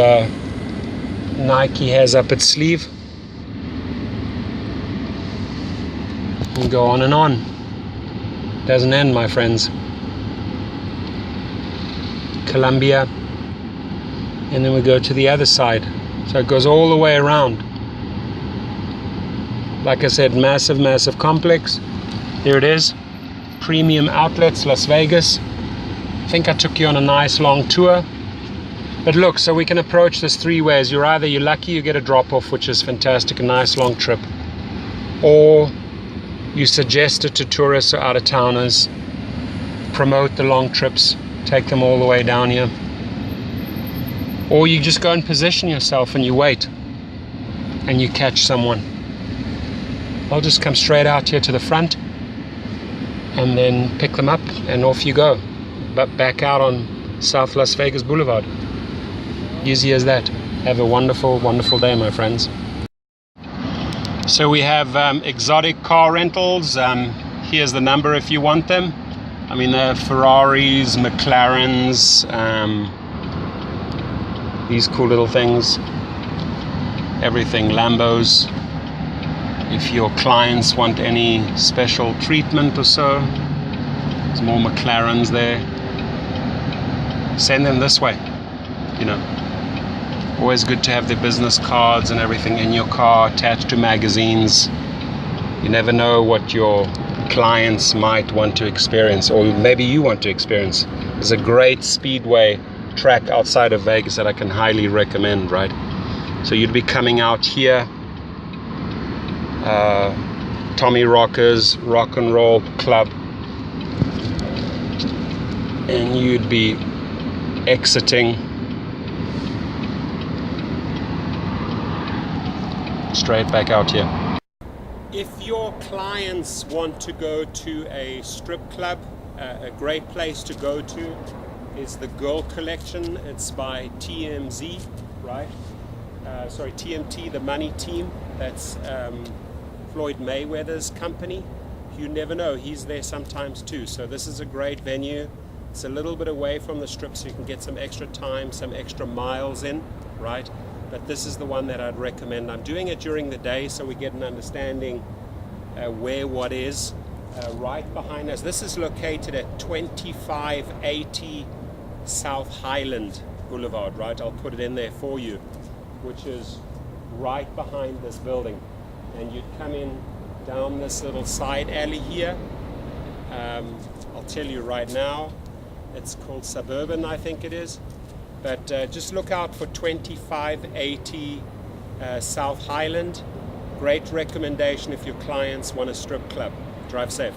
Nike has up its sleeve, and go on and on. Doesn't end, my friends. Columbia, and then we go to the other side. So it goes all the way around. Like I said, massive complex. Here it is. Premium Outlets, Las Vegas. I think I took you on a nice long tour. But look, so we can approach this three ways. You're lucky, you get a drop-off, which is fantastic, a nice long trip. Or you suggest it to tourists or out-of-towners. Promote the long trips. Take them all the way down here. Or you just go and position yourself and you wait and you catch someone. I'll just come straight out here to the front and then pick them up and off you go. But back out on South Las Vegas Boulevard. Easy as that. Have a wonderful day, my friends. So we have exotic car rentals. Here's the number if you want them. I mean, Ferraris, McLarens, these cool little things, everything, Lambos. If your clients want any special treatment or so, there's more McLarens there. Send them this way, you know. Always good to have their business cards and everything in your car, attached to magazines. You never know what your clients might want to experience, or maybe you want to experience. There's a great speedway track outside of Vegas that I can highly recommend, right? So you'd be coming out here, Tommy Rocker's Rock and Roll Club, and you'd be exiting straight back out here. If your clients want to go to a strip club, a great place to go to is the Girl Collection. It's by TMZ, right? Sorry, TMT, the money team. That's Floyd Mayweather's company. You never know, he's there sometimes too. So this is a great venue. It's a little bit away from the strip, so you can get some extra time, some extra miles in, right? But this is the one that I'd recommend. I'm doing it during the day so we get an understanding where what is. Right behind us, this is located at 2580 South Highland Boulevard, right? I'll put it in there for you, which is right behind this building. And you'd come in down this little side alley here. I'll tell you right now, it's called Suburban, I think it is. But just look out for 2580 South Highland. Great recommendation if your clients want a strip club. Drive safe.